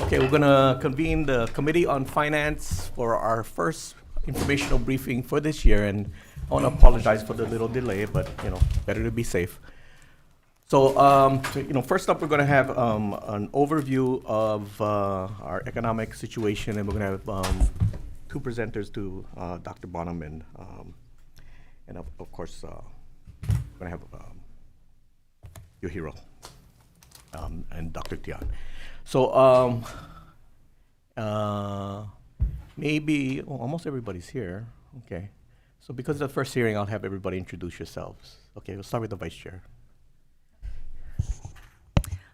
Okay, we're gonna convene the Committee on Finance for our first informational briefing for this year, and I want to apologize for the little delay, but better to be safe. So, first up, we're going to have an overview of our economic situation, and we're going to have two presenters to Dr. Bonham and of course, we're going to have your hero and Dr. Tian. So, maybe almost everybody's here. Okay. So, because of the first hearing, I'll have everybody introduce yourselves. Okay, we'll start with the Vice Chair.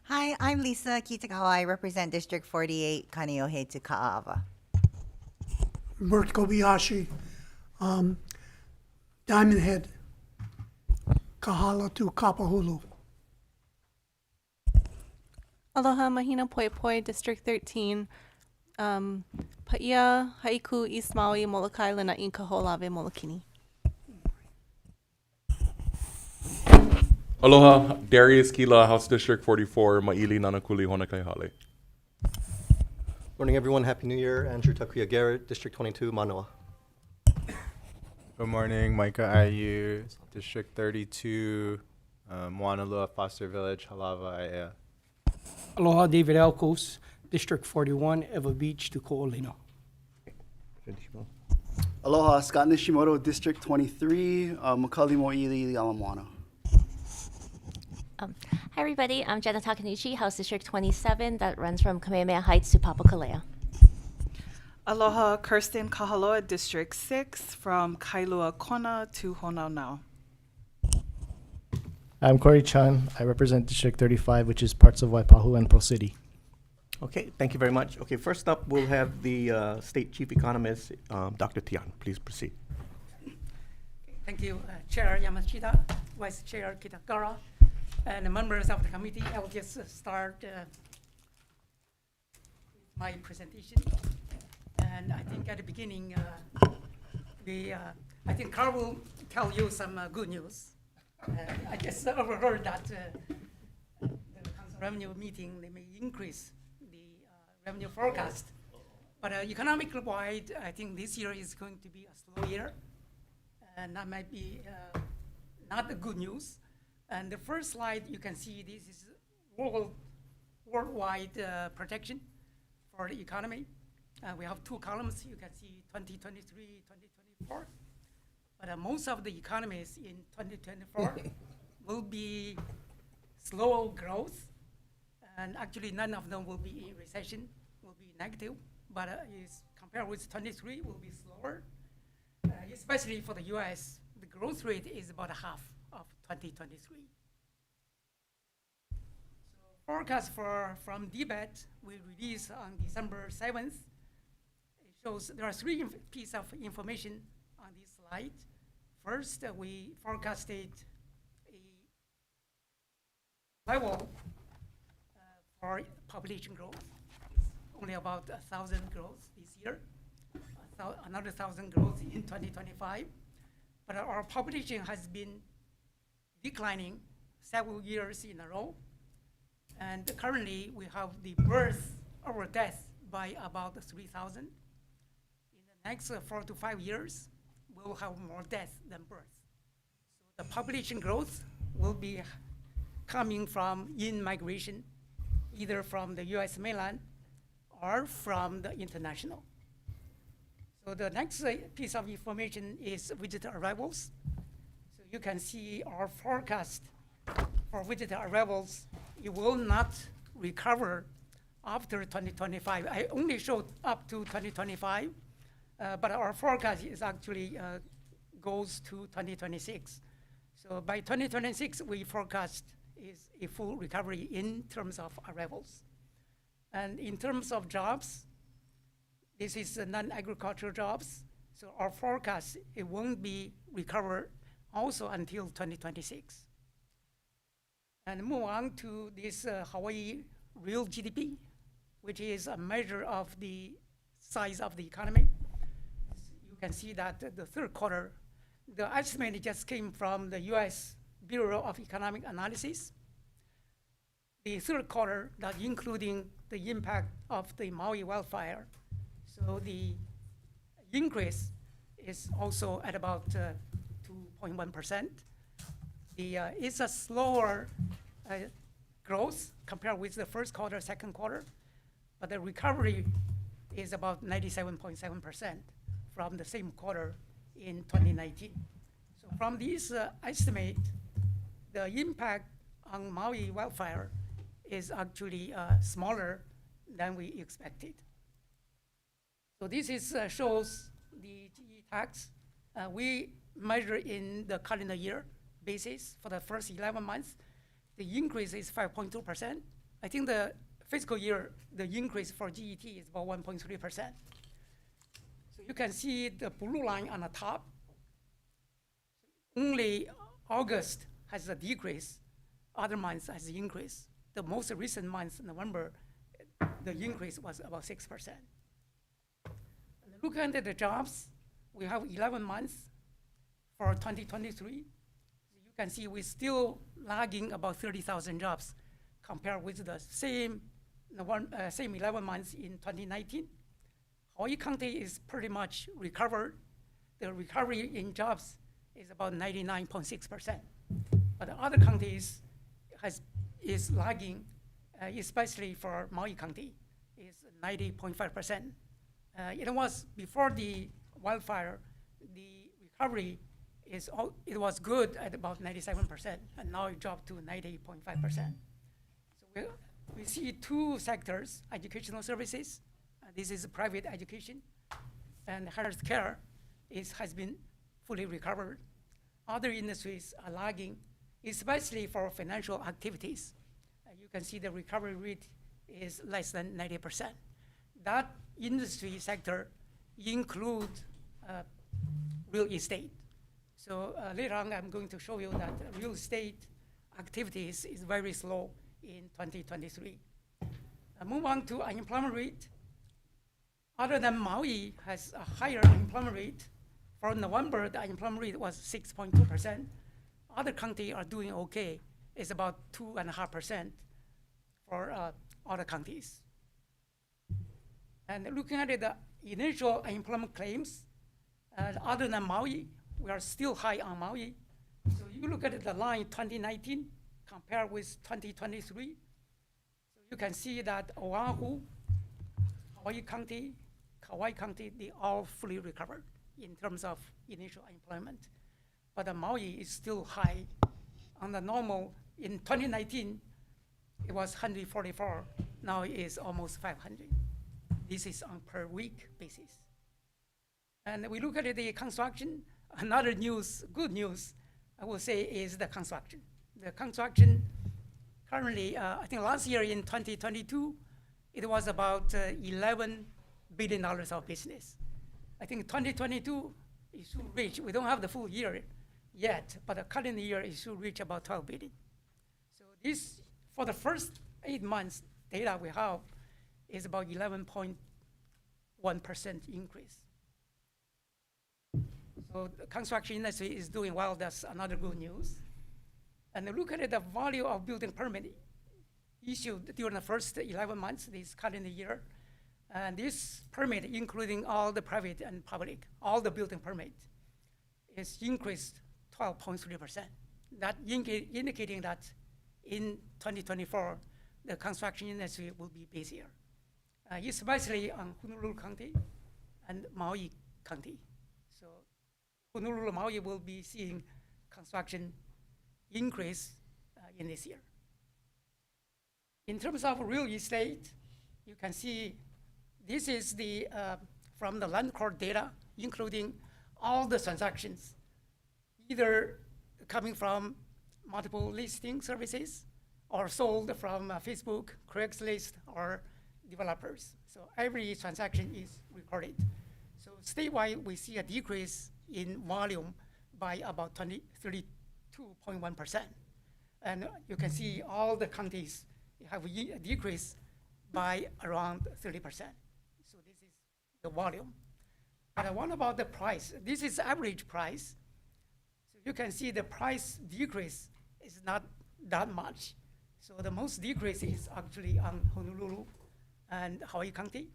Hi, I'm Lisa Kitagawa. I represent District 48, Kaneohe to Ka'ava. Bert Kobayashi, Diamond Head, Kahala to Kapahulu. Aloha, Mahina Poi Poi, District 13. Paia, Haiku, East Maui, Molokai, Lanai, Kaho'olawe, Molokini. Aloha, Darius Kila, House District 44, Maili Nanakuli, Honakaihale. Morning, everyone. Happy New Year. Andrew Takuya Garrett, District 22, Manoa. Good morning, Micah Ayu, District 32, Moanalua, Foster Village, Halava, Aiea. Aloha, David Elkos, District 41, Eva Beach to Ko'olina. Aloha, Scott Nishimoto, District 23, Makali Mo'ili, Alamoana. Hi, everybody. I'm Jenna Takanuchi, House District 27, that runs from Kamehameha Heights to Papakolea. Aloha, Kirsten Kahaloa, District 6, from Kailua Kona to Honaunau. I'm Corey Chan. I represent District 35, which is parts of Waipahu and Pearl City. Okay, thank you very much. Okay, first up, we'll have the State Chief Economist, Dr. Tian. Please proceed. Thank you, Chair Yamashita, Vice Chair Kitagara, and the members of the committee. I will just start my presentation. And I think at the beginning, I think Carl will tell you some good news. I just overheard that the Council Revenue meeting, they may increase the revenue forecast. But economically-wide, I think this year is going to be a slow year. And that might be not the good news. And the first slide, you can see this is worldwide projection for the economy. We have two columns. You can see 2023, 2024. But most of the economies in 2024 will be slow growth. And actually, none of them will be in recession, will be negative. But compared with 23, will be slower. Especially for the US, the growth rate is about half of 2023. So forecast from DBET we released on December 7th. It shows there are three pieces of information on this slide. First, we forecasted a level for population growth. It's only about 1,000 growth this year. Another 1,000 growth in 2025. But our population has been declining several years in a row. And currently, we have the birth over death by about 3,000. In the next 4 to 5 years, we'll have more death than birth. So the population growth will be coming from in-migration, either from the US mainland or from the international. So the next piece of information is visitor arrivals. So you can see our forecast for visitor arrivals. It will not recover after 2025. I only showed up to 2025, but our forecast is actually goes to 2026. So by 2026, we forecast is a full recovery in terms of arrivals. And in terms of jobs, this is non-agricultural jobs. So our forecast, it won't be recovered also until 2026. And move on to this Hawaii real GDP, which is a measure of the size of the economy. You can see that the third quarter, the estimate just came from the US Bureau of Economic Analysis. The third quarter, that including the impact of the Maui wildfire. So the increase is also at about 2.1%. It's a slower growth compared with the first quarter, second quarter, but the recovery is about 97.7% from the same quarter in 2019. So from this estimate, the impact on Maui wildfire is actually smaller than we expected. So this is, shows the GE tax. We measure in the calendar year basis for the first 11 months. The increase is 5.2%. I think the fiscal year, the increase for GET is about 1.3%. So you can see the blue line on the top. Only August has a decrease. Other months has an increase. The most recent month, November, the increase was about 6%. Look at the jobs. We have 11 months for 2023. You can see we're still lagging about 30,000 jobs compared with the same 11 months in 2019. Hawaii County is pretty much recovered. The recovery in jobs is about 99.6%. But the other counties is lagging, especially for Maui County, is 90.5%. It was before the wildfire, the recovery it was good at about 97%, and now it dropped to 90.5%. So we see two sectors: educational services, this is private education, and healthcare has been fully recovered. Other industries are lagging, especially for financial activities. You can see the recovery rate is less than 90%. That industry sector includes real estate. So later on, I'm going to show you that real estate activities is very slow in 2023. Move on to unemployment rate. Other than Maui has a higher unemployment rate, for November, the unemployment rate was 6.2%. Other counties are doing okay. It's about 2.5% for other counties. And looking at the initial unemployment claims, other than Maui, we are still high on Maui. So you look at the line 2019 compared with 2023. So you can see that Oahu, Hawaii County, Kauai County, they all fully recovered in terms of initial unemployment. But Maui is still high. On the normal, in 2019, it was 144. Now it is almost 500. This is on per week basis. And we look at the construction. Another good news, I will say, is the construction. The construction currently, I think last year in 2022, it was about $11 billion of business. I think 2022, it should reach, we don't have the full year yet, but the calendar year, it should reach about 12 billion. So this, for the first 8 months data we have, is about 11.1% increase. So the construction industry is doing well. That's another good news. And look at the value of building permit issued during the first 11 months this calendar year. And this permit, including all the private and public, all the building permit, is increased 12.3%. That indicating that in 2024, the construction industry will be busier, especially on Honolulu County and Maui County. So Honolulu, Maui will be seeing construction increase in this year. In terms of real estate, you can see this is the from the land court data, including all the transactions, either coming from multiple listing services or sold from Facebook, Craigslist, or developers. So every transaction is recorded. So statewide, we see a decrease in volume by about 32.1%. And you can see all the counties have a decrease by around 30%. So this is the volume. But what about the price? This is average price. So you can see the price decrease is not that much. So the most decrease is actually on Honolulu and Hawaii County.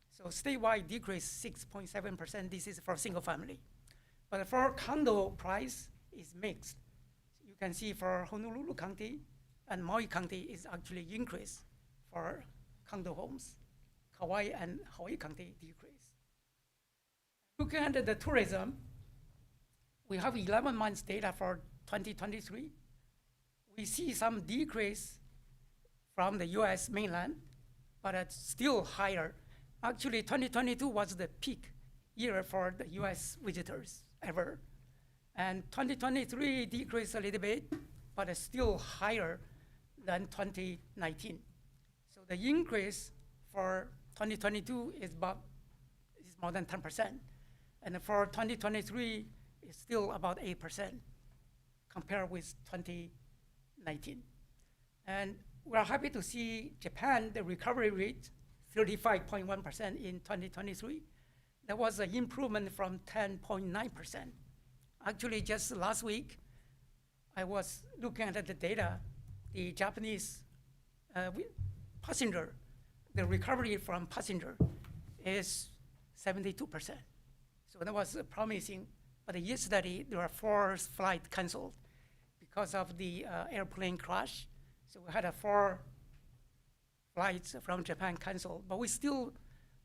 So statewide decrease 6.7%. This is for single family. But for condo price is mixed. You can see for Honolulu County and Maui County is actually increase for condo homes. Kauai and Hawaii County decrease. Looking at the tourism, we have 11 months data for 2023. We see some decrease from the US mainland, but it's still higher. Actually, 2022 was the peak year for the US visitors ever. And 2023 decreased a little bit, but it's still higher than 2019. So the increase for 2022 is more than 10%. And for 2023, it's still about 8% compared with 2019. And we're happy to see Japan, the recovery rate, 35.1% in 2023. That was an improvement from 10.9%. Actually, just last week, I was looking at the data. The Japanese passenger, the recovery from passenger is 72%. So that was promising. But yesterday, there were 4 flights canceled because of the airplane crash. So we had 4 flights from Japan canceled, but we still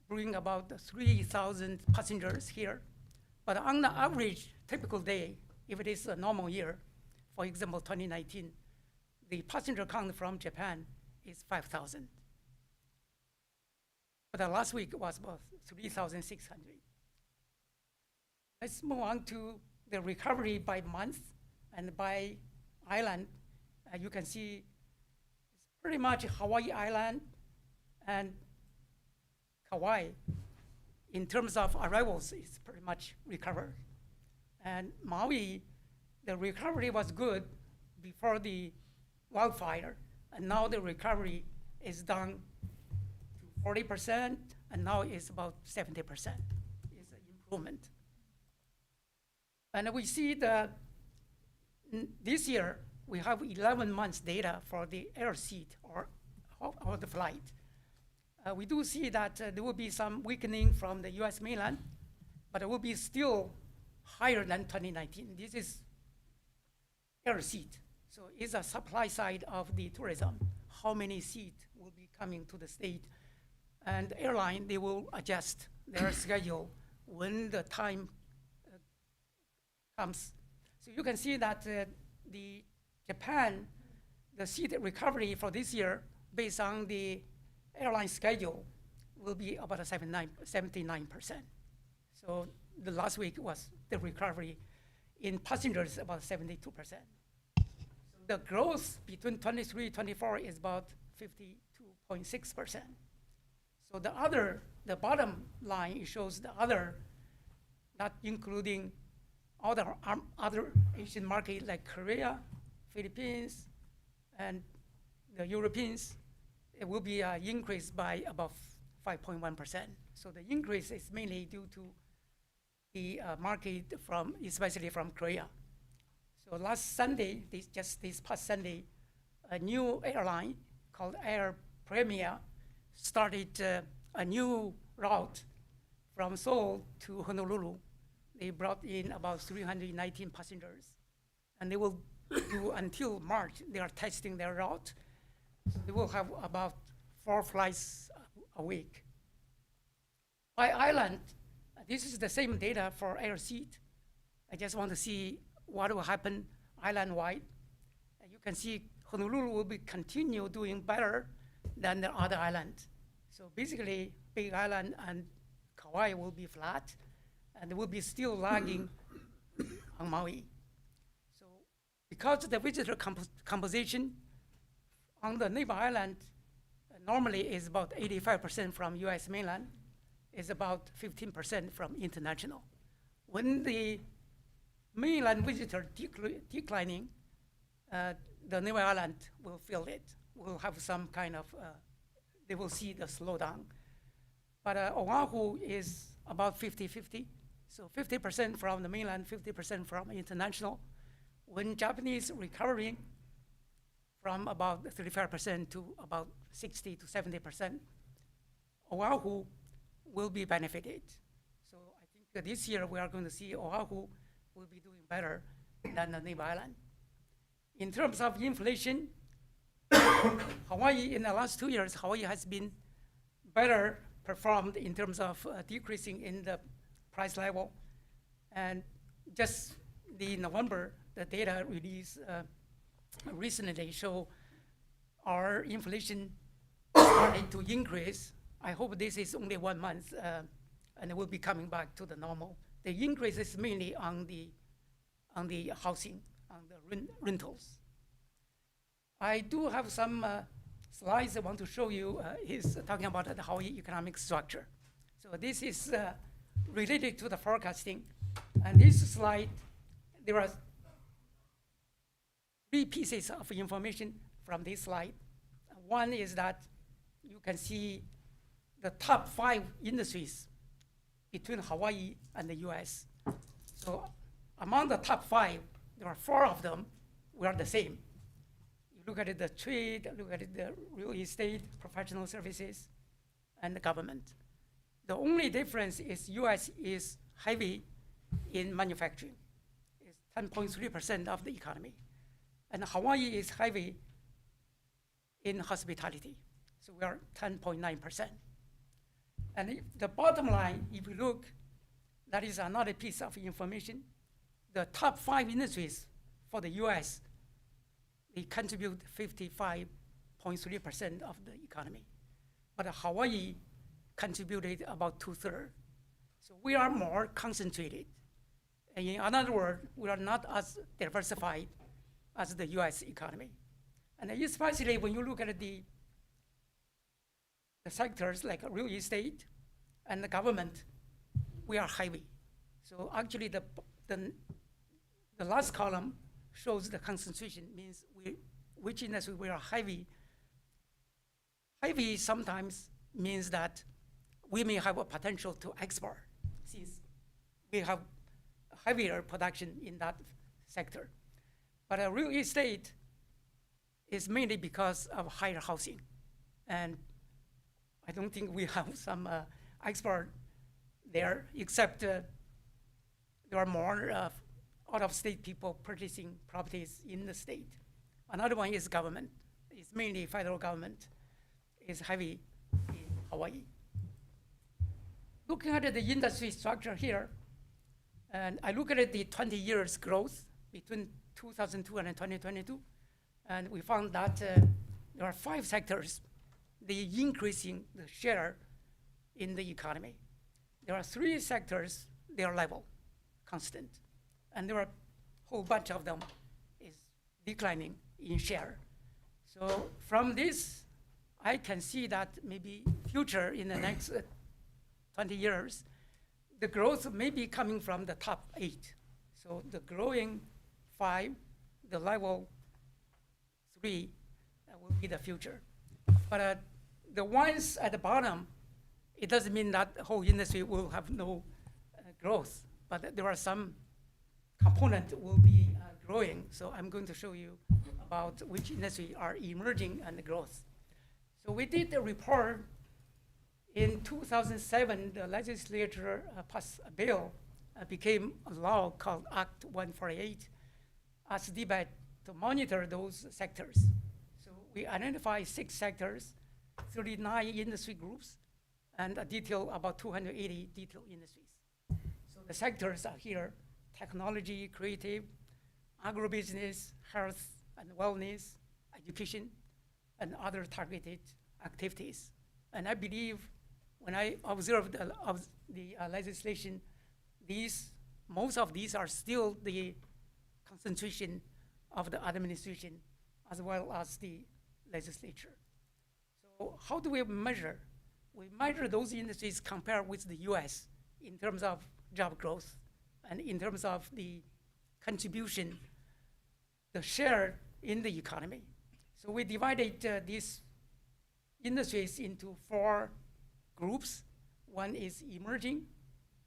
bring about 3,000 passengers here. But on the average, typical day, if it is a normal year, for example, 2019, the passenger count from Japan is 5,000. But the last week was about 3,600. Let's move on to the recovery by month and by island. You can see it's pretty much Hawaii Island and Kauai. In terms of arrivals, it's pretty much recovered. And Maui, the recovery was good before the wildfire, and now the recovery is down to 40%, and now it's about 70%. It's an improvement. And we see that this year, we have 11 months data for the air seat or the flight. We do see that there will be some weakening from the US mainland, but it will be still higher than 2019. This is air seat. So it's a supply side of the tourism. How many seats will be coming to the state? And the airline, they will adjust their schedule when the time comes. So you can see that the Japan, the seat recovery for this year, based on the airline schedule, will be about 79%. So the last week was the recovery in passengers about 72%. So the growth between 23 and 24 is about 52.6%. So the bottom line, it shows the other, not including other Asian market like Korea, Philippines, and the Europeans. It will be an increase by about 5.1%. So the increase is mainly due to the market especially from Korea. So last Sunday, this past Sunday, a new airline called Air Premier started a new route from Seoul to Honolulu. They brought in about 319 passengers, and they will do until March. They are testing their route. So they will have about 4 flights a week. By island, this is the same data for air seat. I just want to see what will happen island-wide. You can see Honolulu will be continue doing better than the other islands. So basically, Big Island and Kauai will be flat, and they will be still lagging on Maui. So because the visitor composition on the neighbor island normally is about 85% from US mainland, is about 15% from international. When the mainland visitor declining, the neighbor island will feel it. Will have some kind of, they will see the slowdown. But Oahu is about 50-50. So 50% from the mainland, 50% from international. When Japanese recovering from about 35% to about 60 to 70%, Oahu will be benefited. So I think this year we are going to see Oahu will be doing better than the neighbor island. In terms of inflation, Hawaii, in the last 2 years, Hawaii has been better performed in terms of decreasing in the price level. And just the November, the data released recently show our inflation started to increase. I hope this is only 1 month, and it will be coming back to the normal. The increase is mainly on the housing, on the rentals. I do have some slides I want to show you. Is talking about the Hawaii economic structure. So this is related to the forecasting. And this slide, there are 3 pieces of information from this slide. One is that you can see the top 5 industries between Hawaii and the US. So among the top 5, there are 4 of them we are the same. You look at the trade, look at the real estate, professional services, and the government. The only difference is US is heavy in manufacturing. It's 10.3% of the economy. And Hawaii is heavy in hospitality. So we are 10.9%. And the bottom line, if you look, that is another piece of information. The top 5 industries for the US, they contribute 55.3% of the economy. But Hawaii contributed about 2/3. So we are more concentrated. And in other words, we are not as diversified as the US economy. And especially when you look at the sectors like real estate and the government, we are heavy. So actually the last column shows the concentration, means which industry we are heavy. Heavy sometimes means that we may have a potential to export since we have heavier production in that sector. But real estate is mainly because of higher housing. And I don't think we have some export there, except there are more out-of-state people purchasing properties in the state. Another one is government. It's mainly federal government is heavy in Hawaii. Looking at the industry structure here, and I look at the 20 years growth between 2002 and 2022, and we found that there are 5 sectors, the increasing the share in the economy. There are 3 sectors, they are level, constant. And there are a whole bunch of them is declining in share. So from this, I can see that maybe future in the next 20 years, the growth may be coming from the top 8. So the growing 5, the level 3 will be the future. But the ones at the bottom, it doesn't mean that the whole industry will have no growth, but there are some components will be growing. So I'm going to show you about which industry are emerging and growth. So we did a report in 2007. The legislature passed a bill, became a law called Act 148, as debate to monitor those sectors. So we identified 6 sectors, 39 industry groups, and a detail about 280 detailed industries. So the sectors are here: technology, creative, agribusiness, health and wellness, education, and other targeted activities. And I believe when I observed the legislation, most of these are still the concentration of the administration as well as the legislature. So how do we measure? We measure those industries compared with the US in terms of job growth and in terms of the contribution, the share in the economy. So we divided these industries into 4 groups. One is emerging.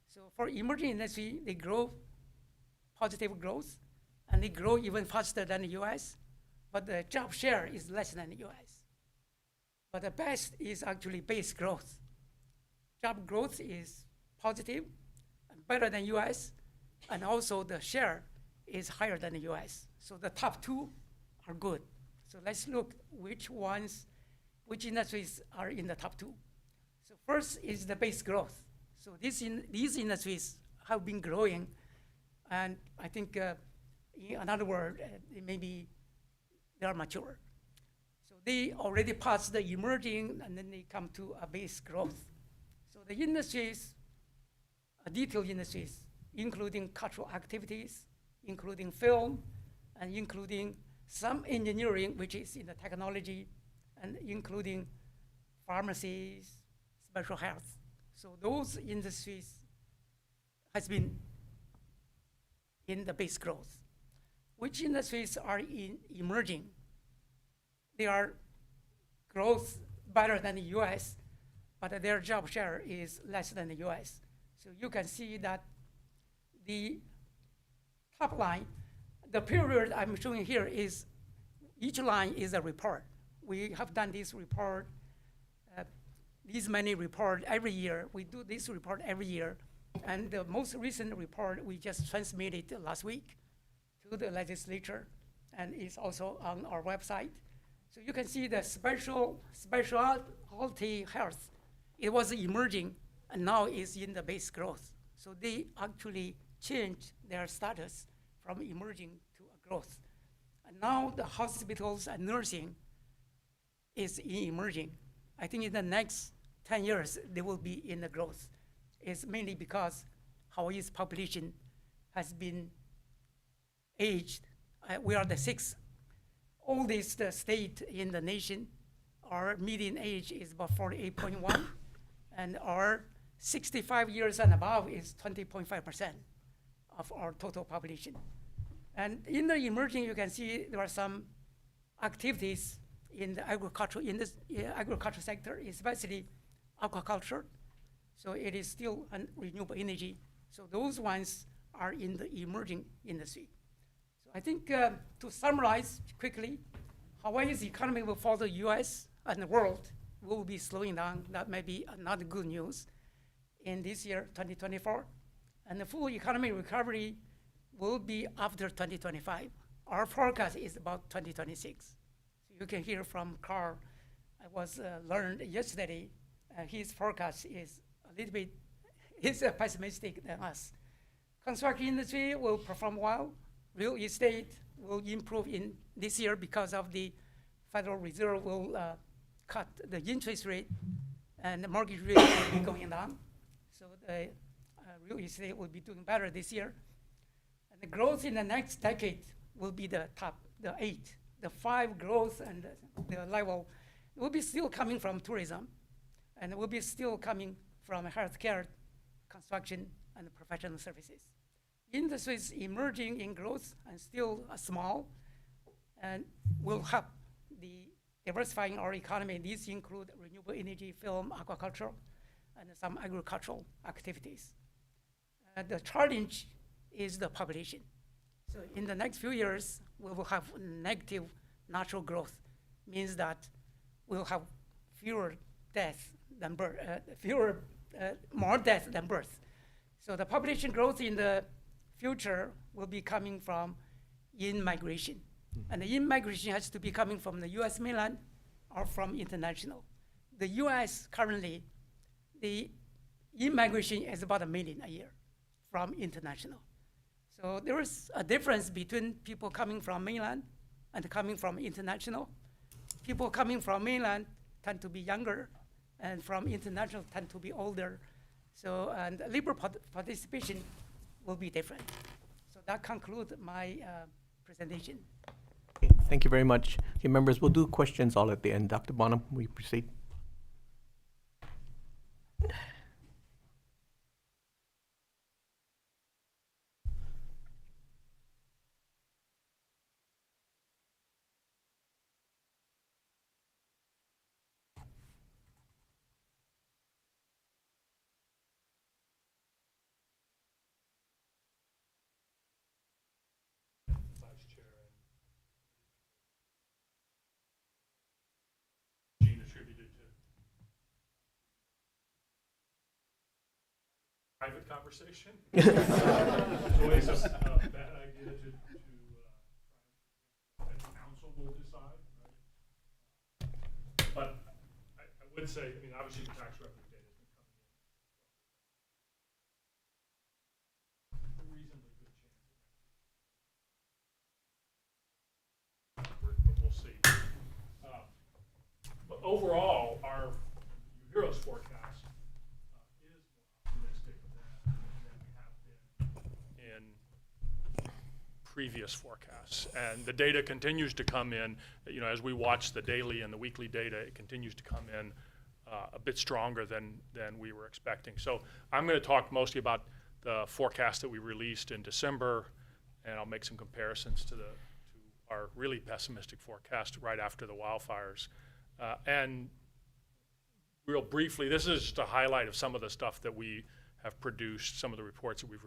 So for emerging industry, they grow positive growth, and they grow even faster than the US, but the job share is less than the US. But the best is actually base growth. job growth is positive, better than U.S., and also the share is higher than the U.S. So the top two are good. So let's look which industries are in the top two. So first is the base growth. So these industries have been growing, and I think, in another word, maybe they are mature. So they already passed the emerging, and then they come to a base growth. So the industries, detailed industries, including cultural activities, including film, and including some engineering, which is in the technology, and including pharmacies, special health. So those industries has been in the base growth. Which industries are emerging? They are growth better than the US, but their job share is less than the US. So you can see that the top line, the period I'm showing here is, each line is a report. We have done this report, these many reports every year. We do this report every year. And the most recent report we just transmitted last week to the legislature, and it's also on our website. So you can see the specialty health, it was emerging, and now is in the base growth. So they actually changed their status from emerging to a growth. And now the hospitals and nursing is emerging. I think in the next 10 years, they will be in the growth. It's mainly because Hawaii's population has been aged. We are the sixth oldest state in the nation. Our median age is about 48.1, and our 65 years and above is 20.5% of our total population. And in the emerging, you can see there are some activities in the agricultural sector, especially aquaculture. So it is still a renewable energy. So those ones are in the emerging industry. So I think to summarize quickly, Hawaii's economy will follow the US and the world will be slowing down. That may be not good news in this year, 2024. And the full economic recovery will be after 2025. Our forecast is about 2026. So you can hear from Carl, I was learned yesterday, his forecast is a little bit pessimistic than us. Construction industry will perform well. Real estate will improve in this year because of the Federal Reserve will cut the interest rate, and the mortgage rate will be going down. So the real estate will be doing better this year. And the growth in the next decade will be the top, the 8. The 5 growth and the level will be still coming from tourism, and it will be still coming from healthcare, construction, and professional services. Industries emerging in growth and still small, and will help the diversifying our economy. These include renewable energy, film, aquaculture, and some agricultural activities. The challenge is the population. So in the next few years, we will have negative natural growth. Means that we'll have fewer deaths than birth, more deaths than birth. So the population growth in the future will be coming from in-migration. And the in-migration has to be coming from the US mainland or from international. The US currently, the in-migration is about 1 million a year from international. So there is a difference between people coming from mainland and coming from international. People coming from mainland tend to be younger, and from international tend to be older. So, and labor participation will be different. So that concludes my presentation. Okay, thank you very much. Okay, members, we'll do questions all at the end. Dr. Bonham, will you proceed? private conversation. It's always a bad idea to that council will decide, right? But I would say, I mean, obviously the tax revenue data has been coming in. A reasonably good chance but we'll see. But overall, our Heroes forecast is more optimistic than we have been in previous forecasts. And the data continues to come in, you know, as we watch the daily and the weekly data, it continues to come in a bit stronger than we were expecting. So I'm going to talk mostly about the forecast that we released in December, and I'll make some comparisons to our really pessimistic forecast right after the wildfires. And real briefly, this is just a highlight of some of the stuff that we have produced, some of the reports that we've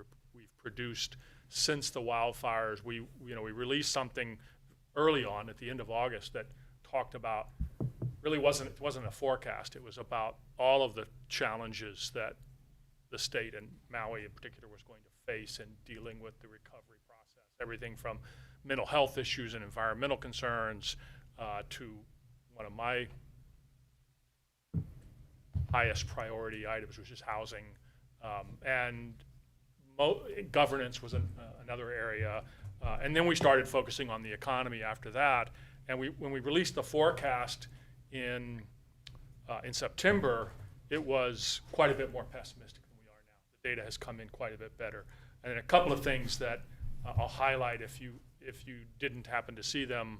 produced since the wildfires. We released something early on at the end of August that talked about, really it wasn't a forecast. It was about all of the challenges that the state and Maui in particular was going to face in dealing with the recovery process. Everything from mental health issues and environmental concerns to one of my highest priority items, which is housing, and governance was another area. And then we started focusing on the economy after that. And when we released the forecast in September, it was quite a bit more pessimistic than we are now. The data has come in quite a bit better. And then a couple of things that I'll highlight if you didn't happen to see them.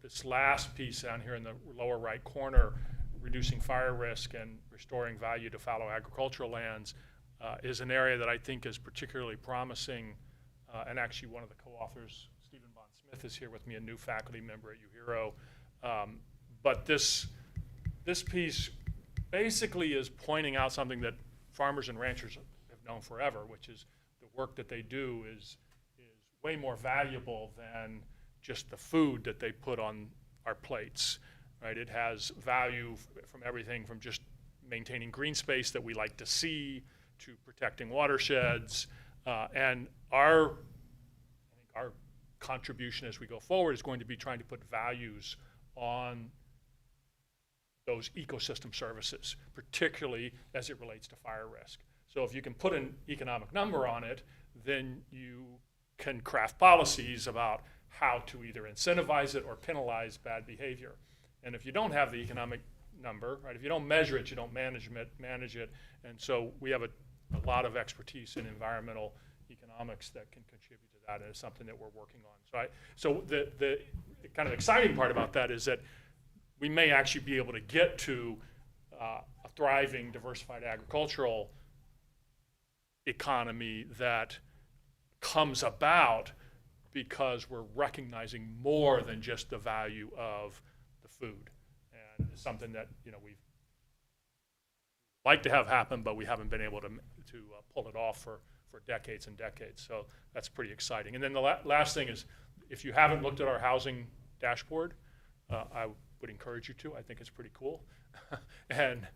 This last piece down here in the lower right corner, reducing fire risk and restoring value to fallow agricultural lands, is an area that I think is particularly promising. And actually one of the co-authors, Stephen Von Smith, is here with me, a new faculty member at UHERO. But this piece basically is pointing out something that farmers and ranchers have known forever, which is the work that they do is way more valuable than just the food that they put on our plates, right? It has value from everything from just maintaining green space that we like to see to protecting watersheds. And I think our contribution as we go forward is going to be trying to put values on those ecosystem services, particularly as it relates to fire risk. So if you can put an economic number on it, then you can craft policies about how to either incentivize it or penalize bad behavior. And if you don't have the economic number, right, if you don't measure it, you don't manage it. And so we have a lot of expertise in environmental economics that can contribute to that, and it's something that we're working on. So the kind of exciting part about that is that we may actually be able to get to a thriving, diversified agricultural economy that comes about because we're recognizing more than just the value of the food. And it's something that, you know, we'd like to have happen, but we haven't been able to pull it off for decades and decades. So that's pretty exciting. And then the last thing is, if you haven't looked at our housing dashboard, I would encourage you to. I think it's pretty cool. And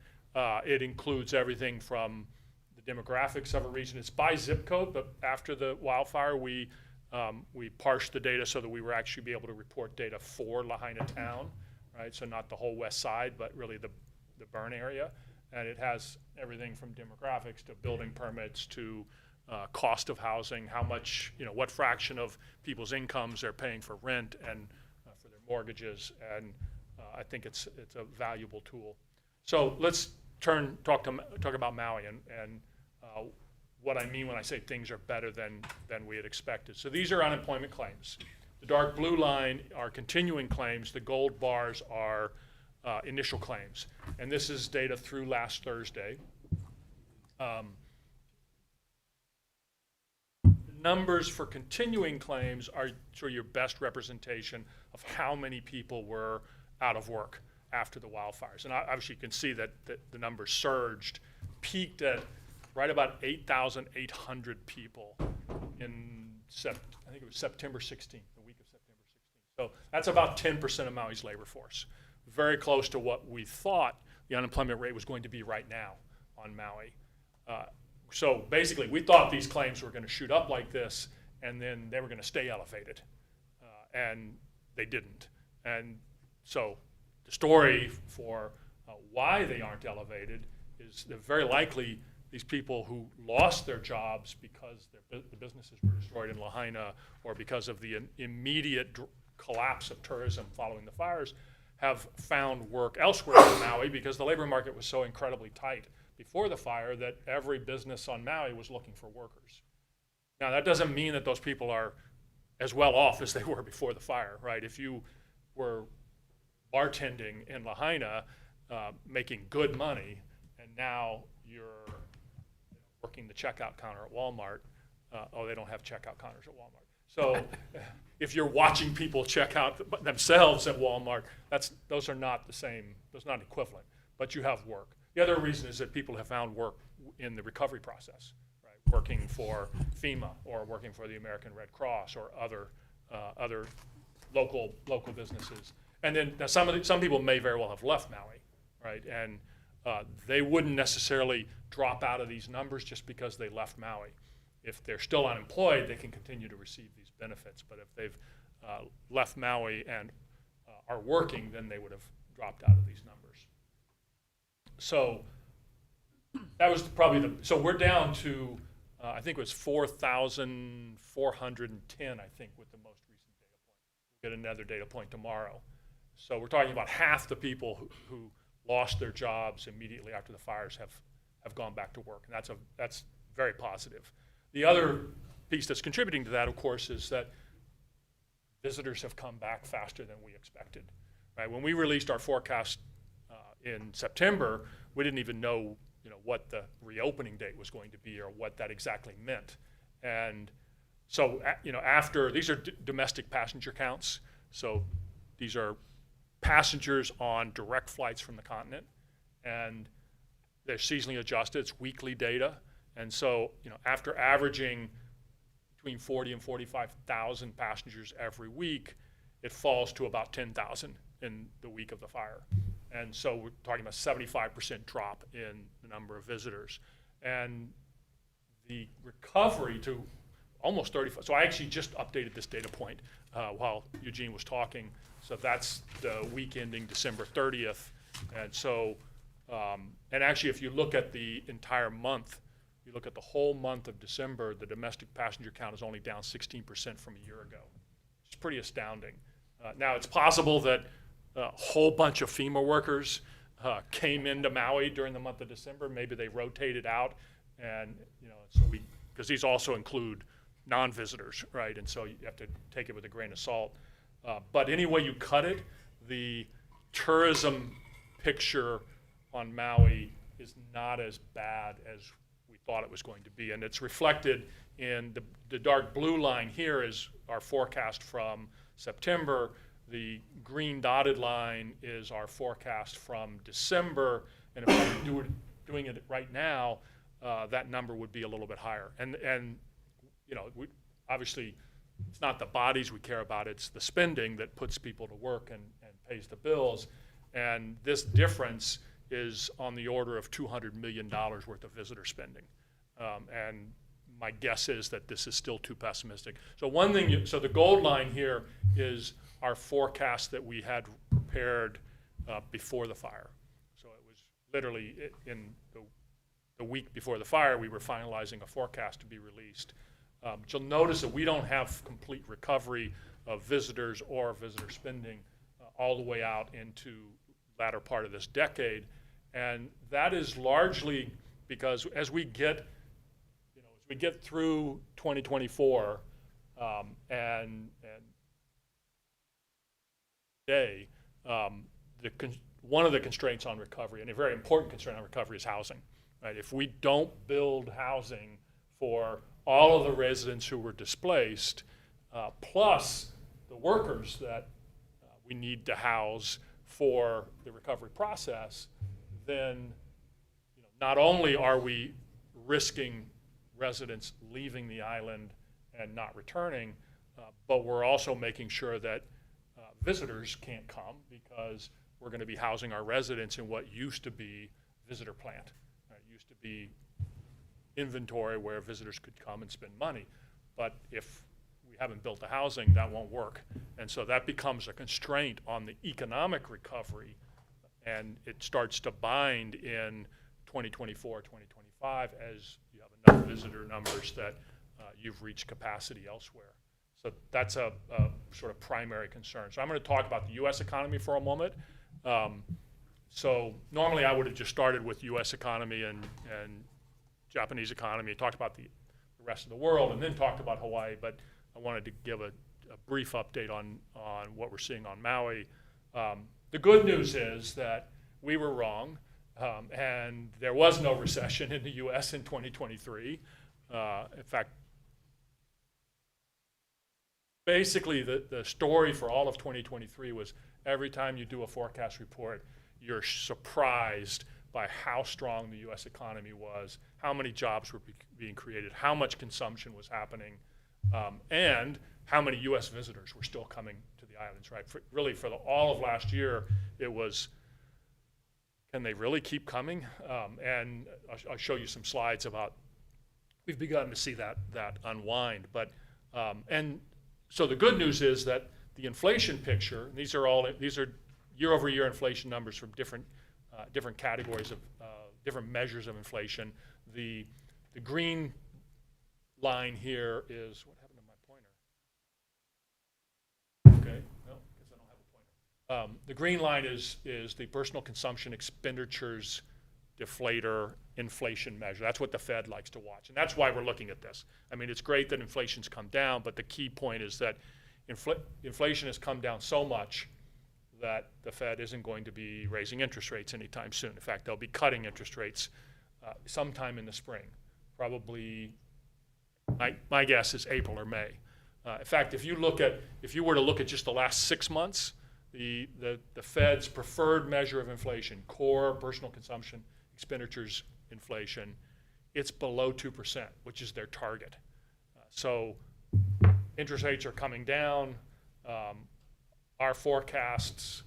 it includes everything from the demographics of a region. It's by zip code, but after the wildfire, we parsed the data so that we were actually be able to report data for Lahaina town, right? So not the whole west side, but really the burn area. And it has everything from demographics to building permits to cost of housing, how much, you know, what fraction of people's incomes they're paying for rent and for their mortgages. And I think it's a valuable tool. So let's talk about Maui and what I mean when I say things are better than we had expected. So these are unemployment claims. The dark blue line are continuing claims. The gold bars are initial claims. And this is data through last Thursday. Numbers for continuing claims are sort of your best representation of how many people were out of work after the wildfires. And obviously you can see that the numbers surged, peaked at right about 8,800 people in I think it was September 16th, the week of September 16th. So that's about 10% of Maui's labor force. Very close to what we thought the unemployment rate was going to be right now on Maui. So basically, we thought these claims were going to shoot up like this, and then they were going to stay elevated, and they didn't. And so the story for why they aren't elevated is they're very likely these people who lost their jobs because the businesses were destroyed in Lahaina, or because of the immediate collapse of tourism following the fires, have found work elsewhere in Maui because the labor market was so incredibly tight before the fire that every business on Maui was looking for workers. Now, that doesn't mean that those people are as well off as they were before the fire, right? If you were bartending in Lahaina, making good money, and now you're working the checkout counter at Walmart, they don't have checkout counters at Walmart. So if you're watching people check out themselves at Walmart, those are not the same, those are not equivalent, but you have work. The other reason is that people have found work in the recovery process, right? Working for FEMA or working for the American Red Cross or other local businesses. And then now some people may very well have left Maui, right? And they wouldn't necessarily drop out of these numbers just because they left Maui. If they're still unemployed, they can continue to receive these benefits. But if they've left Maui and are working, then they would have dropped out of these numbers. So that was probably so we're down to, I think it was 4,410, I think, with the most recent data point. We'll get another data point tomorrow. So we're talking about half the people who lost their jobs immediately after the fires have gone back to work, and that's very positive. The other piece that's contributing to that, of course, is that visitors have come back faster than we expected. Right? When we released our forecast in September, we didn't even know, what the reopening date was going to be or what that exactly meant. And so, after these are domestic passenger counts, so these are passengers on direct flights from the continent, and they're seasonally adjusted. It's weekly data. And so, after averaging between 40 and 45,000 passengers every week, it falls to about 10,000 in the week of the fire. And so we're talking about 75% drop in the number of visitors. And the recovery to almost 35. So I actually just updated this data point while Eugene was talking. So that's the week ending December 30th. And so, and actually if you look at the entire month, you look at the whole month of December, the domestic passenger count is only down 16% from a year ago. It's pretty astounding. Now it's possible that a whole bunch of FEMA workers came into Maui during the month of December. Maybe they rotated out, and so because these also include non-visitors, right? And so you have to take it with a grain of salt. But any way you cut it, the tourism picture on Maui is not as bad as we thought it was going to be, and it's reflected in the dark blue line here is our forecast from September. The green dotted line is our forecast from December, and if we were doing it right now, that number would be a little bit higher. And obviously, it's not the bodies we care about, it's the spending that puts people to work and pays the bills. And this difference is on the order of $200 million worth of visitor spending. And my guess is that this is still too pessimistic. So one thing, so the gold line here is our forecast that we had prepared before the fire. So it was literally in the week before the fire, we were finalizing a forecast to be released. But you'll notice that we don't have complete recovery of visitors or visitor spending all the way out into the latter part of this decade. And that is largely because as we get through 2024 and today, one of the constraints on recovery, and a very important constraint on recovery, is housing. Right? If we don't build housing for all of the residents who were displaced, plus the workers that we need to house for the recovery process, then not only are we risking residents leaving the island and not returning, but we're also making sure that visitors can't come because we're going to be housing our residents in what used to be visitor plant. It used to be inventory where visitors could come and spend money. But if we haven't built the housing, that won't work. And so that becomes a constraint on the economic recovery, and it starts to bind in 2024, 2025 as you have enough visitor numbers that you've reached capacity elsewhere. So that's a sort of primary concern. So I'm going to talk about the U.S. economy for a moment. So normally I would have just started with U.S. economy and Japanese economy, talked about the rest of the world, and then talked about Hawaii, but I wanted to give a brief update on what we're seeing on Maui. The good news is that we were wrong, and there was no recession in the U.S. in 2023. In fact, basically the story for all of 2023 was every time you do a forecast report, you're surprised by how strong the U.S. economy was, how many jobs were being created, how much consumption was happening, and how many U.S. visitors were still coming to the islands, right? Really, for all of last year, it was, can they really keep coming? And I'll show you some slides about, we've begun to see that unwind. But, and so the good news is that the inflation picture, these are year-over-year inflation numbers from different categories of different measures of inflation. The green line here is, what happened to my pointer? Okay, no, I guess I don't have a pointer. The green line is the personal consumption expenditures deflator inflation measure. That's what the Fed likes to watch, and that's why we're looking at this. I mean, it's great that inflation's come down, but the key point is that inflation has come down so much that the Fed isn't going to be raising interest rates anytime soon. In fact, they'll be cutting interest rates sometime in the spring. Probably, my guess is April or May. In fact, if you were to look at just the last 6 months, the Fed's preferred measure of inflation, core personal consumption expenditures inflation, it's below 2%, which is their target. So interest rates are coming down. Our forecasts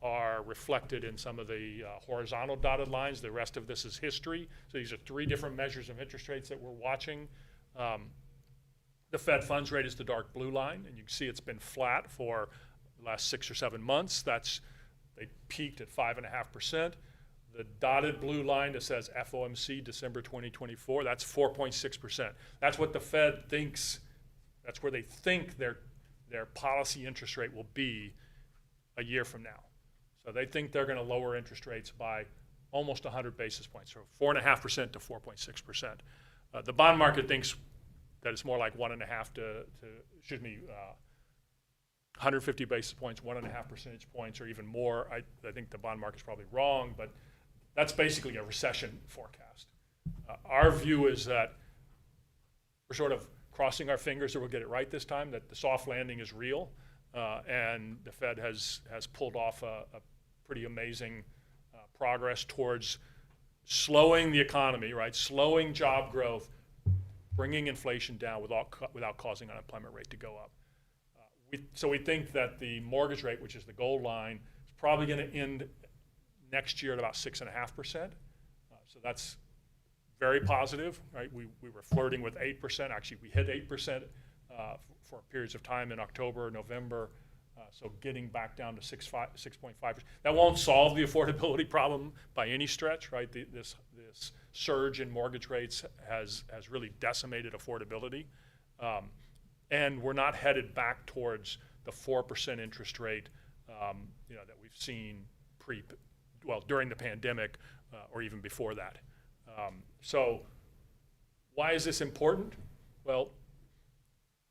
are reflected in some of the horizontal dotted lines. The rest of this is history. So these are 3 different measures of interest rates that we're watching. The Fed funds rate is the dark blue line, and you can see it's been flat for the last 6 or 7 months. They peaked at 5.5%. The dotted blue line that says FOMC December 2024, that's 4.6%. That's what the Fed thinks, that's where they think their policy interest rate will be a year from now. So they think they're going to lower interest rates by almost 100 basis points, so 4.5% to 4.6%. The bond market thinks that it's more like 150 basis points, 1.5 percentage points, or even more. I think the bond market's probably wrong, but that's basically a recession forecast. Our view is that we're sort of crossing our fingers that we'll get it right this time, that the soft landing is real, and the Fed has pulled off a pretty amazing progress towards slowing the economy, right? Slowing job growth, bringing inflation down without causing unemployment rate to go up. So we think that the mortgage rate, which is the gold line, is probably going to end next year at about 6.5%. So that's very positive, right? We were flirting with 8%. Actually, we hit 8% for periods of time in October, November. So getting back down to 6.5%. That won't solve the affordability problem by any stretch, right? This surge in mortgage rates has really decimated affordability. And we're not headed back towards the 4% interest rate that we've seen during the pandemic or even before that. So why is this important? Well,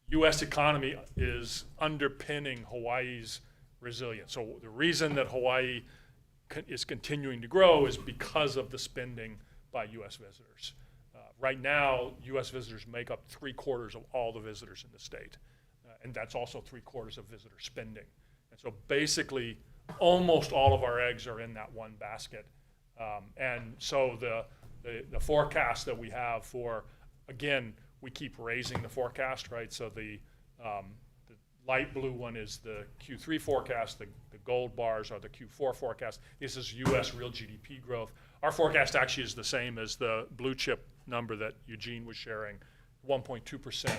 U.S. economy is underpinning Hawaii's resilience. So the reason that Hawaii is continuing to grow is because of the spending by U.S. visitors. Right now, U.S. visitors make up 3/4 of all the visitors in the state. And that's also 3/4 of visitor spending. And so basically, almost all of our eggs are in that one basket. And so the forecast that we have for, again, we keep raising the forecast, right? So the light blue one is the Q3 forecast. The gold bars are the Q4 forecast. This is U.S. real GDP growth. Our forecast actually is the same as the blue chip number that Eugene was sharing, 1.2%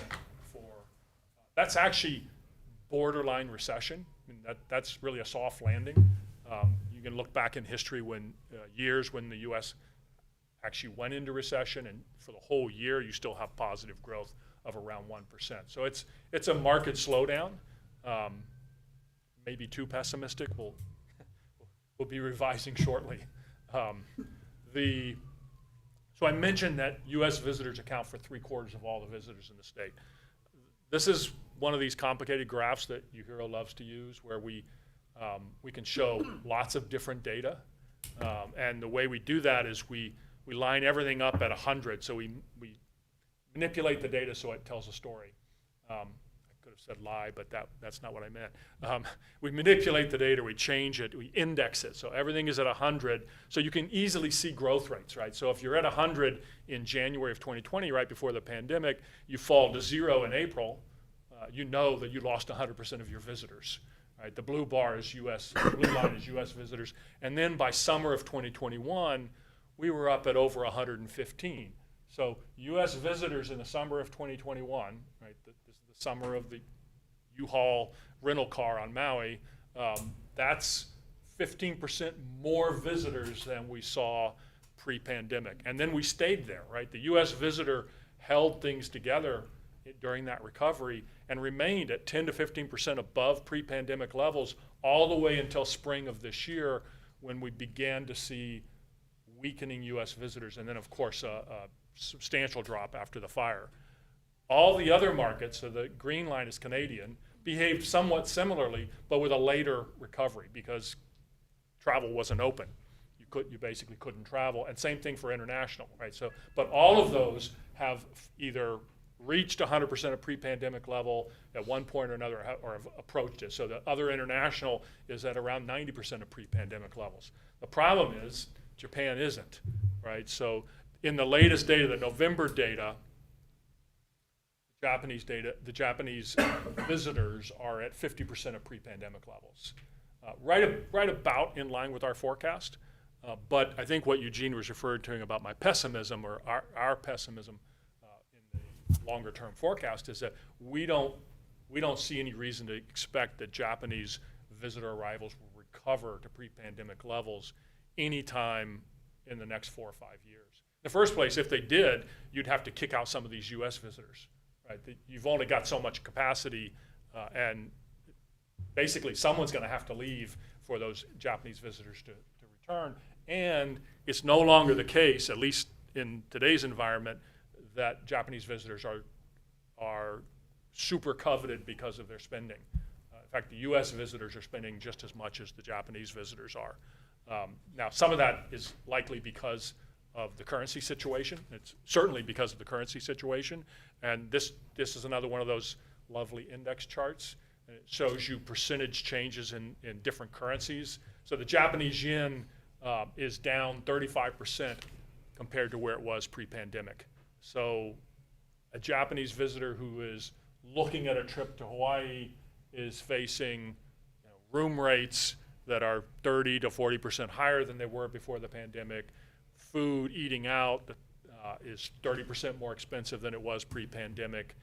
for, that's actually borderline recession. I mean, that's really a soft landing. You can look back in history when years when the U.S. actually went into recession, and for the whole year you still have positive growth of around 1%. So it's a market slowdown. Maybe too pessimistic. We'll be revising shortly. So I mentioned that U.S. visitors account for 3/4 of all the visitors in the state. This is one of these complicated graphs that UHERO loves to use, where we can show lots of different data. And the way we do that is we line everything up at 100. So we manipulate the data so it tells a story. I could have said lie, but that's not what I meant. We manipulate the data, we change it, we index it. So everything is at 100. So you can easily see growth rates, right? So if you're at 100 in January of 2020, right before the pandemic, you fall to 0 in April, you know that you lost 100% of your visitors. Right? The blue bar is U.S., the blue line is U.S. visitors. And then by summer of 2021, we were up at over 115. So U.S. visitors in the summer of 2021, right, this is the summer of the U-Haul rental car on Maui, that's 15% more visitors than we saw pre-pandemic. And then we stayed there, right? The U.S. visitor held things together during that recovery and remained at 10 to 15% above pre-pandemic levels all the way until spring of this year, when we began to see weakening U.S. visitors, and then of course a substantial drop after the fire. All the other markets, so the green line is Canadian, behaved somewhat similarly, but with a later recovery because travel wasn't open. You basically couldn't travel, and same thing for international, right? So, but all of those have either reached 100% of pre-pandemic level at one point or another, or have approached it. So the other international is at around 90% of pre-pandemic levels. The problem is Japan isn't, right? So in the latest data, the November data, the Japanese visitors are at 50% of pre-pandemic levels. Right about in line with our forecast. But I think what Eugene was referring to about my pessimism, or our pessimism in the longer term forecast, is that we don't see any reason to expect that Japanese visitor arrivals will recover to pre-pandemic levels anytime in the next 4 or 5 years. In the first place, if they did, you'd have to kick out some of these U.S. visitors, right? You've only got so much capacity, and basically someone's going to have to leave for those Japanese visitors to return. And it's no longer the case, at least in today's environment, that Japanese visitors are super coveted because of their spending. In fact, the U.S. visitors are spending just as much as the Japanese visitors are. Now, some of that is likely because of the currency situation. It's certainly because of the currency situation. And this is another one of those lovely index charts. And it shows you percentage changes in different currencies. So the Japanese yen is down 35% compared to where it was pre-pandemic. So a Japanese visitor who is looking at a trip to Hawaii is facing room rates that are 30 to 40% higher than they were before the pandemic. Food, eating out is 30% more expensive than it was pre-pandemic,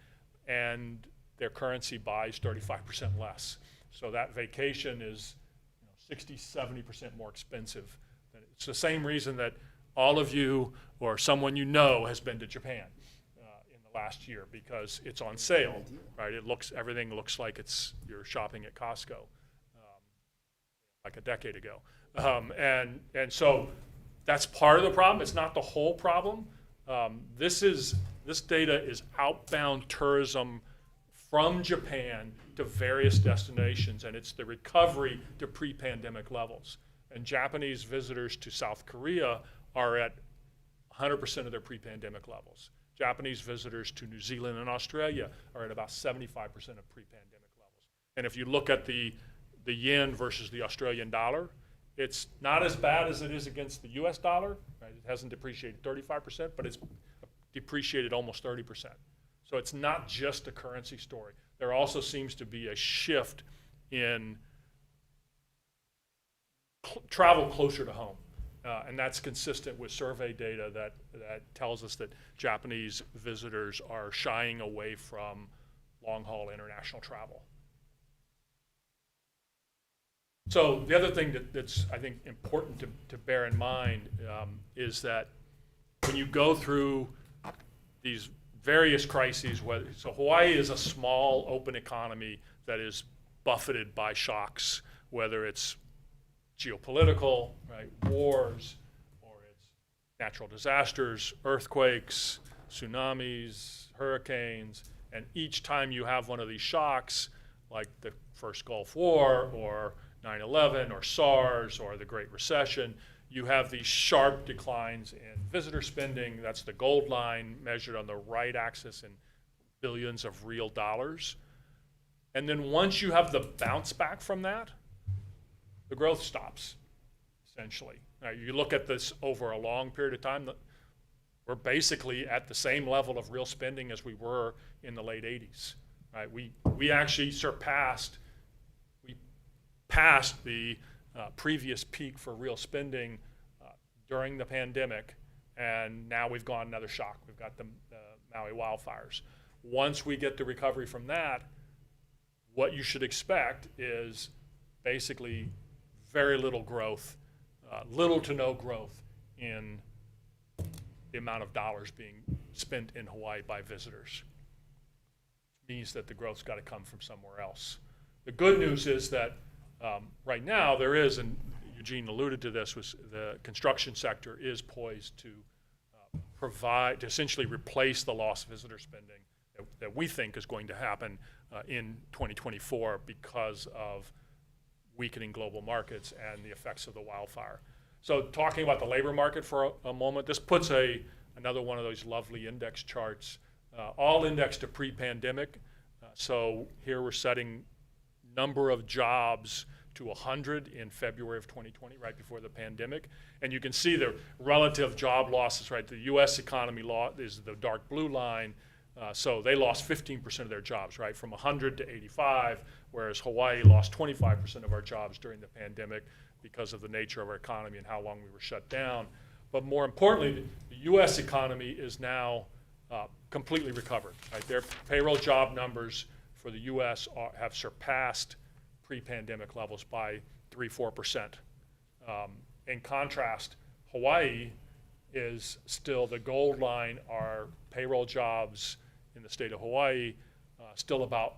and their currency buys 35% less. So that vacation is 60, 70% more expensive. It's the same reason that all of you or someone you know has been to Japan in the last year, because it's on sale, right? Everything looks like you're shopping at Costco like a decade ago. And so that's part of the problem. It's not the whole problem. This data is outbound tourism from Japan to various destinations, and it's the recovery to pre-pandemic levels. And Japanese visitors to South Korea are at 100% of their pre-pandemic levels. Japanese visitors to New Zealand and Australia are at about 75% of pre-pandemic levels. And if you look at the yen versus the Australian dollar, it's not as bad as it is against the US dollar. Right? It hasn't depreciated 35%, but it's depreciated almost 30%. So it's not just a currency story. There also seems to be a shift in travel closer to home. and that's consistent with survey data that tells us that Japanese visitors are shying away from long-haul international travel. So the other thing that's I think important to bear in mind is that when you go through these various crises, so Hawaii is a small open economy that is buffeted by shocks, whether it's geopolitical, right, wars, or it's natural disasters, earthquakes, tsunamis, hurricanes, and each time you have one of these shocks, like the first Gulf War or 9/11 or SARS or the Great Recession, you have these sharp declines in visitor spending. That's the gold line measured on the right axis in billions of real dollars. And then once you have the bounce back from that, the growth stops, essentially. Now, you look at this over a long period of time, we're basically at the same level of real spending as we were in the late 80s. Right? We actually passed the previous peak for real spending during the pandemic, and now we've gone another shock. We've got the Maui wildfires. Once we get the recovery from that, what you should expect is basically very little growth, little to no growth in the amount of dollars being spent in Hawaii by visitors. Which means that the growth's got to come from somewhere else. The good news is that right now there is, and Eugene alluded to this, was the construction sector is poised to to essentially replace the lost visitor spending that we think is going to happen in 2024 because of weakening global markets and the effects of the wildfire. So talking about the labor market for a moment, this puts another one of those lovely index charts, all indexed to pre-pandemic. So here we're setting number of jobs to 100 in February of 2020, right before the pandemic. And you can see the relative job losses, right? The US economy is the dark blue line. So they lost 15% of their jobs, right? From 100 to 85, whereas Hawaii lost 25% of our jobs during the pandemic because of the nature of our economy and how long we were shut down. But more importantly, the US economy is now completely recovered, right? Their payroll job numbers for the US have surpassed pre-pandemic levels by 3-4%. In contrast, Hawaii is still the gold line. Our payroll jobs in the state of Hawaii still about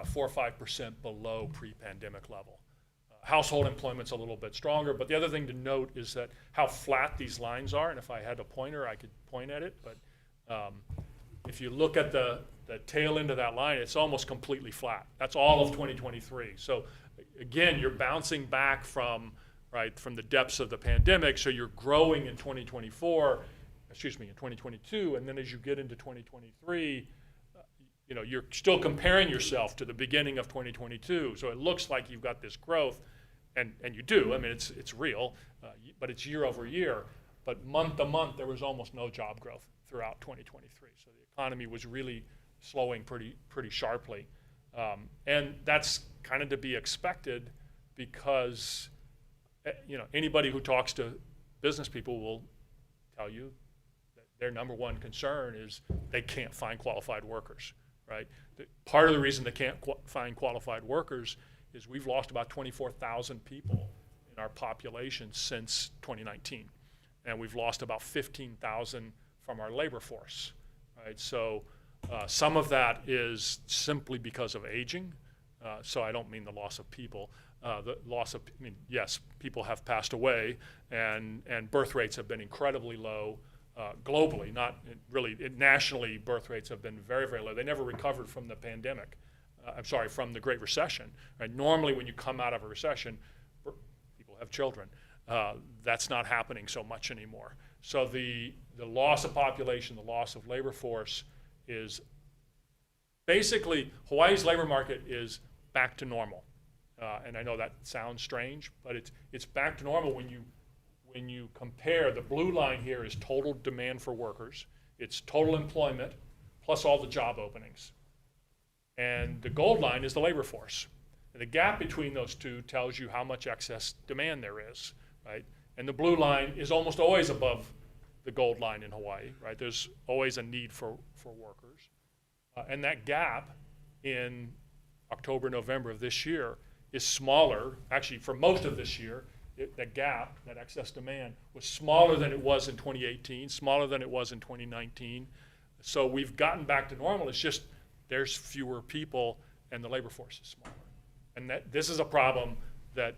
4 or 5% below pre-pandemic level. Household employment's a little bit stronger, but the other thing to note is that how flat these lines are, and if I had a pointer, I could point at it, but if you look at the tail end of that line, it's almost completely flat. That's all of 2023. So again, you're bouncing back from the depths of the pandemic, so you're growing in 2022, and then as you get into 2023, you're still comparing yourself to the beginning of 2022. So it looks like you've got this growth, and you do. I mean, it's real, but it's year over year. But month to month, there was almost no job growth throughout 2023. So the economy was really slowing pretty sharply, and that's kind of to be expected because anybody who talks to business people will tell you that their number one concern is they can't find qualified workers. Right? Part of the reason they can't find qualified workers is we've lost about 24,000 people in our population since 2019, and we've lost about 15,000 from our labor force. Right? So some of that is simply because of aging. So I don't mean the loss of people. Yes, people have passed away, and birth rates have been incredibly low. Globally, not really nationally, birth rates have been very, very low. They never recovered from the pandemic. From the Great Recession. Right? Normally, when you come out of a recession, people have children. That's not happening so much anymore. So the loss of population, the loss of labor force is basically Hawaii's labor market is back to normal. And I know that sounds strange, but it's back to normal when you compare. The blue line here is total demand for workers. It's total employment plus all the job openings. And the gold line is the labor force. And the gap between those two tells you how much excess demand there is, right? And the blue line is almost always above the gold line in Hawaii, right? There's always a need for workers. And that gap in October, November of this year is smaller. Actually, for most of this year, that gap, that excess demand, was smaller than it was in 2018, smaller than it was in 2019. So we've gotten back to normal. It's just there's fewer people and the labor force is smaller. And this is a problem that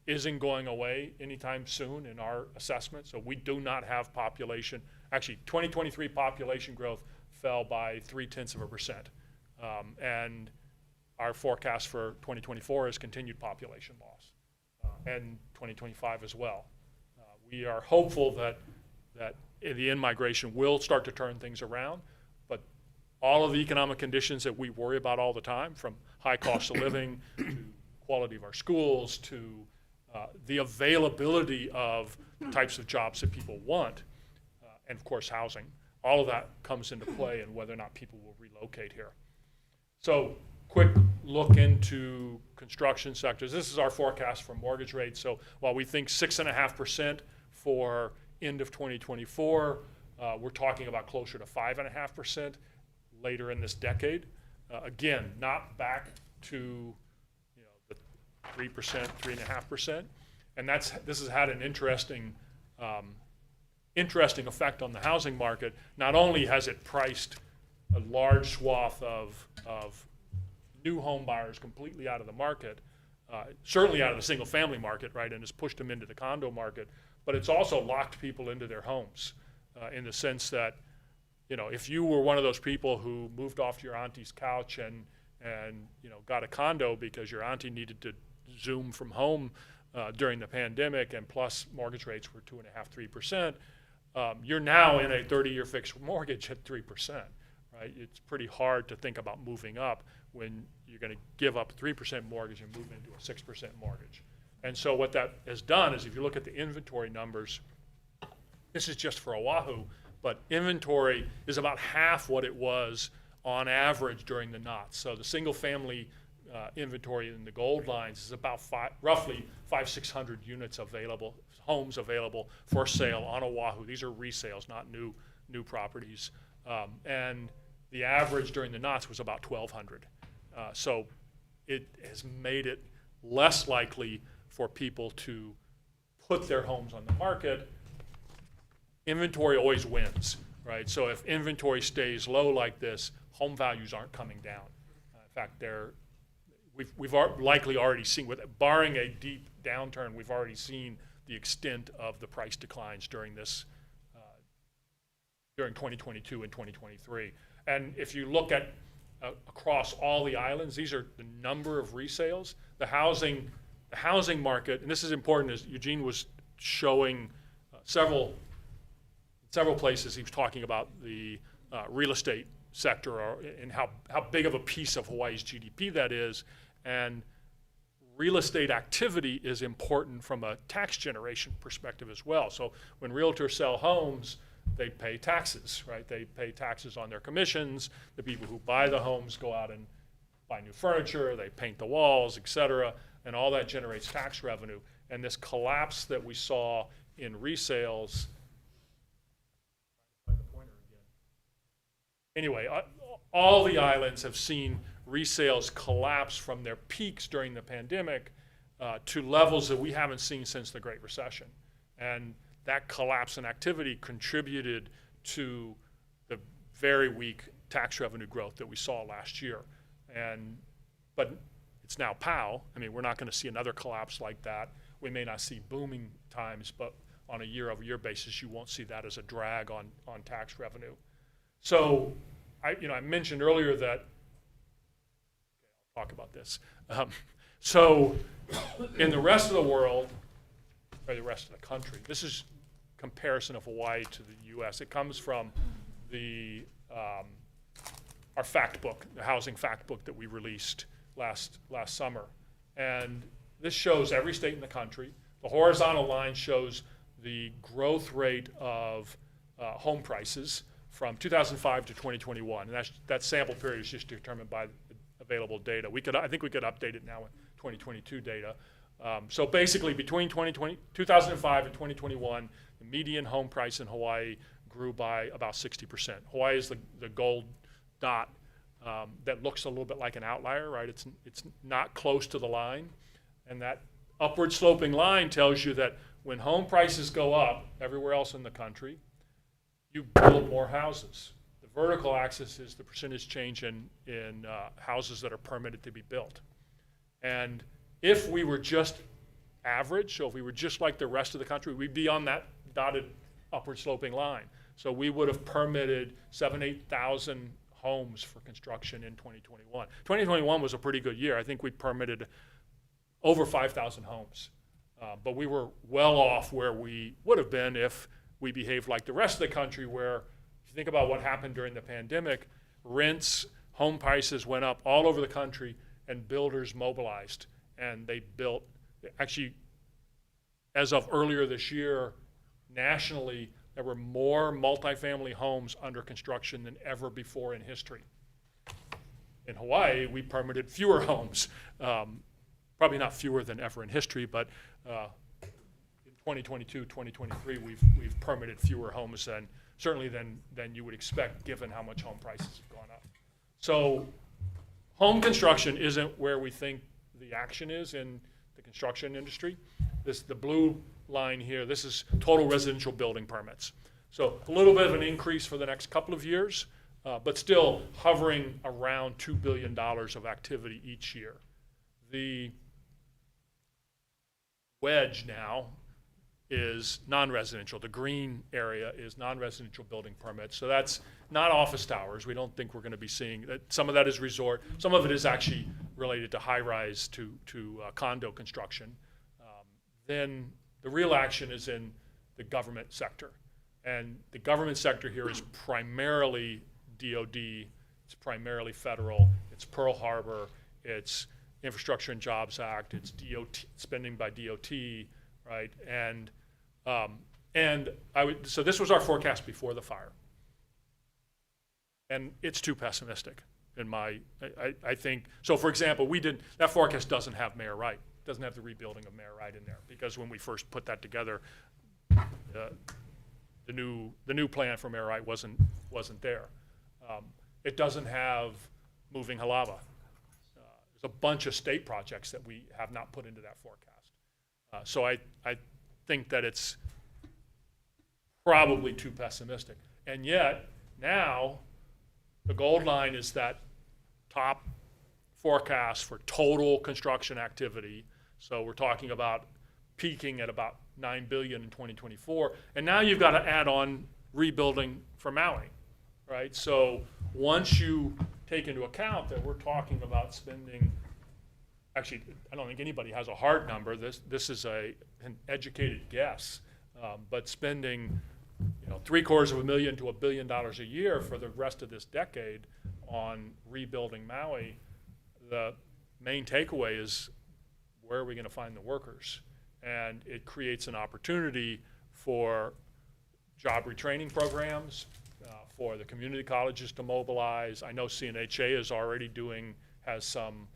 isn't going away anytime soon in our assessment. So we do not have population. Actually, 2023 population growth fell by 0.3%. And our forecast for 2024 is continued population loss, and 2025 as well. We are hopeful that the in-migration will start to turn things around, but all of the economic conditions that we worry about all the time, from high cost of living to quality of our schools to the availability of the types of jobs that people want, and of course housing, all of that comes into play in whether or not people will relocate here. So quick look into construction sectors. This is our forecast for mortgage rates. So while we think 6.5% for end of 2024, we're talking about closer to 5.5% later in this decade. Again, not back to the 3%, 3.5%. And this has had an interesting effect on the housing market. Not only has it priced a large swath of new home buyers completely out of the market, certainly out of the single family market, right, and has pushed them into the condo market, but it's also locked people into their homes in the sense that, if you were one of those people who moved off your auntie's couch and got a condo because your auntie needed to Zoom from home during the pandemic, and plus mortgage rates were 2.5%, 3%, you're now in a 30-year fixed mortgage at 3%, right? It's pretty hard to think about moving up when you're going to give up a 3% mortgage and move into a 6% mortgage. And so what that has done is, if you look at the inventory numbers, this is just for Oahu, but inventory is about half what it was on average during the knots. So the single family inventory in the gold lines is about roughly 500-600 units available, homes available for sale on Oahu. These are resales, not new properties. And the average during the knots was about 1,200. So it has made it less likely for people to put their homes on the market. Inventory always wins, right? So if inventory stays low like this, home values aren't coming down. In fact, we've likely already seen, barring a deep downturn, we've already seen the extent of the price declines during 2022 and 2023. And if you look at across all the islands, these are the number of resales. The housing market, and this is important, as Eugene was showing several places, he was talking about the real estate sector and how big of a piece of Hawaii's GDP that is. And real estate activity is important from a tax generation perspective as well. So when realtors sell homes, they pay taxes, right? They pay taxes on their commissions. The people who buy the homes go out and buy new furniture, they paint the walls, et cetera, and all that generates tax revenue. And this collapse that we saw in resales, anyway, all the islands have seen resales collapse from their peaks during the pandemic to levels that we haven't seen since the Great Recession. And that collapse in activity contributed to the very weak tax revenue growth that we saw last year. But it's now POW. I mean, we're not going to see another collapse like that. We may not see booming times, but on a year-over-year basis, you won't see that as a drag on tax revenue. So I mentioned earlier that, I'll talk about this. So in the rest of the world, or the rest of the country, this is comparison of Hawaii to the U.S. It comes from our fact book, the housing fact book that we released last summer. And this shows every state in the country. The horizontal line shows the growth rate of home prices from 2005 to 2021. And that sample period is just determined by available data. I think we could update it now with 2022 data. So basically, between 2005 and 2021, the median home price in Hawaii grew by about 60%. Hawaii is the gold dot that looks a little bit like an outlier, right? It's not close to the line. And that upward sloping line tells you that when home prices go up everywhere else in the country, you build more houses. The vertical axis is the percentage change in houses that are permitted to be built. And if we were just average, so if we were just like the rest of the country, we'd be on that dotted upward sloping line. So we would have permitted 8,000 homes for construction in 2021. 2021 was a pretty good year. I think we permitted over 5,000 homes. But we were well off where we would have been if we behaved like the rest of the country, where if you think about what happened during the pandemic, rents, home prices went up all over the country and builders mobilized. And they built, actually, as of earlier this year, nationally, there were more multifamily homes under construction than ever before in history. In Hawaii, we permitted fewer homes. Probably not fewer than ever in history, but in 2022, 2023, we've permitted fewer homes certainly than you would expect, given how much home prices have gone up. So home construction isn't where we think the action is in the construction industry. The blue line here, this is total residential building permits. So a little bit of an increase for the next couple of years, but still hovering around $2 billion of activity each year. The wedge now is non-residential. The green area is non-residential building permits. So that's not office towers. We don't think we're going to be seeing that. Some of that is resort. Some of it is actually related to high-rise to condo construction. Then the real action is in the government sector. And the government sector here is primarily DOD. It's primarily federal. It's Pearl Harbor. It's Infrastructure and Jobs Act. It's DOT, spending by DOT, right? And so this was our forecast before the fire. And it's too pessimistic I think. So for example, that forecast doesn't have Mayor Wright, doesn't have the rebuilding of Mayor Wright in there, because when we first put that together, the new plan for Mayor Wright wasn't there. It doesn't have moving Halava. There's a bunch of state projects that we have not put into that forecast. So I think that it's probably too pessimistic. And yet, now, the gold line is that top forecast for total construction activity. So we're talking about peaking at about $9 billion in 2024. And now you've got to add on rebuilding for Maui, right? So once you take into account that we're talking about spending, actually, I don't think anybody has a hard number. This is an educated guess, but spending $750,000 to $1 billion a year for the rest of this decade on rebuilding Maui, the main takeaway is, where are we going to find the workers? And it creates an opportunity for job retraining programs, for the community colleges to mobilize. I know CNHA is already has some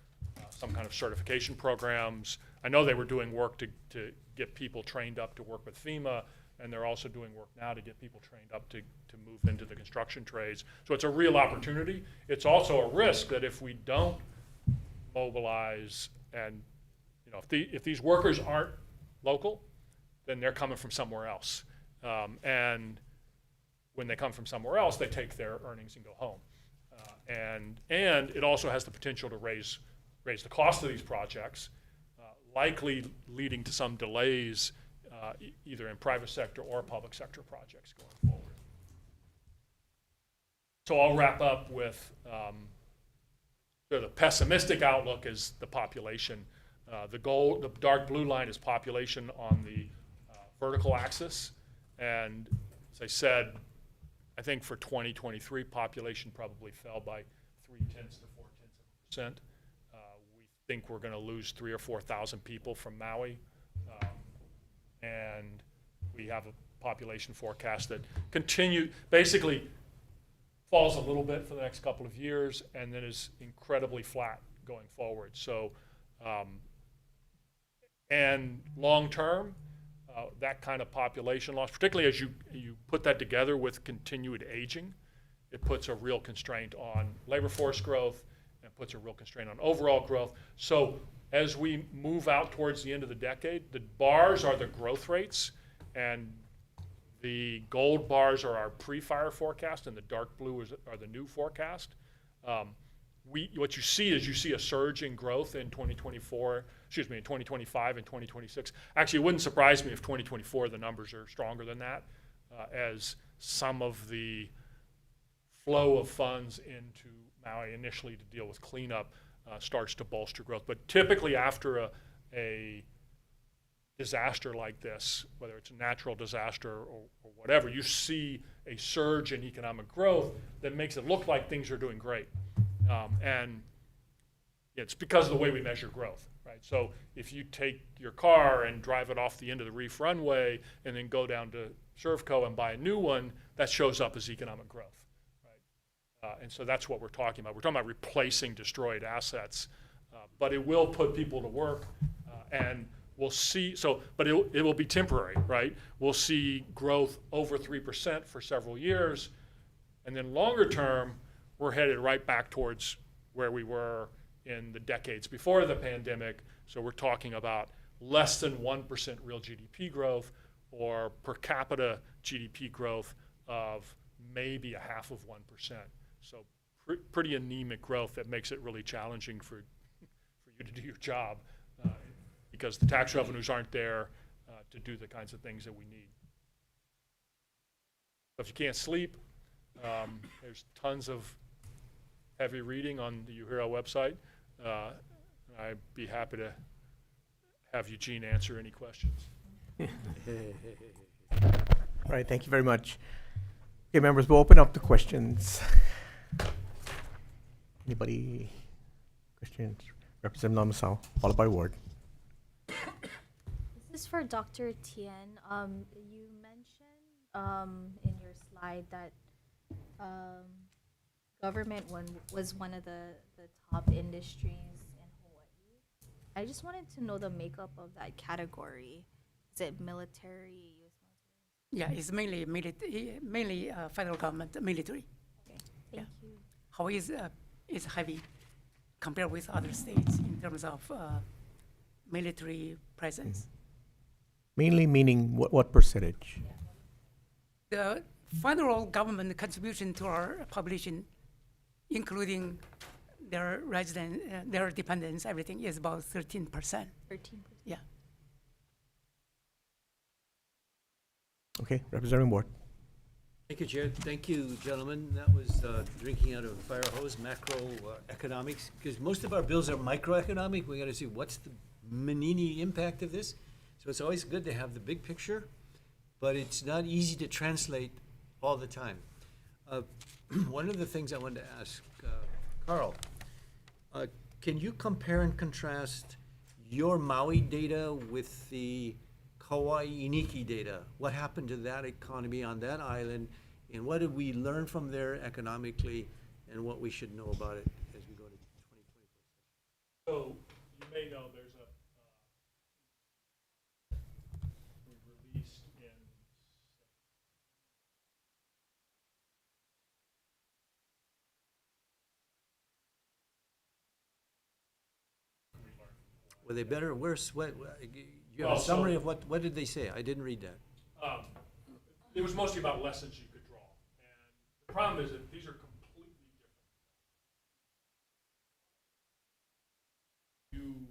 kind of certification programs. I know they were doing work to get people trained up to work with FEMA, and they're also doing work now to get people trained up to move into the construction trades. So it's a real opportunity. It's also a risk that if we don't mobilize, and if these workers aren't local, then they're coming from somewhere else. And when they come from somewhere else, they take their earnings and go home. And it also has the potential to raise the cost of these projects, likely leading to some delays either in private sector or public sector projects going forward. So I'll wrap up with the pessimistic outlook is the population. The dark blue line is population on the vertical axis. And as I said, I think for 2023, population probably fell by 0.3 to 0.4%. We think we're going to lose 3,000 or 4,000 people from Maui. And we have a population forecast that basically falls a little bit for the next couple of years and then is incredibly flat going forward. So And long-term, that kind of population loss, particularly as you put that together with continued aging, it puts a real constraint on labor force growth and puts a real constraint on overall growth. So as we move out towards the end of the decade, the bars are the growth rates, and the gold bars are our pre-fire forecast, and the dark blue are the new forecast. What you see is you see a surge in growth in 2024, in 2025 and 2026. Actually, it wouldn't surprise me if 2024 the numbers are stronger than that, as some of the flow of funds into Maui initially to deal with cleanup starts to bolster growth. But typically after a disaster like this, whether it's a natural disaster or whatever, you see a surge in economic growth that makes it look like things are doing great. And it's because of the way we measure growth, right? So if you take your car and drive it off the end of the reef runway and then go down to Servco and buy a new one, that shows up as economic growth, right? And so that's what we're talking about. We're talking about replacing destroyed assets, but it will put people to work, and we'll see, but it will be temporary, right? We'll see growth over 3% for several years, and then longer term, we're headed right back towards where we were in the decades before the pandemic. So we're talking about less than 1% real GDP growth, or per capita GDP growth of maybe 0.5%. So pretty anemic growth that makes it really challenging for you to do your job, because the tax revenues aren't there to do the kinds of things that we need. So if you can't sleep, there's tons of heavy reading on the UHERO website. I'd be happy to have Eugene answer any questions. All right, thank you very much. Okay, members, we'll open up the questions. Anybody? Questions? Representative Namasao, followed by Ward. This is for Dr. Tien. You mentioned in your slide that government was one of the top industries in Hawaii. I just wanted to know the makeup of that category. Is it military, U.S. military? Yeah, it's mainly federal government military. Okay, thank you. Hawaii is heavy compared with other states in terms of military presence. Mainly meaning what percentage? The federal government contribution to our population, including their residents, their dependents, everything, is about 13%. 13%. Yeah. Okay, Representative Ward. Thank you, Chair. Thank you, gentlemen. That was drinking out of a fire hose, macroeconomics, because most of our bills are microeconomic. We got to see what's the Menini impact of this. So it's always good to have the big picture, but it's not easy to translate all the time. One of the things I wanted to ask Carl, can you compare and contrast your Maui data with the Kauai Iniki data? What happened to that economy on that island, and what did we learn from there economically, and what we should know about it as we go to 2024? So you may know there's we released in Were they better or worse? You have a summary of what did they say? I didn't read that. It was mostly about lessons you could draw. And the problem is that these are completely different.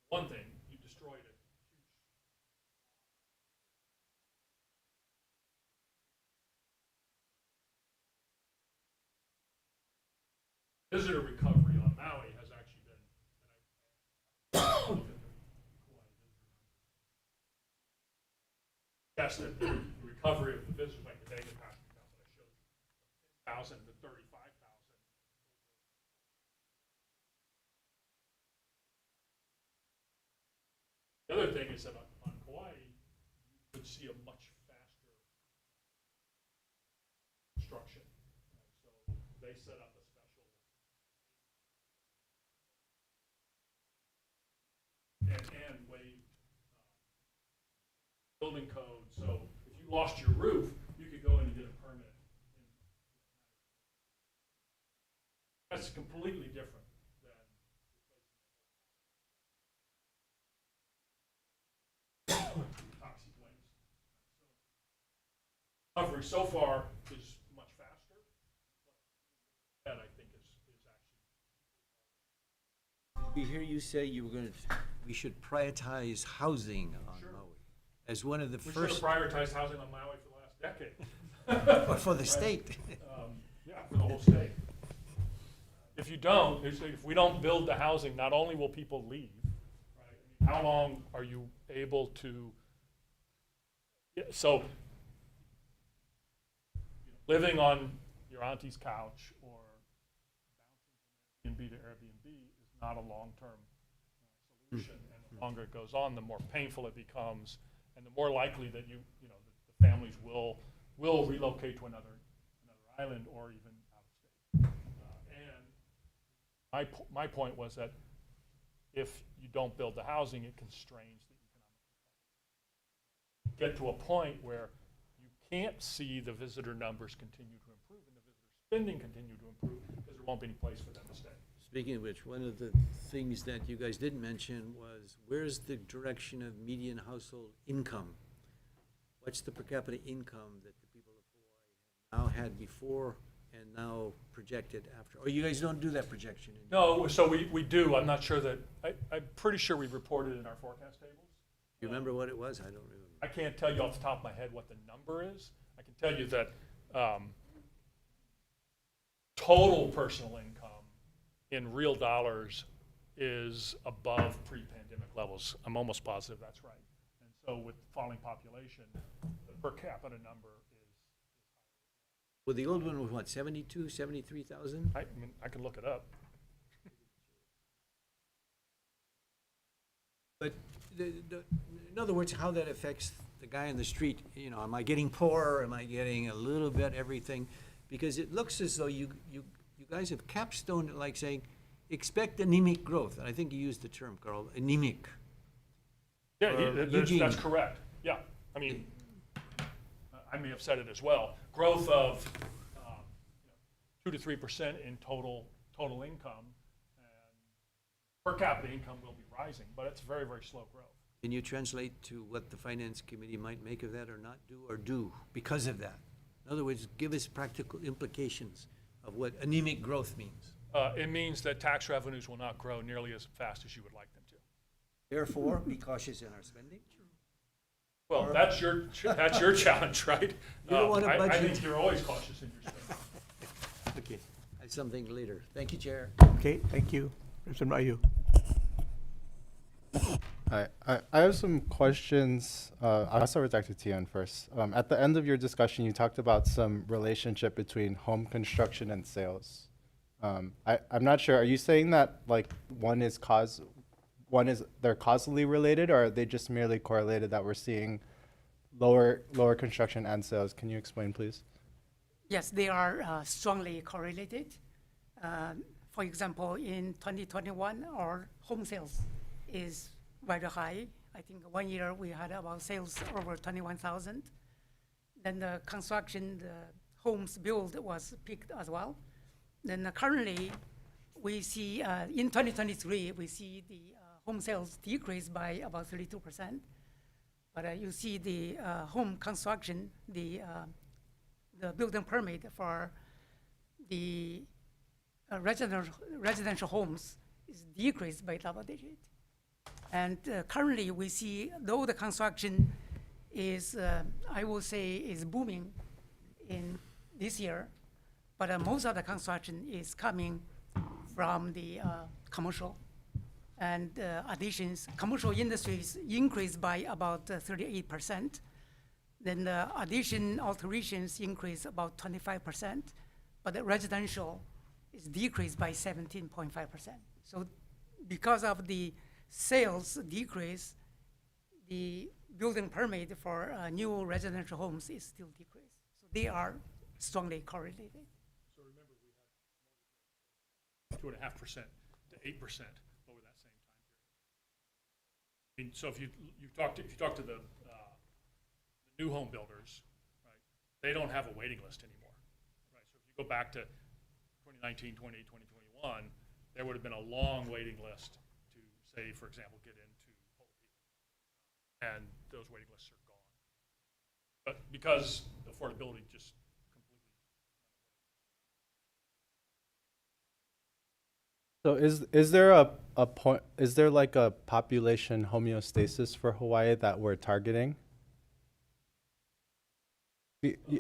One thing, you destroyed a huge visitor recovery on Maui has actually been, yes, the recovery of the visitors, like the Vegas passenger count that I showed you, 10,000 to 35,000. The other thing is that on Kauai, you could see a much faster construction. So they set up a special, and building code. So if you lost your roof, you could go in and get a permit. That's completely different than toxic waste. So recovery so far is much faster, but that I think is actually. We hear you say we should prioritize housing on Sure. Maui as one of the We first. should have prioritized housing on Maui for the last decade. Or for the state. Yeah, for the whole state. If you don't, if we don't build the housing, not only will people leave, right? I mean, how long are you able to? Yeah, so, living on your auntie's couch or bouncing from Airbnb to Airbnb is not a long-term solution. And the longer it goes on, the more painful it becomes, and the more likely that the families will relocate to another island or even out of state. And my point was that if you don't build the housing, it constrains the economic recovery. Get to a point where you can't see the visitor numbers continue to improve and the visitor spending continue to improve because there won't be any place for them to stay. Speaking of which, one of the things that you guys didn't mention was where's the direction of median household income? What's the per capita income that the people of Hawaii have now had before and now projected after? Or you guys don't do that projection? No, so we do. I'm not sure that, I'm pretty sure we reported in our forecast tables. You remember what it was? I don't remember. I can't tell you off the top of my head what the number is. I can tell you that total personal income in real dollars is above pre-pandemic levels. I'm almost positive that's right. And so with falling population, the per capita number is higher. Well, the old one was what, 72, 73,000? I mean, I can look it up. But in other words, how that affects the guy in the street, am I getting poorer? Am I getting a little bit everything? Because it looks as though you guys have capstoned it like saying, expect anemic growth. And I think you used the term, Carl, anemic. Yeah, that's correct. Yeah, I mean, I may have said it as well. Growth of 2 to 3% in total income, and per capita income will be rising, but it's very, very slow growth. Can you translate to what the Finance Committee might make of that or not do or do because of that? In other words, give us practical implications of what anemic growth means. It means that tax revenues will not grow nearly as fast as you would like them to. Therefore, be cautious in our spending. Well, that's your challenge, right? You don't want to I budget. think you're always cautious in your spending. Okay, that's something later. Thank you, Chair. Okay, thank you. Representative Ryu. Hi, I have some questions. I'll start with Dr. Tian first. At the end of your discussion, you talked about some relationship between home construction and sales. I'm not sure. Are you saying that like they're causally related, or are they just merely correlated that we're seeing lower construction and sales? Can you explain, please? Yes, they are strongly correlated. For example, in 2021, our home sales is very high. I think 1 year we had about sales over 21,000. Then the construction, the homes built was peaked as well. Then currently, we see in 2023, we see the home sales decrease by about 32%. But you see the home construction, the building permit for the residential homes is decreased by double digit. And currently we see, though the construction is, I will say, is booming in this year, but most of the construction is coming from the commercial. And additions, commercial industries increased by about 38%. Then the addition alterations increased about 25%, but the residential is decreased by 17.5%. So because of the sales decrease, the building permit for new residential homes is still decreased. So they are strongly correlated. So remember, we had 2.5% to 8% over that same time period. I mean, so if you talk to the new home builders, right, they don't have a waiting list anymore, right? So if you go back to 2019, 20, 2021, there would have been a long waiting list to say, for example, get into Ho'opi'ili. And those waiting lists are gone. But because affordability just So is there a point, is there like a population homeostasis for Hawaii that we're targeting?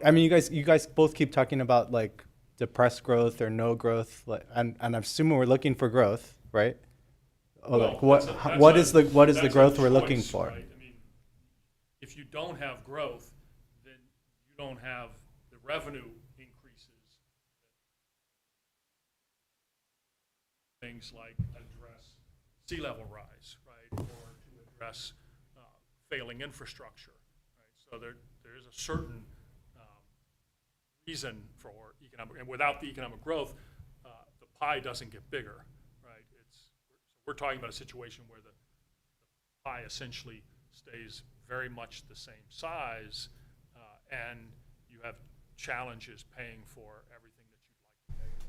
I mean, you guys both keep talking about like depressed growth or no growth, like, and I'm assuming we're looking for growth, right? Or like what is the growth we're looking for? Right? I mean, if you don't have growth, then you don't have the revenue increases. Things like address sea level rise, right, or to address failing infrastructure, right? So there is a certain reason for economic, and without the economic growth, the pie doesn't get bigger, right? We're talking about a situation where the pie essentially stays very much the same size, and you have challenges paying for everything that you'd like to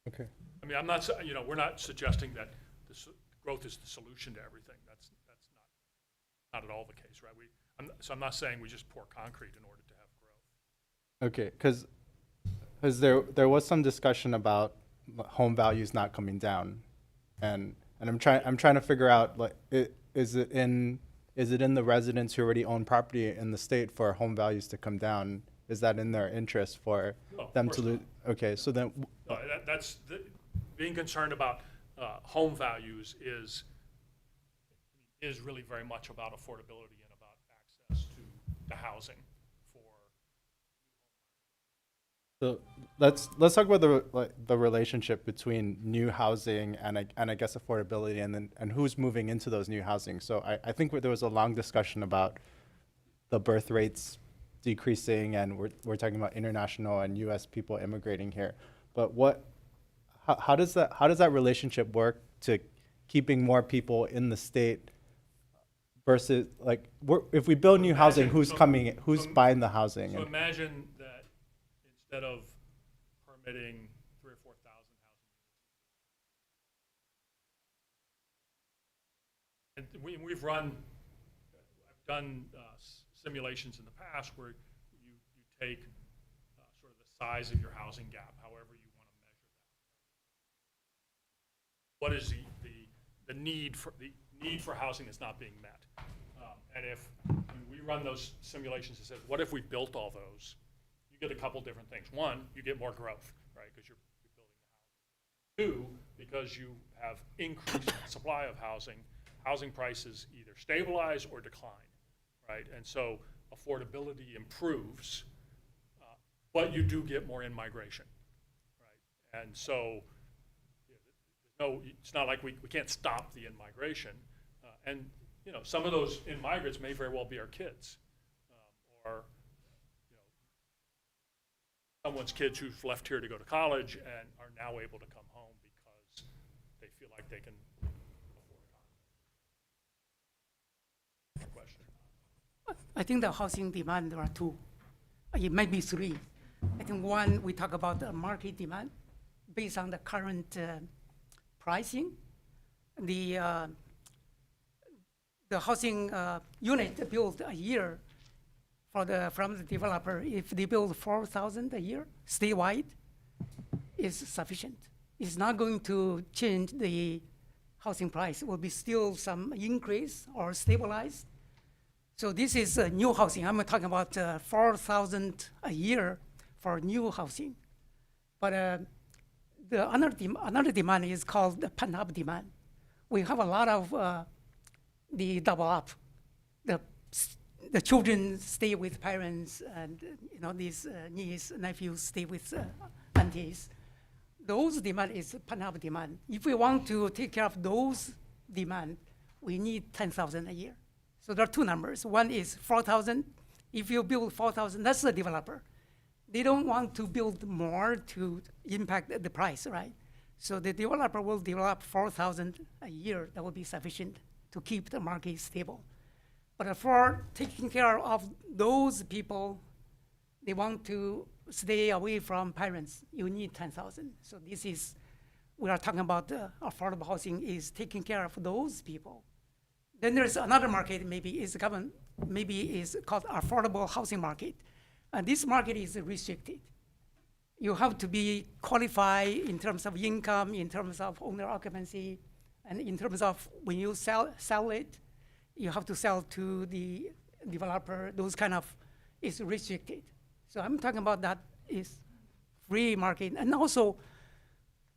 pay. Okay. I mean, I'm not, we're not suggesting that growth is the solution to everything. That's not at all the case, right? So I'm not saying we just pour concrete in order to have growth. Okay, because there was some discussion about home values not coming down, and I'm trying to figure out, like, is it in the residents who already own property in the state for home values to come down? Is that in their interest for them to lose? Okay, so then that's being concerned about home values is really very much about affordability and about access to housing for. So let's talk about the relationship between new housing and I guess affordability, and who's moving into those new housing. So I think there was a long discussion about the birth rates decreasing, and we're talking about international and U.S. people immigrating here. But how does that relationship work to keeping more people in the state versus, like, if we build new housing, who's buying the housing? So imagine that instead of permitting 3,000 or 4,000 housing units, and I've done simulations in the past where you take sort of the size of your housing gap, however you want to measure that. What is the need for housing that's not being met? And if we run those simulations and says, what if we built all those? You get a couple different things. One, you get more growth, right, because you're building the housing. Two, because you have increased supply of housing prices either stabilize or decline, right? And so affordability improves, but you do get more in-migration, right? And so it's not like we can't stop the in-migration. And some of those in-migrants may very well be our kids, or someone's kids who've left here to go to college and are now able to come home because they feel like they can afford a question. I think the housing demand, there are two. It might be three. I think one, we talk about the market demand based on the current pricing. The housing unit built a year from the developer, if they build 4,000 a year statewide, is sufficient. It's not going to change the housing price. It will be still some increase or stabilized. So this is new housing. I'm talking about 4,000 a year for new housing. But the another demand is called the pent-up demand. We have a lot of the double up. The children stay with parents, and these nieces, nephews stay with aunties. Those demand is pent-up demand. If we want to take care of those demand, we need 10,000 a year. So there are two numbers. One is 4,000. If you build 4,000, that's the developer. They don't want to build more to impact the price, right? So the developer will develop 4,000 a year. That will be sufficient to keep the market stable. But for taking care of those people, they want to stay away from parents, you need 10,000. So this is, we are talking about affordable housing is taking care of those people. Then there's another market, maybe is government, maybe is called affordable housing market. And this market is restricted. You have to be qualified in terms of income, in terms of owner occupancy, and in terms of when you sell it, you have to sell to the developer. Those kind of is restricted. So I'm talking about that is free market. And also,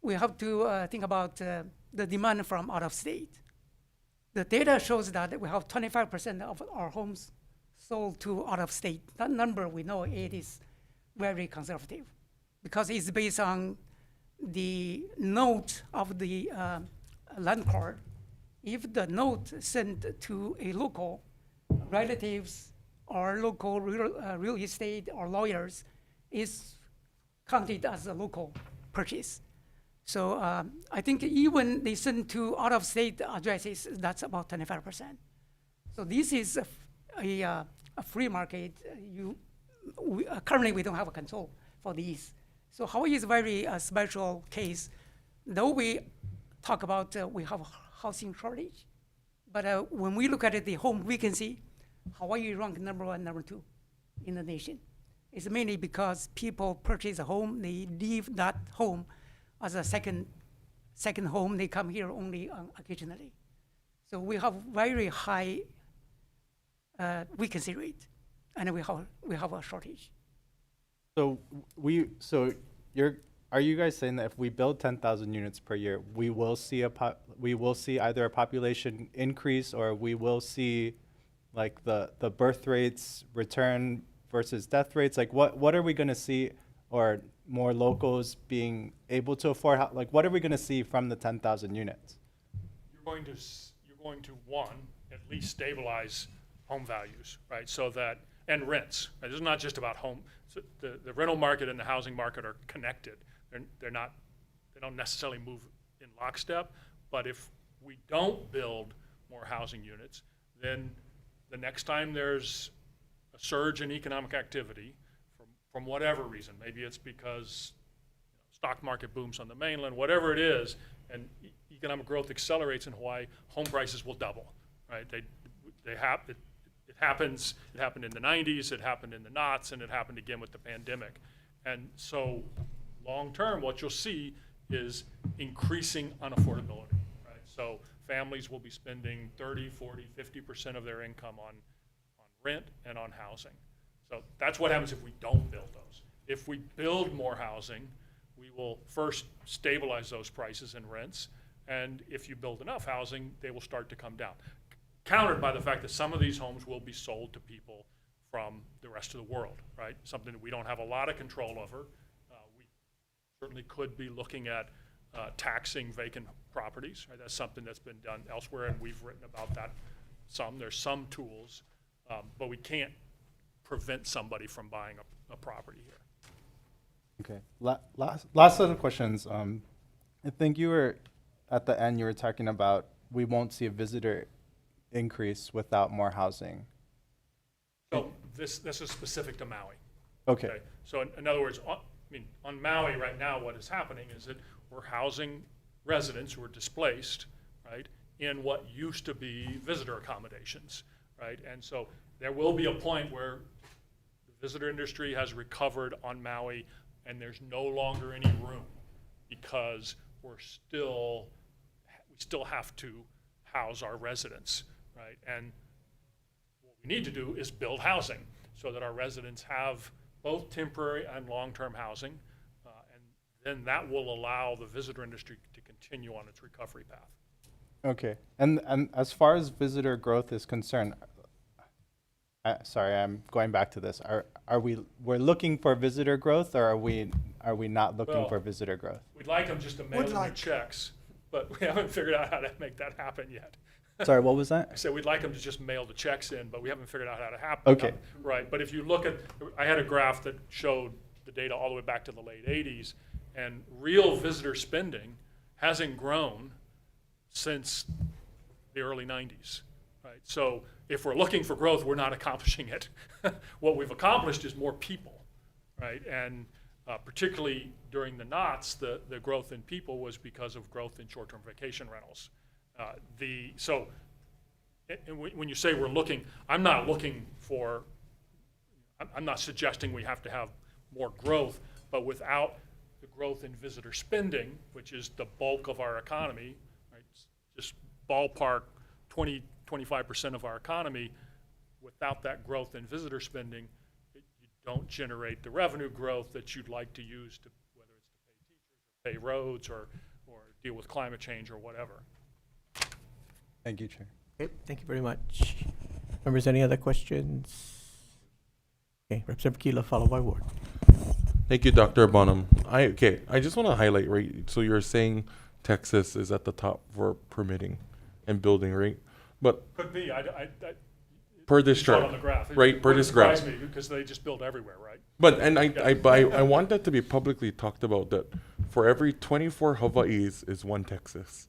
we have to think about the demand from out of state. The data shows that we have 25% of our homes sold to out of state. That number, we know it is very conservative because it's based on the note of the land court. If the note sent to a local relatives or local real estate or lawyers is counted as a local purchase. So I think even they send to out-of-state addresses, that's about 25%. So this is a free market. Currently, we don't have a control for these. So Hawaii is a very special case. Though we talk about we have a housing shortage, but when we look at it, the home vacancy, Hawaii ranked number 1, number 2 in the nation. It's mainly because people purchase a home, they leave that home as a second home. They come here only occasionally. So we have very high vacancy rate, and we have a shortage. So are you guys saying that if we build 10,000 units per year, we will see either a population increase or we will see like the birth rates return versus death rates? Like what are we going to see, or more locals being able to afford? Like what are we going to see from the 10,000 units? You're going to one, at least stabilize home values, right? So that, and rents. Right? This is not just about home. So the rental market and the housing market are connected. They don't necessarily move in lockstep, but if we don't build more housing units, then the next time there's a surge in economic activity from whatever reason, maybe it's because stock market booms on the mainland, whatever it is, and economic growth accelerates in Hawaii, home prices will double, right? It happens. It happened in the 90s, it happened in the knots, and it happened again with the pandemic. And so long term, what you'll see is increasing unaffordability, right? So families will be spending 30, 40, 50% of their income on rent and on housing. So that's what happens if we don't build those. If we build more housing, we will first stabilize those prices and rents, and if you build enough housing, they will start to come down. Countered by the fact that some of these homes will be sold to people from the rest of the world, right? Something that we don't have a lot of control over. We certainly could be looking at taxing vacant properties, right? That's something that's been done elsewhere, and we've written about that some. There's some tools, but we can't prevent somebody from buying a property here. Okay. Last set of questions. I think you were at the end. You were talking about we won't see a visitor increase without more housing. So this is specific to Maui. Okay. So in other words, on Maui right now, what is happening is that we're housing residents who are displaced, right, in what used to be visitor accommodations, right? And so there will be a point where the visitor industry has recovered on Maui and there's no longer any room because we still have to house our residents, right? And what we need to do is build housing so that our residents have both temporary and long-term housing, and then that will allow the visitor industry to continue on its recovery path. Okay. And as far as visitor growth is concerned, sorry, I'm going back to this. We're looking for visitor growth, or are we not looking for visitor growth? We'd like them just to mail in their checks, but we haven't figured out how to make that happen yet. Sorry, what was that? I said we'd like them to just mail the checks in, but we haven't figured out how to happen. Okay. Right, but if you look at, I had a graph that showed the data all the way back to the late 80s, and real visitor spending hasn't grown since the early 90s, right? So if we're looking for growth, we're not accomplishing it. What we've accomplished is more people, right? And particularly during the knots, the growth in people was because of growth in short-term vacation rentals. And when you say we're looking, I'm not looking for, I'm not suggesting we have to have more growth, but without the growth in visitor spending, which is the bulk of our economy, right? Just ballpark 25% of our economy, without that growth in visitor spending, you don't generate the revenue growth that you'd like to use to, whether it's to pay teachers, or pay roads, or deal with climate change or whatever. Thank you, Chair. Okay, thank you very much. Members, any other questions? Okay, Representative Kila, followed by Ward. Thank you, Dr. Bonham. I just want to highlight, right? So you're saying Texas is at the top for permitting and building, right? But Could be. per this you saw it chart, on the graph. right? Per this graph. Surprise me because they just build everywhere, right? But I want that to be publicly talked about, that for every 24 Hawaiis is one Texas.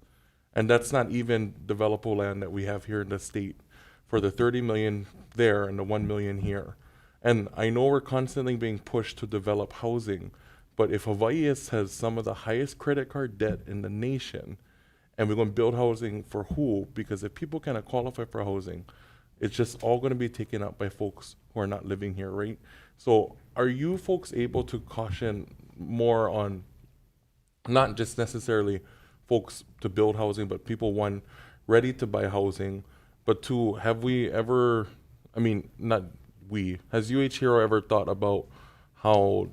And that's not even developable land that we have here in the state, for the 30 million there and the 1 million here. And I know we're constantly being pushed to develop housing, but if Hawaii has some of the highest credit card debt in the nation, and we're going to build housing for who? Because if people cannot qualify for housing, it's just all going to be taken up by folks who are not living here, right? So are you folks able to caution more on not just necessarily folks to build housing, but people, one, ready to buy housing, but two, have we ever, I mean, not we, has UH Hero ever thought about how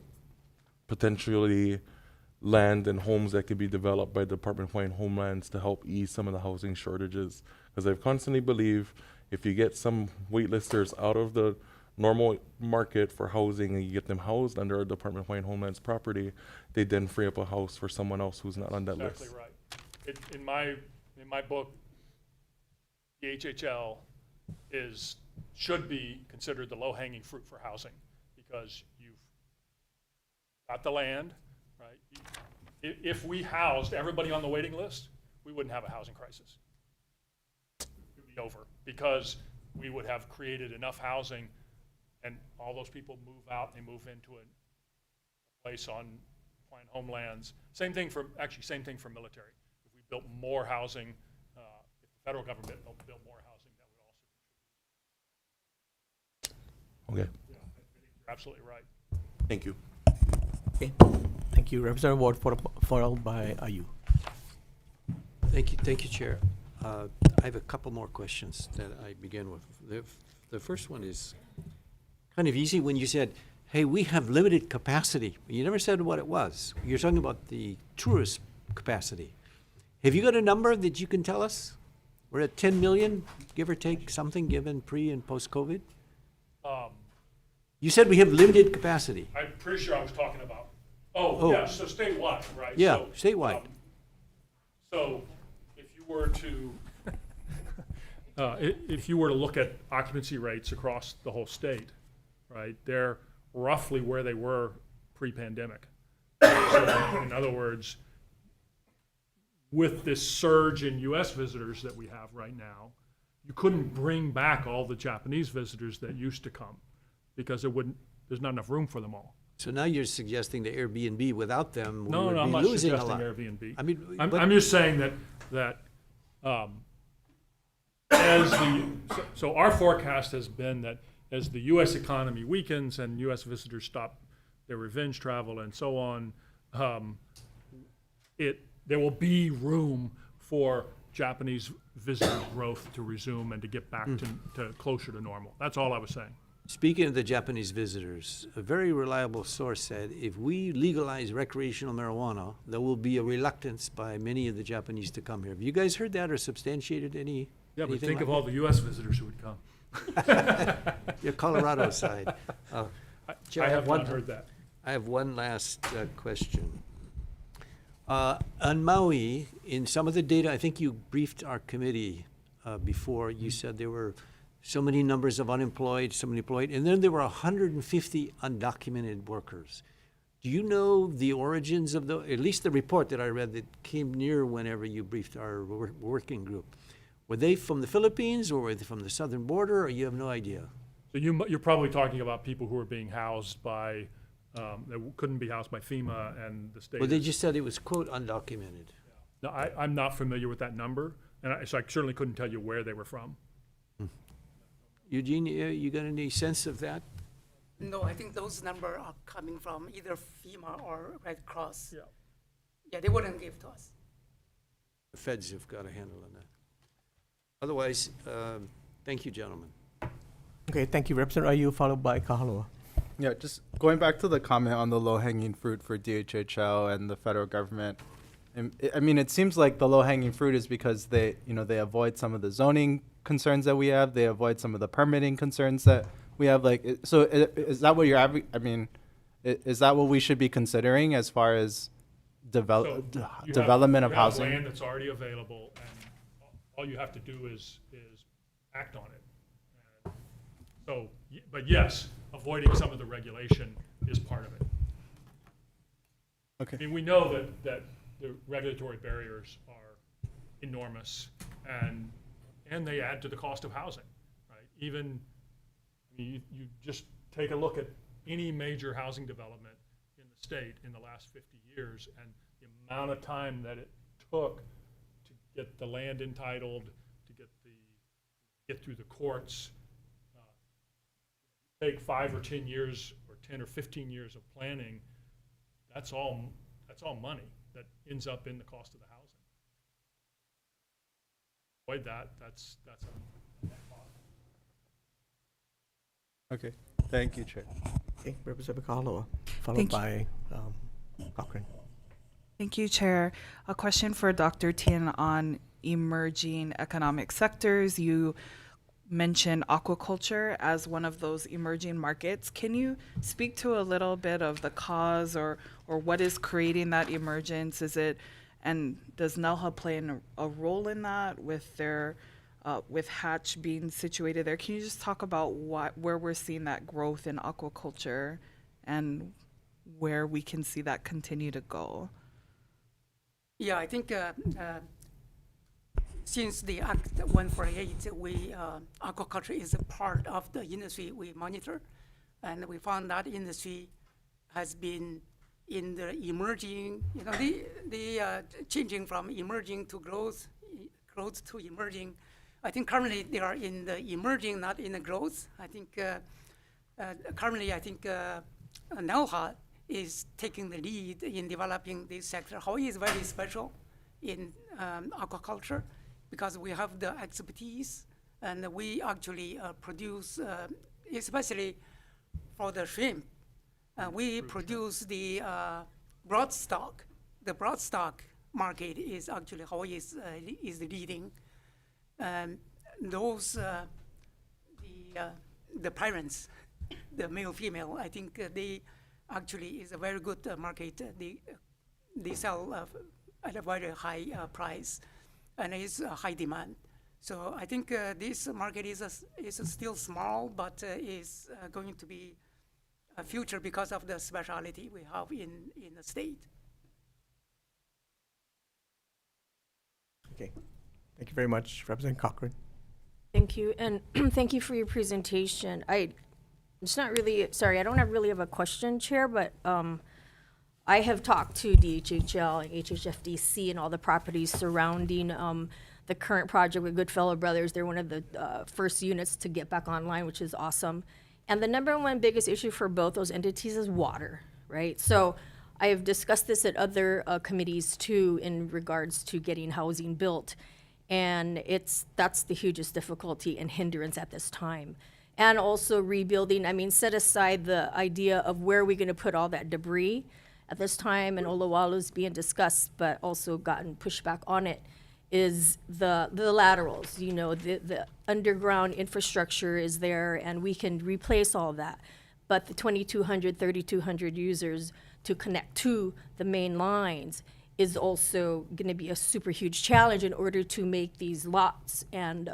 potentially land and homes that could be developed by the Department of Hawaiian Homelands to help ease some of the housing shortages? Because I constantly believe if you get some waitlisters out of the normal market for housing and you get them housed under a Department of Hawaiian Homelands property, they then free up a house for someone else who's not on that list. Exactly right. In my book, the HHL should be considered the low-hanging fruit for housing, because you've got the land, right? If we housed everybody on the waiting list, we wouldn't have a housing crisis. It would be over, because we would have created enough housing, and all those people move out, and they move into a place on Hawaiian Homelands. Same thing for military. If we built more housing, if the federal government built more housing, that would also contribute. Okay. Yeah, I think you're absolutely right. Thank you. Okay, thank you. Representative Ward, followed by Ayu. Thank you, Chair. I have a couple more questions that I begin with. The first one is kind of easy. When you said, hey, we have limited capacity, you never said what it was. You're talking about the tourist capacity. Have you got a number that you can tell us? We're at 10 million, give or take something, given pre and post-COVID? You said we have limited capacity. I'm pretty sure I was talking about, yeah, so statewide, right? Yeah, so, statewide. So if you were to look at occupancy rates across the whole state, right, they're roughly where they were pre-pandemic. So in other words, with this surge in U.S. visitors that we have right now, you couldn't bring back all the Japanese visitors that used to come, because there's not enough room for them all. So now you're suggesting the Airbnb without them, we No, would I'm be not losing a suggesting lot. Airbnb. I mean, I'm just saying that so our forecast has been that as the U.S. economy weakens and U.S. visitors stop their revenge travel and so on, there will be room for Japanese visitor growth to resume and to get back to closer to normal. That's all I was saying. Speaking of the Japanese visitors, a very reliable source said if we legalize recreational marijuana, there will be a reluctance by many of the Japanese to come here. Have you guys heard that or substantiated any? Yeah, but anything think like of all that? the U.S. visitors who would come. Your Colorado side. Chair, I have not heard that. I have one last question. On Maui, in some of the data, I think you briefed our committee before, you said there were so many numbers of unemployed, so many employed, and then there were 150 undocumented workers. Do you know the origins of at least the report that I read that came near whenever you briefed our working group? Were they from the Philippines or were they from the southern border, or you have no idea? So you're probably talking about people who are being housed by, that couldn't be housed by FEMA and the state. Well, they just said it was, quote, undocumented. No, I'm not familiar with that number, and so I certainly couldn't tell you where they were from. Eugene, you got any sense of that? No, I think those numbers are coming from either FEMA or Red Cross. Yeah. Yeah, they wouldn't give to us. The feds have got a handle on that. Otherwise, thank you, gentlemen. Okay, thank you, Representative Ayu, followed by Kahaloa. Yeah, just going back to the comment on the low-hanging fruit for DHHL and the federal government. I mean, it seems like the low-hanging fruit is because they avoid some of the zoning concerns that we have. They avoid some of the permitting concerns that we have. So is that what you're? I mean, is that what we should be considering as far as development of housing? You have land that's already available, and all you have to do is act on it. So, but yes, avoiding some of the regulation is part of it. Okay. I mean, we know that the regulatory barriers are enormous, and they add to the cost of housing, right? Even, you just take a look at any major housing development in the state in the last 50 years, and the amount of time that it took to get the land entitled, to get through the courts. Take 5 or 10 years, or 10 or 15 years of planning. That's all money that ends up in the cost of the housing. Avoid that. That's a net cost. Okay, thank you, Chair. Okay, Representative Kahaloa, followed Thank by Cochran. Thank you, Chair. A question for Dr. Tien on emerging economic sectors. You mentioned aquaculture as one of those emerging markets. Can you speak to a little bit of the cause or what is creating that emergence? And does NELHA play a role in that with their with Hatch being situated there? Can you just talk about where we're seeing that growth in aquaculture and where we can see that continue to go? Yeah, I think since the Act 148, aquaculture is a part of the industry we monitor, and we found that industry has been in the emerging, the changing from emerging to growth to emerging. I think currently they are in the emerging, not in the growth. I think currently, NELHA is taking the lead in developing this sector. Hawaii is very special in aquaculture, because we have the expertise, and we actually produce, especially for the shrimp, we produce the broadstock. The broadstock market is actually Hawaii is leading. Those the parents, the male female, I think they actually is a very good market. They sell at a very high price, and is high demand. So I think this market is still small, but is going to be a future because of the specialty we have in the state. Okay, thank you very much, Representative Cochran. Thank you, and thank you for your presentation. It's not really, sorry, I don't really have a question, Chair, but I have talked to DHHL and HHFDC and all the properties surrounding the current project with Goodfellow Brothers. They're one of the first units to get back online, which is awesome. And the number one biggest issue for both those entities is water, right? So I have discussed this at other committees too in regards to getting housing built. And that's the hugest difficulty and hindrance at this time. And also rebuilding, I mean, set aside the idea of where are we gonna put all that debris at this time, and Olowalu's being discussed, but also gotten pushback on it, is the laterals, the underground infrastructure is there, and we can replace all that. But the 2,200, 3,200 users to connect to the main lines is also gonna be a super huge challenge in order to make these lots and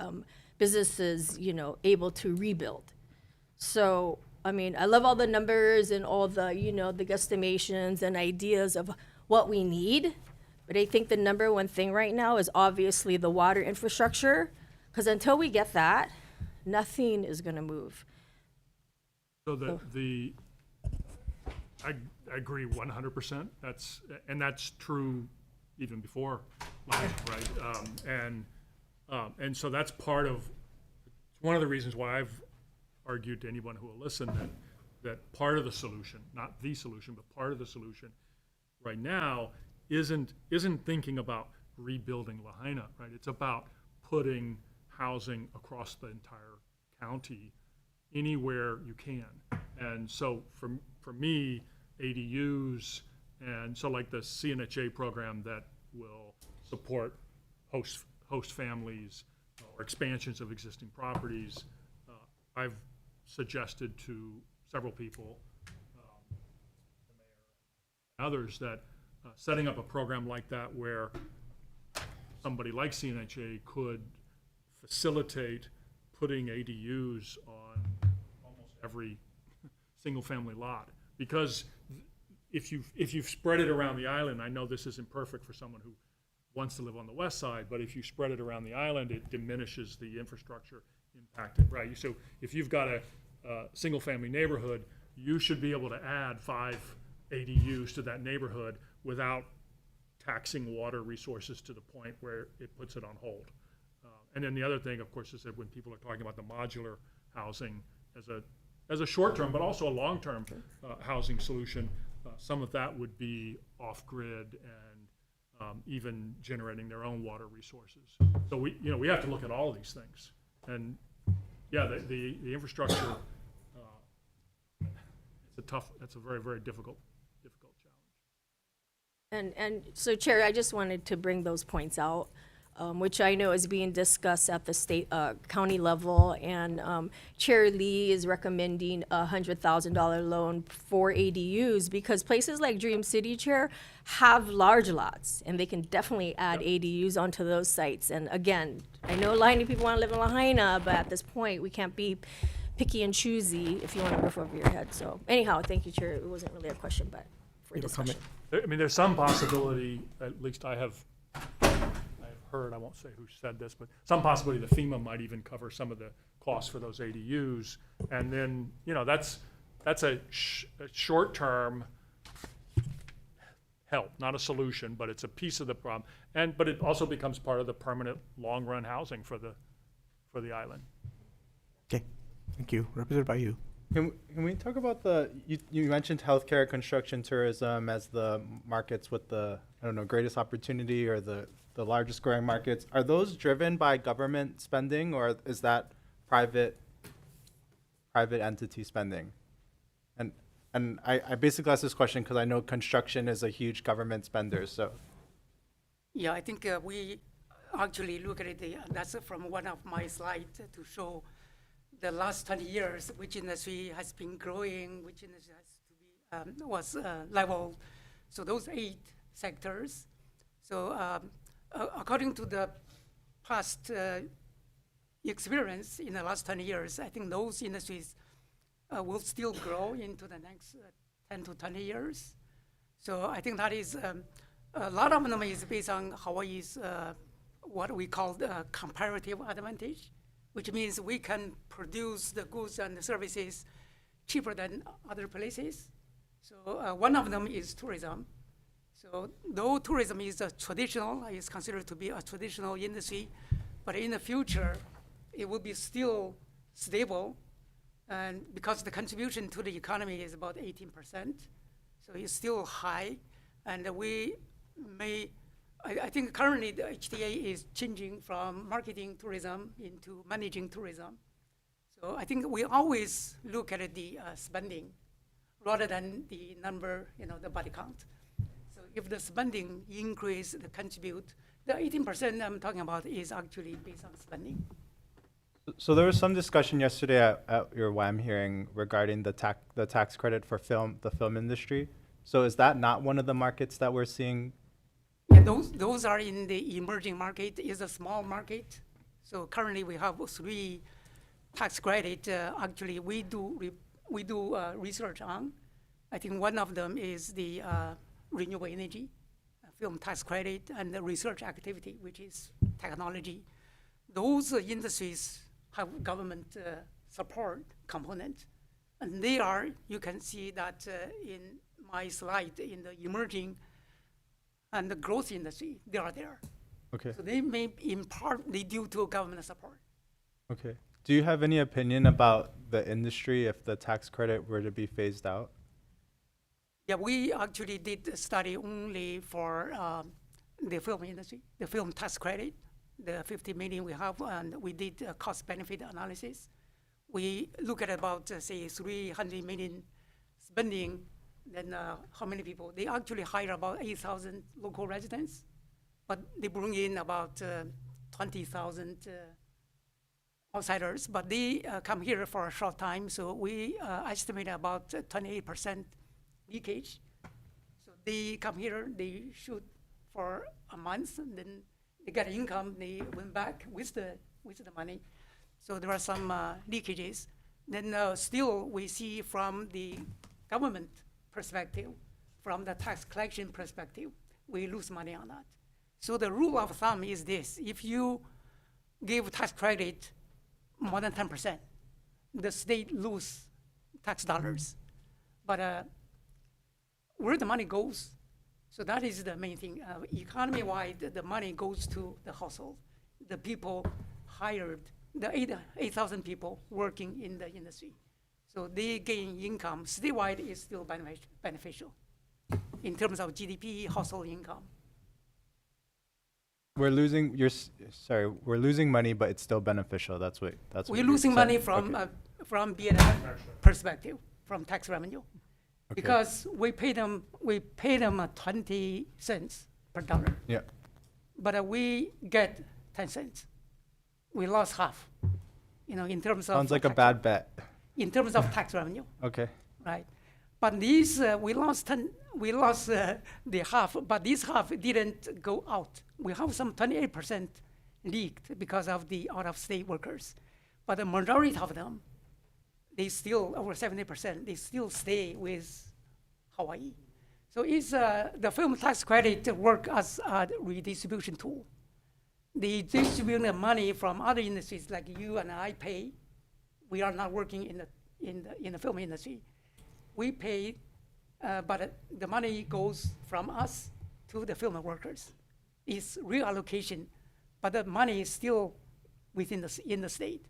businesses, able to rebuild. So, I mean, I love all the numbers and all the, the guesstimations and ideas of what we need, but I think the number one thing right now is obviously the water infrastructure Because until we get that, nothing is going to move. So I agree 100%. That's true even before Lahaina, right? And so that's part of, it's one of the reasons why I've argued to anyone who will listen that part of the solution, not the solution, but part of the solution right now isn't thinking about rebuilding Lahaina, right? It's about putting housing across the entire county anywhere you can. And so for me, ADUs, and so like the CNHA program that will support host families or expansions of existing properties, I've suggested to several people, the mayor and others, that setting up a program like that where somebody like CNHA could facilitate putting ADUs on almost every single-family lot. Because if you've spread it around the island, I know this isn't perfect for someone who wants to live on the west side, but if you spread it around the island, it diminishes the infrastructure impacted, right? So if you've got a single-family neighborhood, you should be able to add 5 ADUs to that neighborhood without taxing water resources to the point where it puts it on hold. And then the other thing, of course, is that when people are talking about the modular housing as a short-term, but also a long-term housing solution, some of that would be off-grid and even generating their own water resources. So we have to look at all of these things. And yeah, the infrastructure, it's a very, very difficult challenge. And so, Chair, I just wanted to bring those points out, which I know is being discussed at the state, county level. And Chair Lee is recommending a $100,000 loan for ADUs because places like Dream City, Chair, have large lots, and they can definitely add ADUs onto those sites. And again, I know Lahaina people want to live in Lahaina, but at this point, we can't be picky and choosy if you want to roof over your head. So anyhow, thank you, Chair. It wasn't really a question, but for discussion. I mean, there's some possibility, at least I have heard, I won't say who said this, but some possibility the FEMA might even cover some of the costs for those ADUs. And then, that's a short-term help, not a solution, but it's a piece of the problem. But it also becomes part of the permanent long-run housing for the island. Okay, thank you. Represented by you. Can we talk about you mentioned healthcare, construction, tourism as the markets with the, greatest opportunity or the largest growing markets. Are those driven by government spending, or is that private entity spending? And I basically asked this question because I know construction is a huge government spender, so. Yeah, I think we actually look at it, that's from one of my slides to show the last 20 years, which industry has been growing, which industry has to be, was leveled. So those 8 sectors. So according to the past experience in the last 20 years, I think those industries will still grow into the next 10 to 20 years. So I think that is, a lot of them is based on Hawaii's, what we call the comparative advantage, which means we can produce the goods and the services cheaper than other places. So one of them is tourism. So though tourism is is considered to be a traditional industry, but in the future, it will be still stable, and because the contribution to the economy is about 18%, so it's still high, and we may, I think currently the HTA is changing from marketing tourism into managing tourism. So I think we always look at the spending rather than the number, the body count. So if the spending increase, the contribute, the 18% I'm talking about is actually based on spending. So there was some discussion yesterday at your WAM hearing regarding the tax credit for the film industry. So is that not one of the markets that we're seeing? Yeah, those are in the emerging market. Is a small market. So currently we have 3 tax credit. Actually, we do research on. I think one of them is the renewable energy, film tax credit, and the research activity, which is technology. those industries have government support component. And they are, you can see that in my slide, in the emerging and the growth industry, they are there. Okay. So they may in partly due to government support. Okay. Do you have any opinion about the industry if the tax credit were to be phased out? Yeah, we actually did a study only for the film industry, the film tax credit, the 50 million we have, and we did a cost-benefit analysis. We look at about, say, 300 million spending, then how many people? They actually hire about 8,000 local residents, but they bring in about 20,000 outsiders, but they come here for a short time, so we estimate about 28% leakage. So they come here, they shoot for a month, and then they get income, they went back with the money. So there are some leakages. Then still we see from the government perspective, from the tax collection perspective, we lose money on that. So the rule of thumb is this: if you give tax credit more than 10%, the state lose tax dollars. But where the money goes, so that is the main thing. Economy-wide, the money goes to the household. The people hired, the 8,000 people working in the industry. So they gain income. Statewide is still beneficial in terms of GDP, household income. We're losing. We're losing money, but it's still beneficial. That's what. We're losing you're money saying. from BNI perspective, from tax revenue, Okay. because we pay them 20 cents per dollar. Yeah. But we get 10 cents. We lost half. In terms of Sounds like a bad bet. in terms of tax revenue, Okay. right? But these we lost the half, but this half didn't go out. We have some 28% leaked because of the out-of-state workers, but the majority of them, they still over 70%. They still stay with Hawaii. So it's the film tax credit work as a redistribution tool. They distribute the money from other industries like you and I pay. We are not working in the film industry. We pay, but the money goes from us to the film workers. It's reallocation, but the money is still within in the state.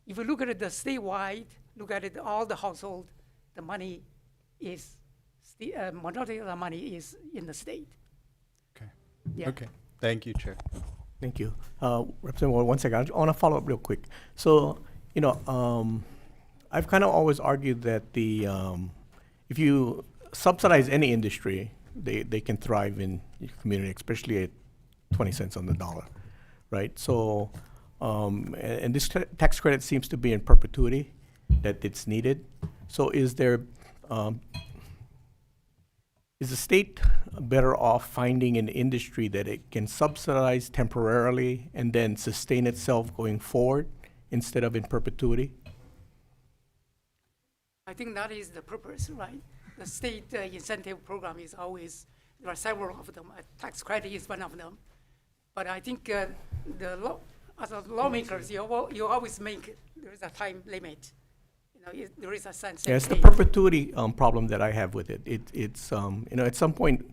If you look at it the statewide, look at it all the household, the money is majority of the money is in the state. Okay. Yeah. Okay. Thank you, Chair. Thank you. Representative Ward, 1 second. I want to follow up real quick. So, I've kind of always argued that if you subsidize any industry, they can thrive in your community, especially at 20 cents on the dollar, right? So, and this tax credit seems to be in perpetuity, that it's needed. So is the state better off finding an industry that it can subsidize temporarily and then sustain itself going forward instead of in perpetuity? I think that is the purpose, right? The state incentive program is always, there are several of them. Tax credit is one of them. But I think as a lawmakers, you always make, there is a time limit. There is a sense. Yeah, it's the perpetuity problem that I have with it. It's at some point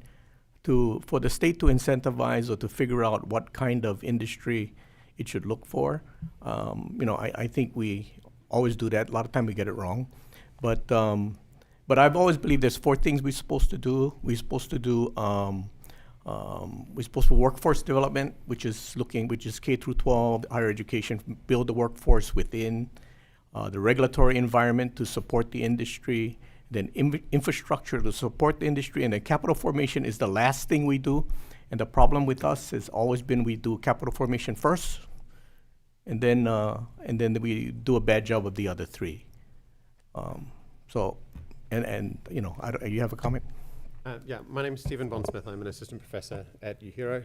for the state to incentivize or to figure out what kind of industry it should look for. I think we always do that. A lot of time we get it wrong. But I've always believed there's 4 things we're supposed to do. We're supposed to workforce development, which is K through 12, higher education, build the workforce within the regulatory environment to support the industry, then infrastructure to support the industry, and then capital formation is the last thing we do. And the problem with us has always been we do capital formation first, and then we do a bad job of the other 3. You have a comment? Yeah, my name is Stephen Bondsmith. I'm an assistant professor at UHERO.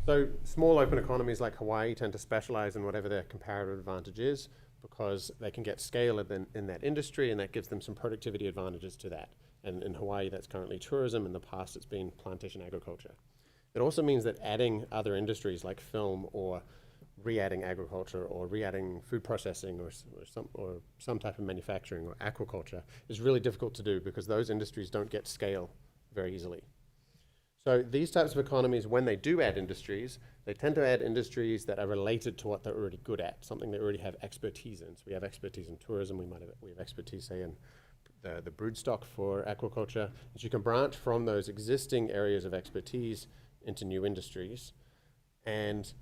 So small open economies like Hawaii tend to specialize in whatever their comparative advantage is because they can get scale in that industry, and that gives them some productivity advantages to that. And in Hawaii, that's currently tourism. In the past, it's been plantation agriculture. It also means that adding other industries like film or re-adding agriculture or re-adding food processing or some type of manufacturing or aquaculture is really difficult to do because those industries don't get scale very easily. So these types of economies, when they do add industries, they tend to add industries that are related to what they're already good at, something they already have expertise in. So we have expertise in tourism, we have expertise, say, in the broodstock for aquaculture. And you can branch from those existing areas of expertise into new industries. And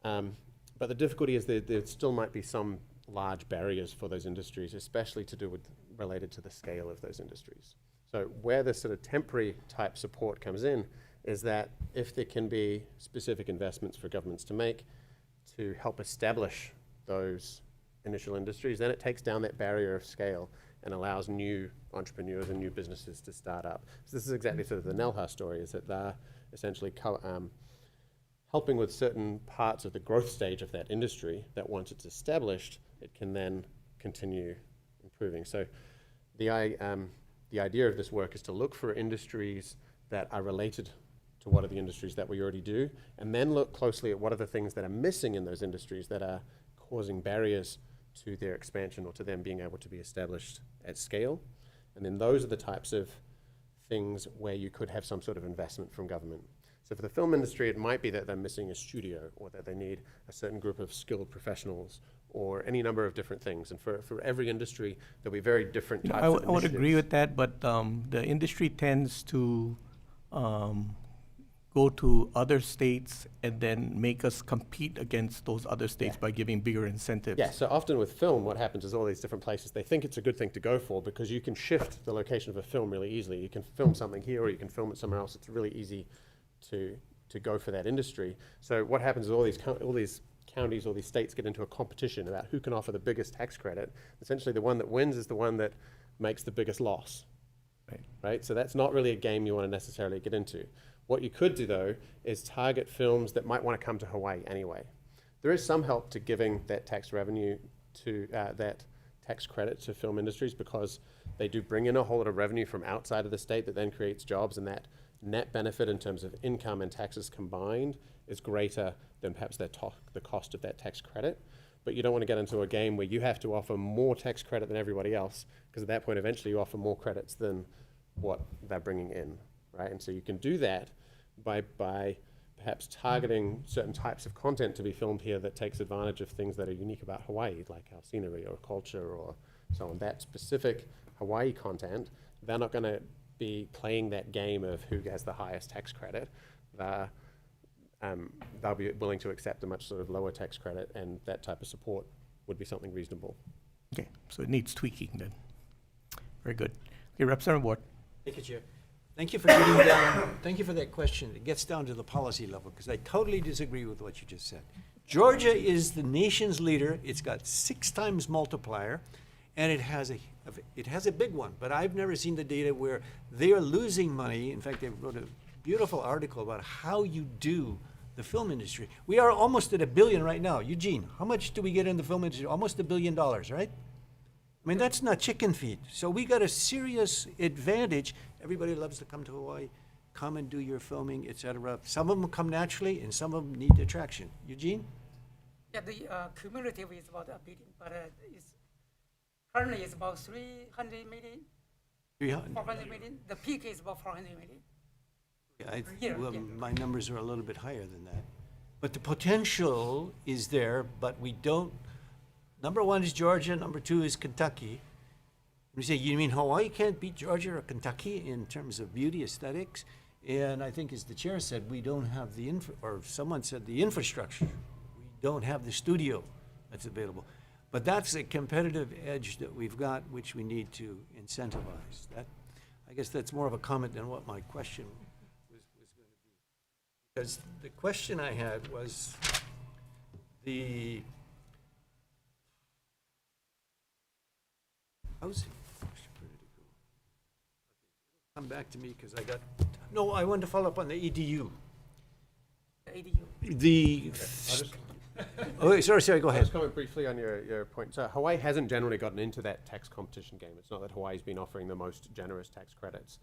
but the difficulty is that there still might be some large barriers for those industries, especially to do with related to the scale of those industries. So where this sort of temporary type support comes in is that if there can be specific investments for governments to make to help establish those initial industries, then it takes down that barrier of scale and allows new entrepreneurs and new businesses to start up. So this is exactly sort of the Nelha story, is that they're essentially helping with certain parts of the growth stage of that industry that once it's established, it can then continue improving. So the idea of this work is to look for industries that are related to what are the industries that we already do, and then look closely at what are the things that are missing in those industries that are causing barriers to their expansion or to them being able to be established at scale. And then those are the types of things where you could have some sort of investment from government. So for the film industry, it might be that they're missing a studio or that they need a certain group of skilled professionals or any number of different things. And for every industry, there'll be very different types of I would agree initiatives. with that, but the industry tends to go to other states and then make us compete against those other states by giving bigger incentives. Yeah, so often with film, what happens is all these different places, they think it's a good thing to go for because you can shift the location of a film really easily. You can film something here or you can film it somewhere else. It's really easy to go for that industry. So what happens is all these counties, all these states get into a competition about who can offer the biggest tax credit. Essentially, the one that wins is the one that makes the biggest loss. Right? So that's not really a game you want to necessarily get into. What you could do, though, is target films that might want to come to Hawaii anyway. There is some help to giving that tax revenue to that tax credit to film industries because they do bring in a whole lot of revenue from outside of the state that then creates jobs, and that net benefit in terms of income and taxes combined is greater than perhaps the cost of that tax credit. But you don't want to get into a game where you have to offer more tax credit than everybody else, because at that point eventually you offer more credits than what they're bringing in, right? And so you can do that by perhaps targeting certain types of content to be filmed here that takes advantage of things that are unique about Hawaii, like our scenery or culture or so on. That specific Hawaii content, they're not going to be playing that game of who has the highest tax credit. They'll be willing to accept a much sort of lower tax credit, and that type of support would be something reasonable. Okay, so it needs tweaking then. Very good. Okay, Representative Ward. Thank you, Chair. Thank you for getting down, thank you for that question. It gets down to the policy level, because I totally disagree with what you just said. Georgia is the nation's leader. It's got 6 times multiplier, and it has a big one, but I've never seen the data where they are losing money. In fact, they wrote a beautiful article about how you do the film industry. We are almost at $1 billion right now. Eugene, how much do we get in the film industry? Almost $1 billion, right? I mean, that's not chicken feed. So we got a serious advantage. Everybody loves to come to Hawaii, come and do your filming, et cetera. Some of them come naturally, and some of them need the attraction. Eugene? Yeah, the cumulative is about $1 billion, but currently it's about 300 million. 400 million. The peak is about 400 million. Yeah, well, my numbers are a little bit higher than that. But the potential is there, but we don't. Number 1 is Georgia, number 2 is Kentucky. We say, you mean Hawaii can't beat Georgia or Kentucky in terms of beauty, aesthetics? And I think, as the chair said, we don't have the or someone said the infrastructure. We don't have the studio that's available. But that's a competitive edge that we've got, which we need to incentivize. That, I guess that's more of a comment than what my question was going to be. Because the question I had was the housing. Come back to me because I got, no, I wanted to follow up on the EDU. The oh, sorry, go ahead. I'll just comment briefly on your point. So Hawaii hasn't generally gotten into that tax competition game. It's not that Hawaii's been offering the most generous tax credits.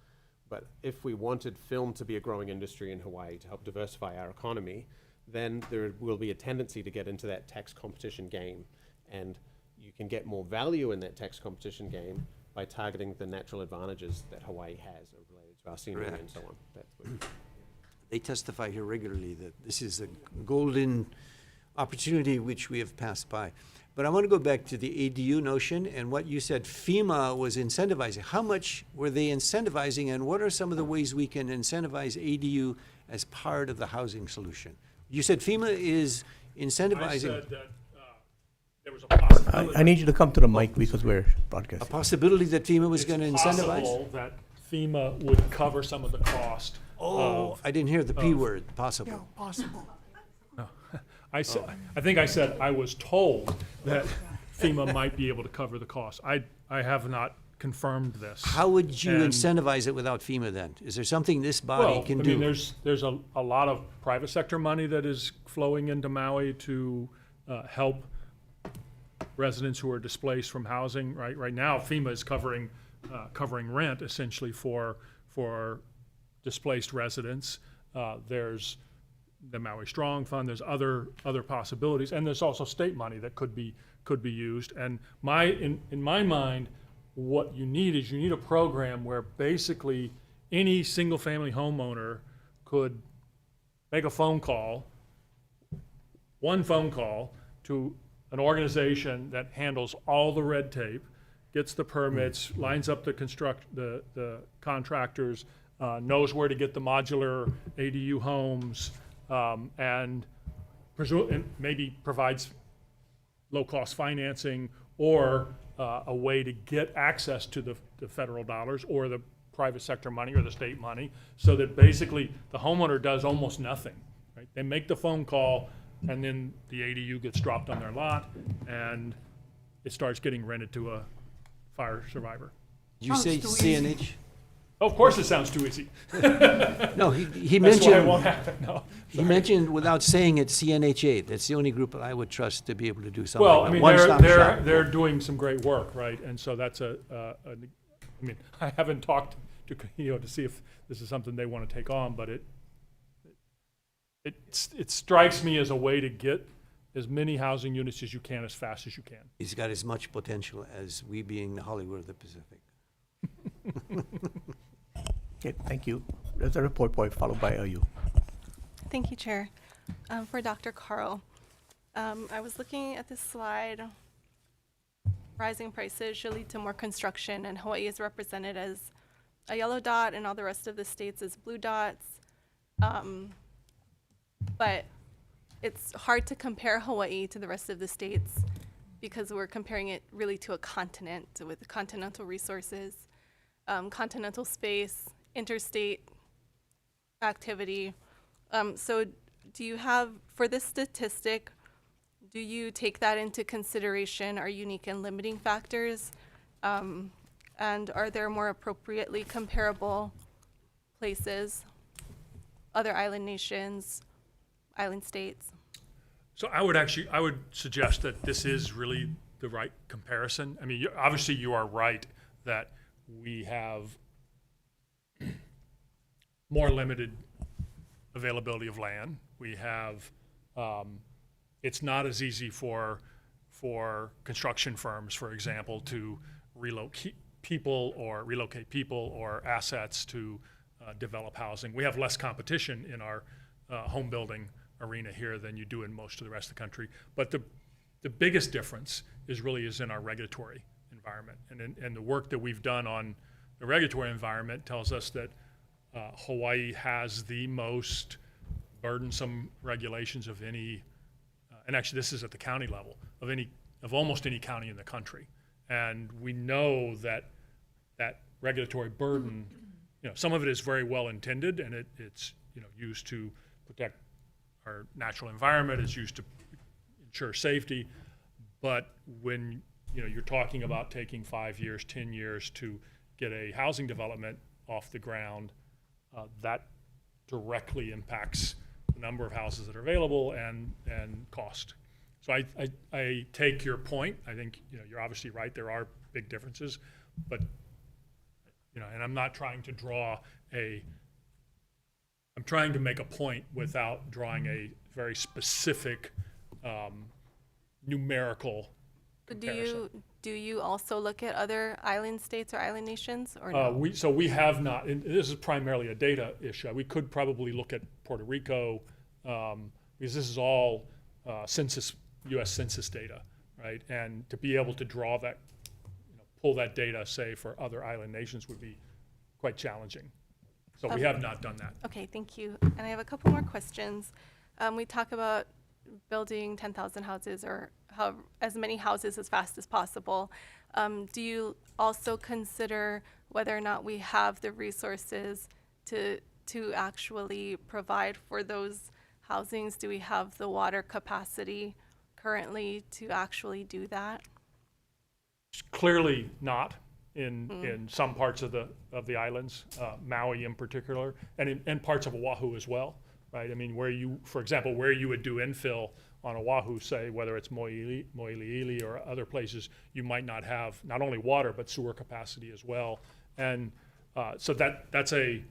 But if we wanted film to be a growing industry in Hawaii to help diversify our economy, then there will be a tendency to get into that tax competition game. And you can get more value in that tax competition game by targeting the natural advantages that Hawaii has related to our scenery and so on. That's what They testify here regularly that this is a golden opportunity which we have passed by. But I want to go back to the ADU notion and what you said FEMA was incentivizing. How much were they incentivizing, and what are some of the ways we can incentivize ADU as part of the housing solution? You said FEMA is incentivizing. I said that there was a possibility. I need you to come to the mic because we're broadcasting. A possibility that FEMA was going to incentivize? It's possible that FEMA would cover some of the cost. Oh, I didn't hear the P word, possible. Yeah, possible. I think I said I was told that FEMA might be able to cover the cost. I have not confirmed this. How would you And- incentivize it without FEMA then? Is there something this body can do? I mean, there's a lot of private sector money that is flowing into Maui to help residents who are displaced from housing. Right now, FEMA is covering rent essentially for displaced residents. There's the Maui Strong Fund. There's other possibilities, and there's also state money that could be used. And in my mind, what you need a program where basically any single-family homeowner could make a phone call, one phone call to an organization that handles all the red tape, gets the permits, lines up the contractors, knows where to get the modular ADU homes, and maybe provides low-cost financing or a way to get access to the federal dollars or the private sector money or the state money, so that basically the homeowner does almost nothing. Right? They make the phone call, and then the ADU gets dropped on their lot, and it starts getting rented to a fire survivor. Did you say CNH? Of course, it sounds too easy. No, he That's mentioned. why it won't happen. No, he mentioned without saying it, CNHA. That's the only group I would trust to be able to do something. Well, like I mean, one-stop shop. they're doing some great work, right? And so that's I mean, I haven't talked to to see if this is something they want to take on, but it strikes me as a way to get as many housing units as you can as fast as you can. He's got as much potential as we being the Hollywood of the Pacific. Okay, thank you. There's a report point followed by you. Thank you, Chair. For Dr. Carl, I was looking at this slide. Rising prices should lead to more construction, and Hawaii is represented as a yellow dot and all the rest of the states as blue dots. But it's hard to compare Hawaii to the rest of the states because we're comparing it really to a continent with continental resources, continental space, interstate activity. So do you have, for this statistic, do you take that into consideration, our unique and limiting factors? And are there more appropriately comparable places, other island nations, island states? So I would suggest that this is really the right comparison. I mean, obviously you are right that we have more limited availability of land. We have, it's not as easy for construction firms, for example, to relocate people or assets to develop housing. We have less competition in our home building arena here than you do in most of the rest of the country. But the biggest difference is in our regulatory environment. And the work that we've done on the regulatory environment tells us that Hawaii has the most burdensome regulations of any, and actually this is at the county level, of almost any county in the country. And we know that regulatory burden, some of it is very well intended, and it's used to protect our natural environment, it's used to ensure safety. But when you're talking about taking 5 years, 10 years to get a housing development off the ground, that directly impacts the number of houses that are available and cost. So I take your point. I think you're obviously right. There are big differences, but and I'm not trying to draw I'm trying to make a point without drawing a very specific numerical comparison. Do you also look at other island states or island nations, or no? We have not, and this is primarily a data issue. We could probably look at Puerto Rico, because this is all U.S. Census data, right? And to be able to draw that, pull that data, say, for other island nations would be quite challenging. So we have not done that. Okay, thank you. And I have a couple more questions. We talk about building 10,000 houses or as many houses as fast as possible. Do you also consider whether or not we have the resources to actually provide for those housings? Do we have the water capacity currently to actually do that? Clearly not in some parts of the islands, Maui in particular, and in parts of Oahu as well, right? I mean, for example, where you would do infill on Oahu, say, whether it's Moiliili or other places, you might not have not only water, but sewer capacity as well. And so that's an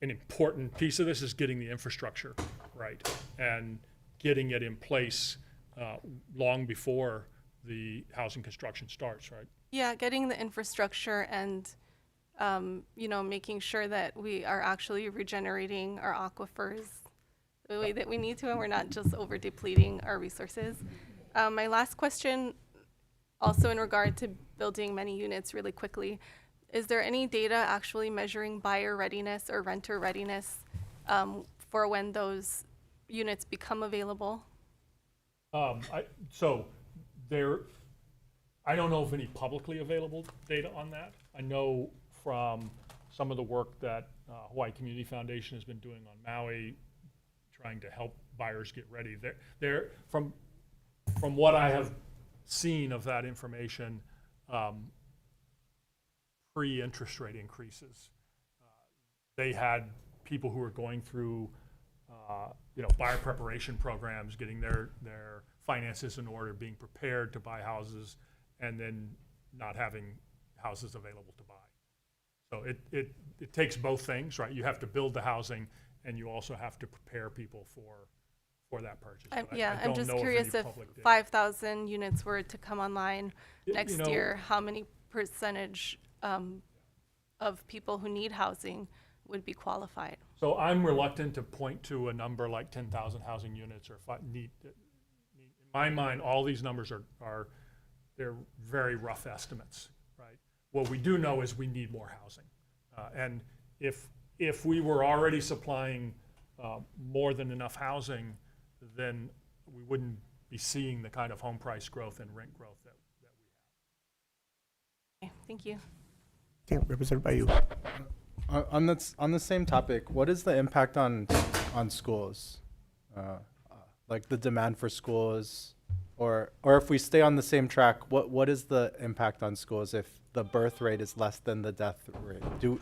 important piece of this, is getting the infrastructure right and getting it in place long before the housing construction starts, right? Yeah, getting the infrastructure and making sure that we are actually regenerating our aquifers the way that we need to, and we're not just over depleting our resources. My last question, also in regard to building many units really quickly, is there any data actually measuring buyer readiness or renter readiness for when those units become available? I don't know of any publicly available data on that. I know from some of the work that Hawaii Community Foundation has been doing on Maui, trying to help buyers get ready. They're from what I have seen of that information, pre-interest rate increases, they had people who were going through buyer preparation programs, getting their finances in order, being prepared to buy houses, and then not having houses available to buy. So it takes both things, right? You have to build the housing, and you also have to prepare people for that purchase. I'm just curious if 5,000 units were to come online next year, how many percentage of people who need housing would be qualified? So I'm reluctant to point to a number like 10,000 housing units or need. In my mind, all these numbers they're very rough estimates, right? What we do know is we need more housing. And if we were already supplying more than enough housing, then we wouldn't be seeing the kind of home price growth and rent growth that we have. Okay, thank you. Okay, represented by you. On the same topic, what is the impact on schools? Like the demand for schools, or if we stay on the same track, what is the impact on schools if the birth rate is less than the death rate? Do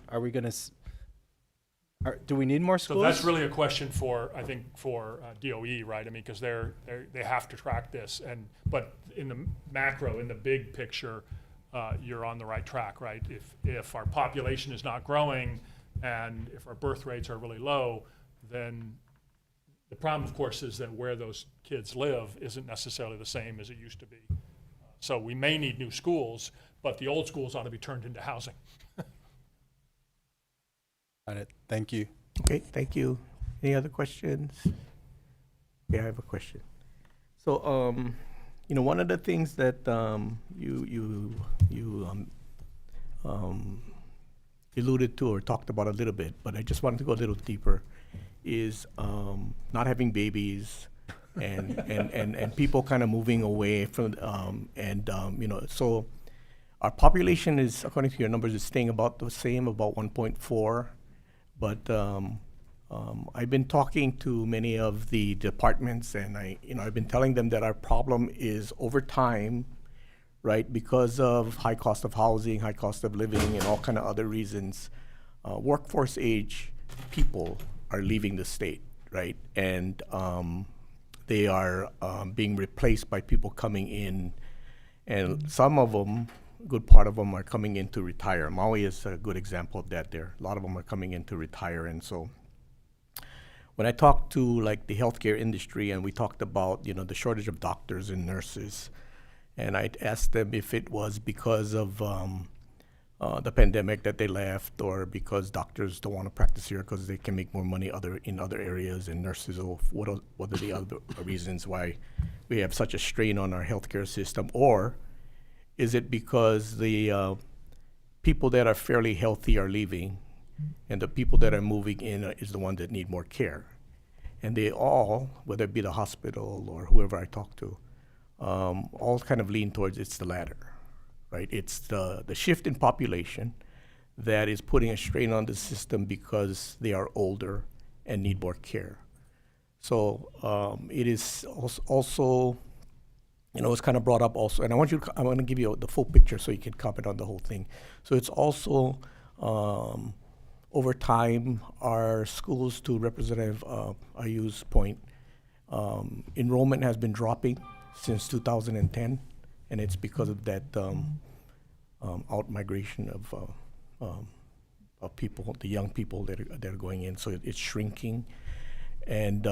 we need more schools? So that's really a question for DOE, right? I mean, because they have to track this, but in the macro, in the big picture, you're on the right track, right? If our population is not growing and if our birth rates are really low, then the problem, of course, is that where those kids live isn't necessarily the same as it used to be. So we may need new schools, but the old schools ought to be turned into housing. Got it. Thank you. Okay, thank you. Any other questions? Yeah, I have a question. So, one of the things that you alluded to or talked about a little bit, but I just wanted to go a little deeper, is not having babies and people kind of moving away from so our population is, according to your numbers, is staying about the same, about 1.4, but I've been talking to many of the departments, and I've been telling them that our problem is over time, right, because of high cost of housing, high cost of living, and all kind of other reasons. Workforce age people are leaving the state, right, and they are being replaced by people coming in, and some of them, good part of them are coming in to retire. Maui is a good example of that. There, a lot of them are coming in to retire, and so when I talked to like the healthcare industry, and we talked about the shortage of doctors and nurses, and I asked them if it was because of the pandemic that they left, or because doctors don't want to practice here because they can make more money in other areas, and nurses, or what are the other reasons why we have such a strain on our healthcare system, or is it because the people that are fairly healthy are leaving, and the people that are moving in is the ones that need more care? And they all, whether it be the hospital or whoever I talk to, all kind of lean towards it's the latter, right? It's the shift in population that is putting a strain on the system because they are older and need more care. So it is also, it's kind of brought up also, and I want to give you the full picture so you can comment on the whole thing. So it's also, over time, our schools, to Representative Ayu's point, enrollment has been dropping since 2010, and it's because of that out-migration of people, the young people that are going in. So it's shrinking, and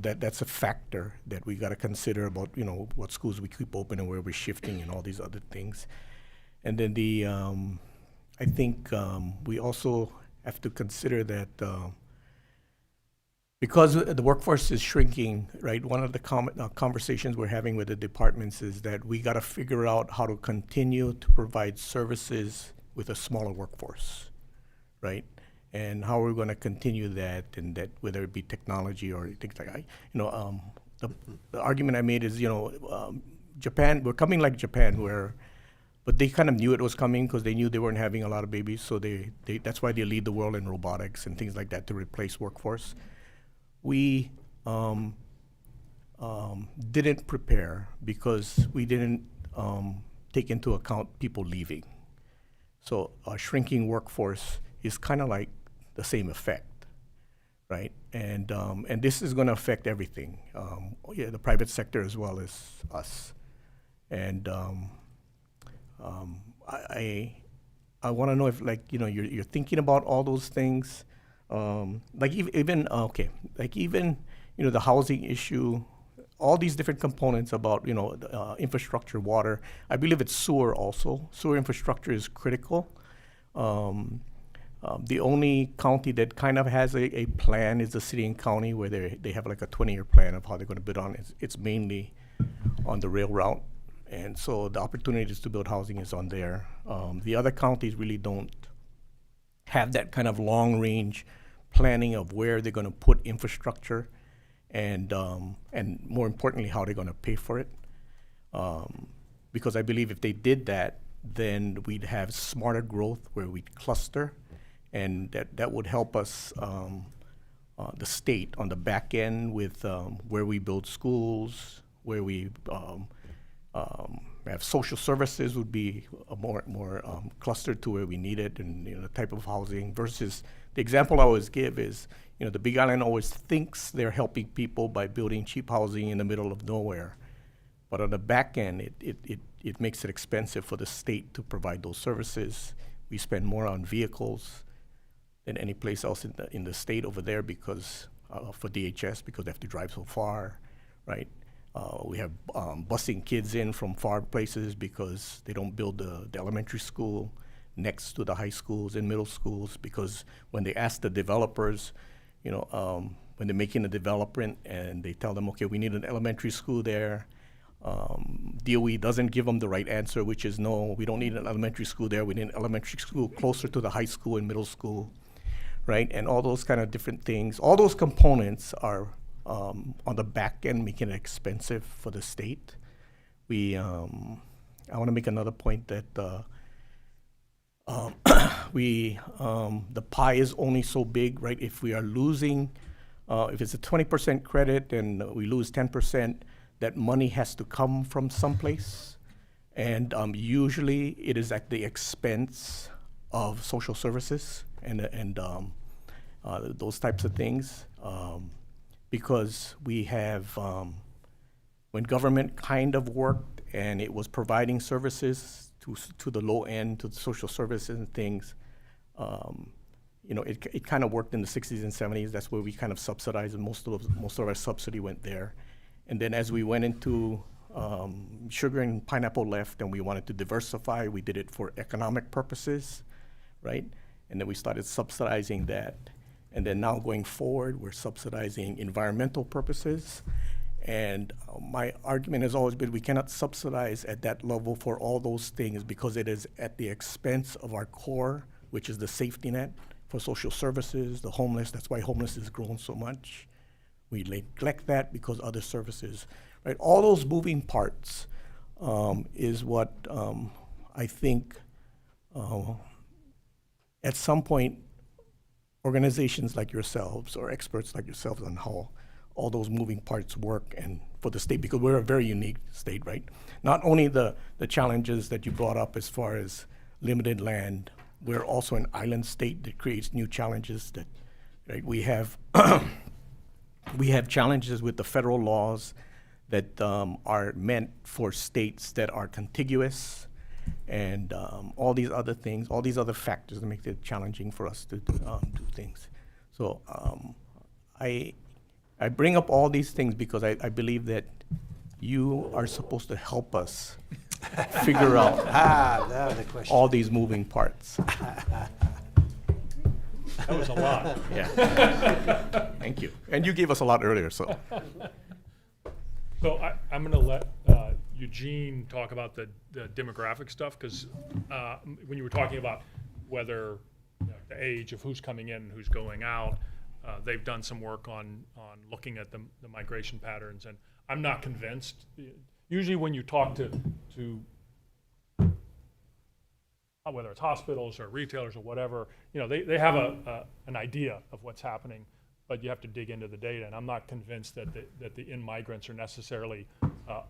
that's a factor that we got to consider about what schools we keep open and where we're shifting and all these other things. And then I think we also have to consider that because the workforce is shrinking, right? One of the conversations we're having with the departments is that we got to figure out how to continue to provide services with a smaller workforce, right? And how we're going to continue that, and that whether it be technology or things like that. The argument I made is, Japan, we're coming like Japan, but they kind of knew it was coming because they knew they weren't having a lot of babies, so that's why they lead the world in robotics and things like that to replace workforce. We didn't prepare because we didn't take into account people leaving. So a shrinking workforce is kind of like the same effect, right? And this is going to affect everything, the private sector as well as us. And I want to know if you're thinking about all those things, even the housing issue, all these different components about infrastructure, water. I believe it's sewer also. Sewer infrastructure is critical. The only county that kind of has a plan is the city and county, where they have like a 20-year plan of how they're going to build on it. It's mainly on the rail route. And so the opportunities to build housing is on there. The other counties really don't have that kind of long-range planning of where they're going to put infrastructure, and more importantly, how they're going to pay for it. Because I believe if they did that, then we'd have smarter growth where we'd cluster, and that would help us, the state, on the back end with where we build schools, where we have social services would be more clustered to where we need it, and the type of housing versus the example I always give is the Big Island always thinks they're helping people by building cheap housing in the middle of nowhere, but on the back end it makes it expensive for the state to provide those services. We spend more on vehicles than any place else in the state over there because for DHS, because they have to drive so far, right? We have busing kids in from far places because they don't build the elementary school next to the high schools and middle schools, because when they ask the developers, when they're making a development and they tell them, okay, we need an elementary school there, DOE doesn't give them the right answer, which is no, we don't need an elementary school there. We need an elementary school closer to the high school and middle school, right? And all those kind of different things. All those components are on the back end making it expensive for the state. I want to make another point that the pie is only so big, right? If we are losing, if it's a 20% credit and we lose 10%, that money has to come from someplace. And usually it is at the expense of social services and those types of things. Because we have when government kind of worked and it was providing services to the low end, to the social services and things, you know, it kind of worked in the 60s and 70s. That's where we kind of subsidized, and most of our subsidy went there. And then as we went into sugar and pineapple left, and we wanted to diversify, we did it for economic purposes, right? And then we started subsidizing that. And then now going forward, we're subsidizing environmental purposes. And my argument has always been we cannot subsidize at that level for all those things because it is at the expense of our core, which is the safety net for social services, the homeless. That's why homeless has grown so much. We neglect that because other services, right? All those moving parts is what I think at some point organizations like yourselves or experts like yourselves on how all those moving parts work and for the state, because we're a very unique state, right? Not only the challenges that you brought up as far as limited land, we're also an island state that creates new challenges that, right, we have we have challenges with the federal laws that are meant for states that are contiguous, and all these other things, all these other factors that make it challenging for us to do things. So I bring up all these things because I believe that you are supposed to help us figure out that was the question. all these moving parts. That was a lot. Yeah. Thank you. And you gave us a lot earlier, so. So I'm going to let Eugene talk about the demographic stuff, because when you were talking about whether the age of who's coming in and who's going out, they've done some work on looking at the migration patterns, and I'm not convinced. Usually when you talk to whether it's hospitals or retailers or whatever, you know, they have an idea of what's happening, but you have to dig into the data, and I'm not convinced that the in-migrants are necessarily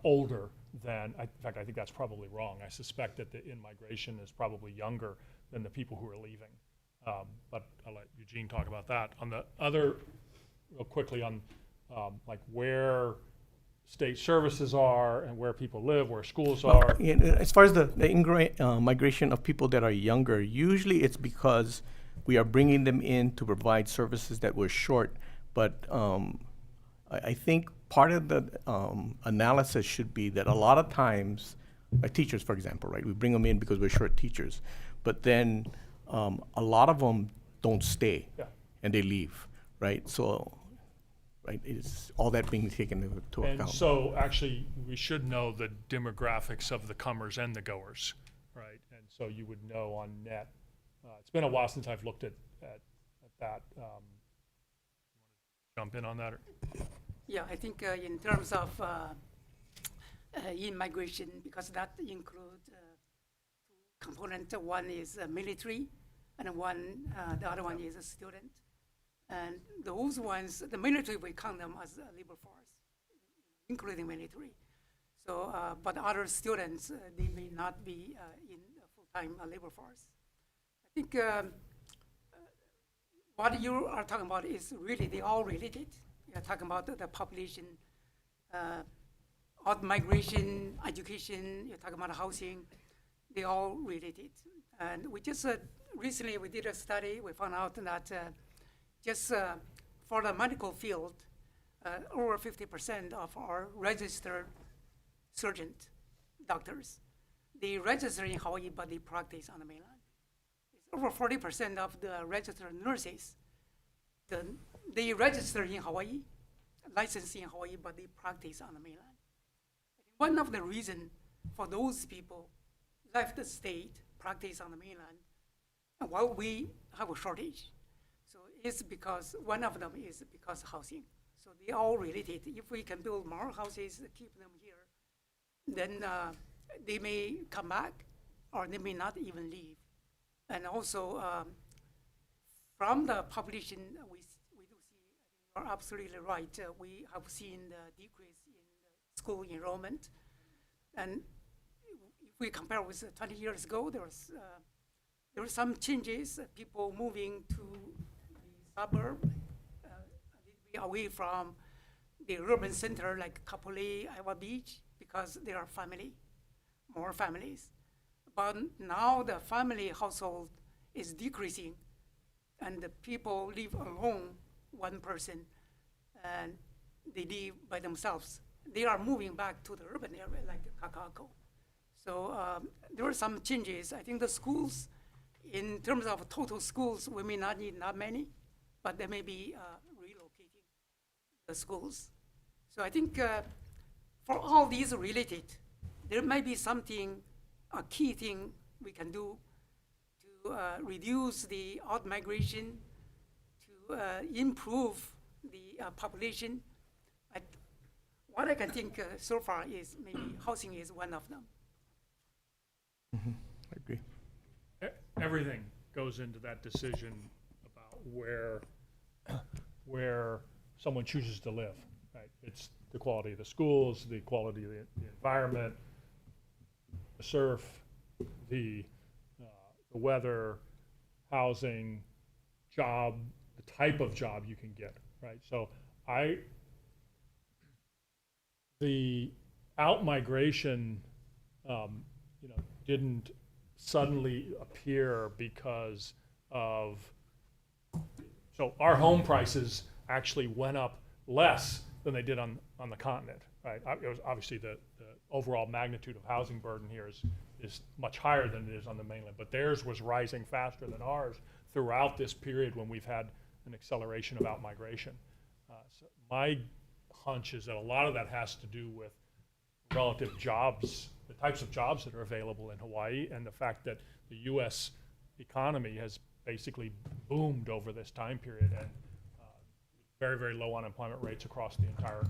older than, in fact, I think that's probably wrong. I suspect that the in-migration is probably younger than the people who are leaving. But I'll let Eugene talk about that. On the other, real quickly on like where state services are and where people live, where schools are. As far as the migration of people that are younger, usually it's because we are bringing them in to provide services that were short. But I think part of the analysis should be that a lot of times, like teachers, for example, right? We bring them in because we're short teachers. But then a lot of them don't stay, and they leave, right? So, right, it's all that being taken into account. And so actually, we should know the demographics of the comers and the goers, right? And so you would know on net. It's been a while since I've looked at that. Jump in on that? Or? Yeah, I think in terms of in-migration, because that includes component. One is military, and the other one is a student. And those ones, the military, we count them as a labor force, including military. So, but other students, they may not be in a full-time labor force. I think what you are talking about is really, they all related. You're talking about the population, out migration, education, you're talking about housing, they all related. And we just recently we did a study, we found out that just for the medical field, over 50% of our registered surgeon doctors, they register in Hawaii, but they practice on the mainland. It's over 40% of the registered nurses, they register in Hawaii, licensed in Hawaii, but they practice on the mainland. One of the reasons for those people left the state, practice on the mainland, and while we have a shortage. So it's because one of them is because housing. So they all related. If we can build more houses, keep them here, then they may come back, or they may not even leave. And also, from the population, we do see, you're absolutely right. We have seen the decrease in school enrollment. And if we compare with 20 years ago, there were some changes, people moving to the suburb, a little bit away from the urban center like Kapolei, Iowa Beach, because there are more families. But now the family household is decreasing, and the people live alone, one person, and they live by themselves. They are moving back to the urban area like Kakako. So there are some changes. I think the schools, in terms of total schools, we may not need that many, but they may be relocating the schools. So I think for all these related, there might be something, a key thing we can do to reduce the out migration, to improve the population. What I can think so far is maybe housing is one of them. I agree. Everything goes into that decision about where someone chooses to live, right? It's the quality of the schools, the quality of the environment, the surf, the weather, housing, job, the type of job you can get, right? So the out-migration, didn't suddenly appear because of, so our home prices actually went up less than they did on the continent, right? It was obviously the overall magnitude of housing burden here is much higher than it is on the mainland, but theirs was rising faster than ours throughout this period when we've had an acceleration of out-migration. So my hunch is that a lot of that has to do with relative jobs, the types of jobs that are available in Hawaii, and the fact that the U.S. economy has basically boomed over this time period, and very, very low unemployment rates across the entire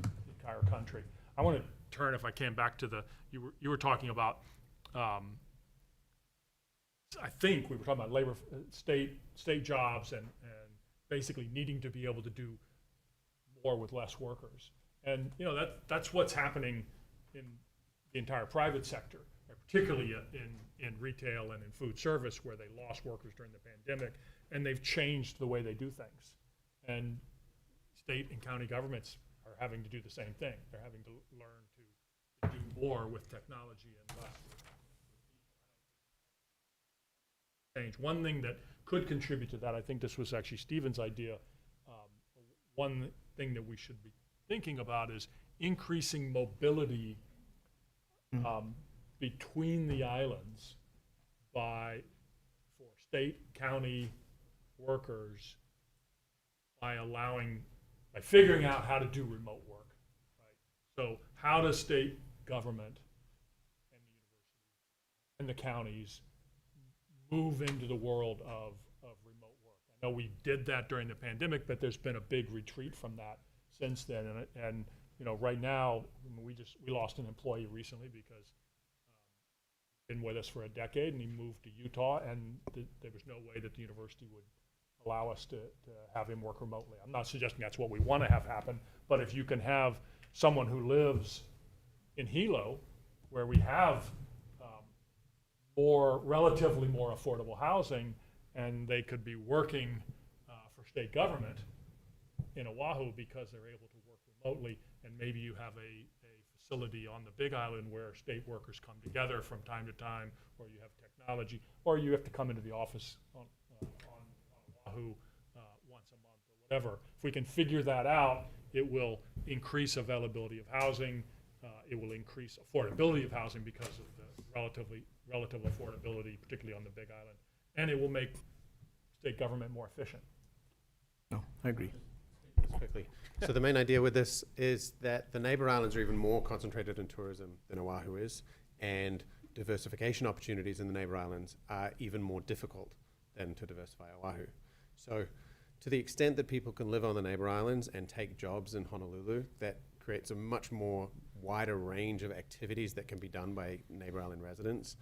country. I want to turn, if I can, back to you were talking about, I think we were talking about labor, state jobs, and basically needing to be able to do more with less workers. And that's what's happening in the entire private sector, particularly in retail and in food service, where they lost workers during the pandemic, and they've changed the way they do things. And state and county governments are having to do the same thing. They're having to learn to do more with technology and less with change. One thing that could contribute to that, I think this was actually Stephen's idea, one thing that we should be thinking about is increasing mobility between the islands for state, county workers by figuring out how to do remote work, right? So how does state government and the universities and the counties move into the world of remote work? I know we did that during the pandemic, but there's been a big retreat from that since then. And right now, we lost an employee recently because he'd been with us for a decade, and he moved to Utah, and there was no way that the university would allow us to have him work remotely. I'm not suggesting that's what we want to have happen, but if you can have someone who lives in Hilo, where we have relatively more affordable housing, and they could be working for state government in Oahu because they're able to work remotely, and maybe you have a facility on the Big Island where state workers come together from time to time, or you have technology, or you have to come into the office on Oahu once a month or whatever. If we can figure that out, it will increase availability of housing, it will increase affordability of housing because of the relative affordability, particularly on the Big Island, and it will make state government more efficient. No, I agree. Quickly. So the main idea with this is that the neighbor islands are even more concentrated in tourism than Oahu is, and diversification opportunities in the neighbor islands are even more difficult than to diversify Oahu. So to the extent that people can live on the neighbor islands and take jobs in Honolulu, that creates a much more wider range of activities that can be done by neighbor island residents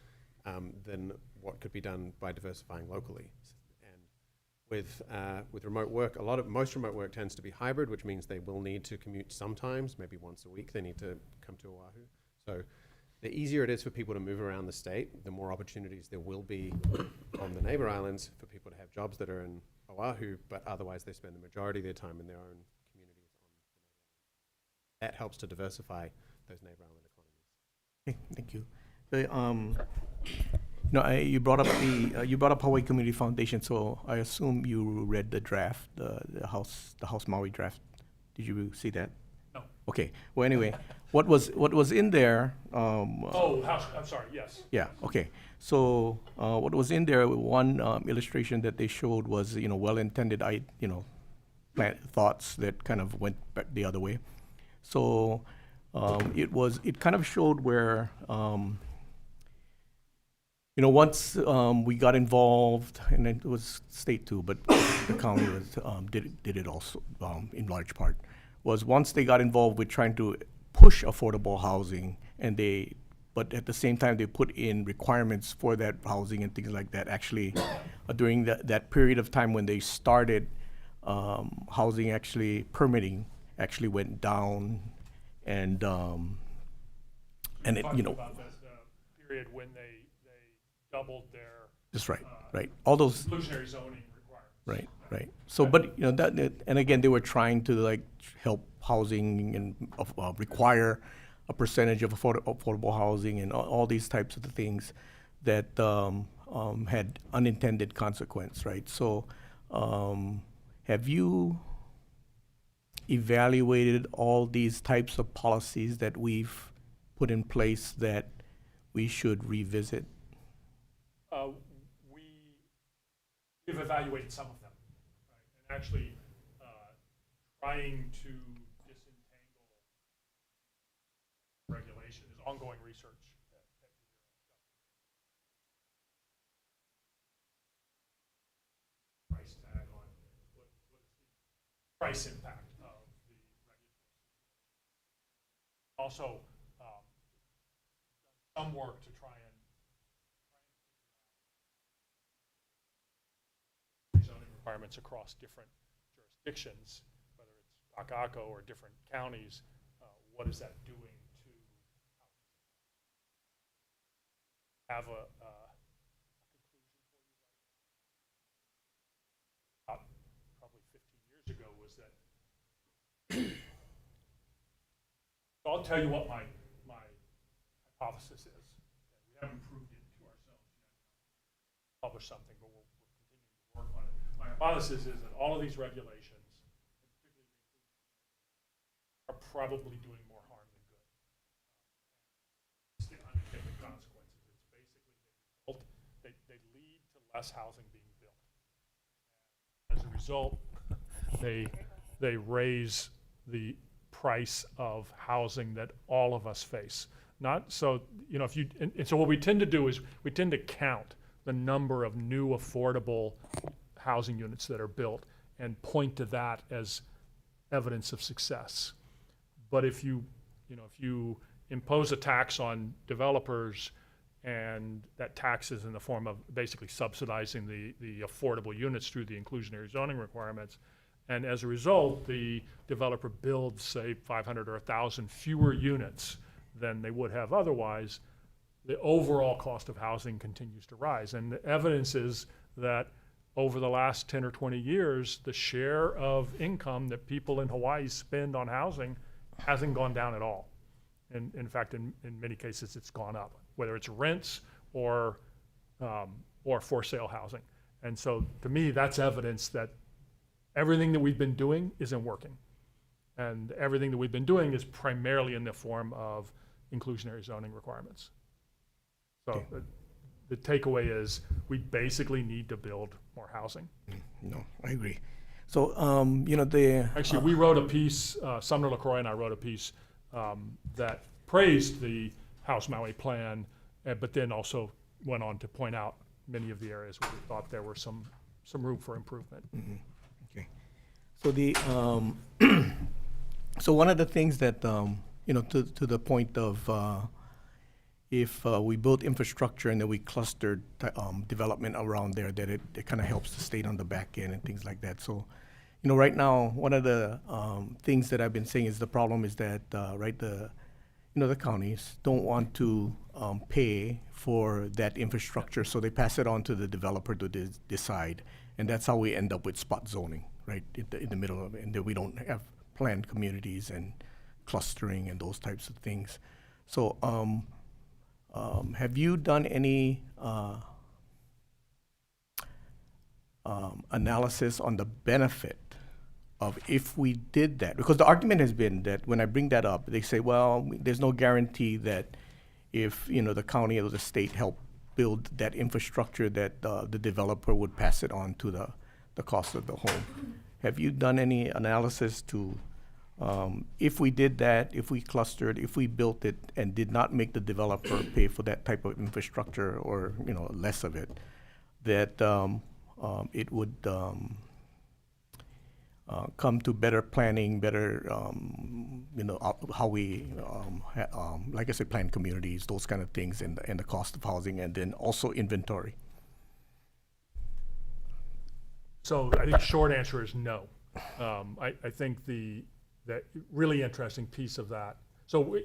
than what could be done by diversifying locally. With remote work, most remote work tends to be hybrid, which means they will need to commute sometimes, maybe once a week they need to come to Oahu. So the easier it is for people to move around the state, the more opportunities there will be on the neighbor islands for people to have jobs that are in Oahu, but otherwise they spend the majority of their time in their own communities on the neighbor islands. that helps to diversify those neighbor-island economies. Okay, thank you. You brought up Hawaii Community Foundation, so I assume you read the draft, the House Maui draft. Did you see that? No. Okay. Well, anyway, what was in there? I'm sorry. Yes. Yeah. Okay. So what was in there? One illustration that they showed was well-intended thoughts that kind of went back the other way. So it kind of showed where once we got involved, and it was state too, but the county did it also in large part, was once they got involved with trying to push affordable housing, but at the same time they put in requirements for that housing and things like that. Actually, during that period of time when they started, housing permitting actually went down, and it about the period when they doubled their. That's right, right. All those inclusionary zoning requirements. Right. So, but and again, they were trying to help housing and require a percentage of affordable housing and all these types of things that had unintended consequence, right? So, have you evaluated all these types of policies that we've put in place that we should revisit? We've evaluated some of them, right? And actually trying to disentangle regulation is ongoing research. Price tag on what is the price impact of the regulatory system. Also, done some work to try and zoning requirements across different jurisdictions, whether it's Akako or different counties. What is that doing to have a conclusion for you right now? Probably 15 years ago was that. So I'll tell you what my hypothesis is. We haven't proved it to ourselves yet. Publish something, but we're continuing to work on it. My hypothesis is that all of these regulations, and particularly are probably doing more harm than good. It's the unintended consequences. It's basically they lead to less housing being built. And as a result, they raise the price of housing that all of us face. Not so, so what we tend to do is we tend to count the number of new affordable housing units that are built and point to that as evidence of success. But if you impose a tax on developers, and that tax is in the form of basically subsidizing the affordable units through the inclusionary zoning requirements, and as a result, the developer builds, say, 500 or 1,000 fewer units than they would have otherwise, the overall cost of housing continues to rise. And the evidence is that over the last 10 or 20 years, the share of income that people in Hawaii spend on housing hasn't gone down at all. And in fact, in many cases, it's gone up, whether it's rents or for sale housing. And so to me, that's evidence that everything that we've been doing isn't working. And everything that we've been doing is primarily in the form of inclusionary zoning requirements. So the takeaway is we basically need to build more housing. No, I agree. So, actually, we wrote a piece, Sumner LaCroix and I wrote a piece that praised the House Maui plan, but then also went on to point out many of the areas where we thought there were some room for improvement. Mm-hmm. Okay. So so one of the things that, to the point of if we build infrastructure and then we clustered development around there, that it kind of helps the state on the back end and things like that. So, right now, one of the things that I've been saying is the problem is that, the counties don't want to pay for that infrastructure, so they pass it on to the developer to decide. And that's how we end up with spot zoning, right, in the middle of it, and then we don't have planned communities and clustering and those types of things. So have you done any analysis on the benefit of if we did that? Because the argument has been that when I bring that up, they say, well, there's no guarantee that if the county or the state help build that infrastructure that the developer would pass it on to the cost of the home. Have you done any analysis to if we did that, if we clustered, if we built it and did not make the developer pay for that type of infrastructure or less of it, that it would come to better planning, better how we like I said, plan communities, those kind of things, and the cost of housing, and then also inventory. So I think short answer is no. I think that really interesting piece of that. So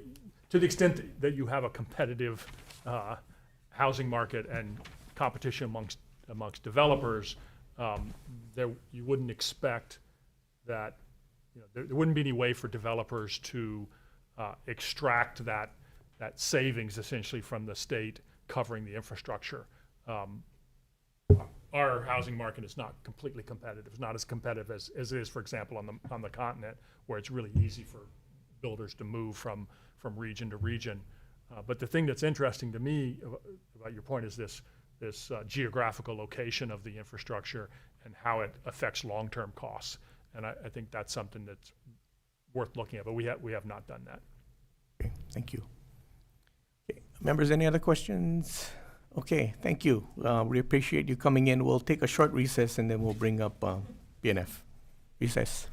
to the extent that you have a competitive housing market and competition amongst developers, you wouldn't expect that there wouldn't be any way for developers to extract that savings essentially from the state covering the infrastructure. Our housing market is not completely competitive. It's not as competitive as it is, for example, on the continent, where it's really easy for builders to move from region to region. But the thing that's interesting to me about your point is this geographical location of the infrastructure and how it affects long-term costs. And I think that's something that's worth looking at, but we have not done that. Okay, thank you. Okay. Members, any other questions? Okay, thank you. We appreciate you coming in. We'll take a short recess and then we'll bring up PNF. Recess.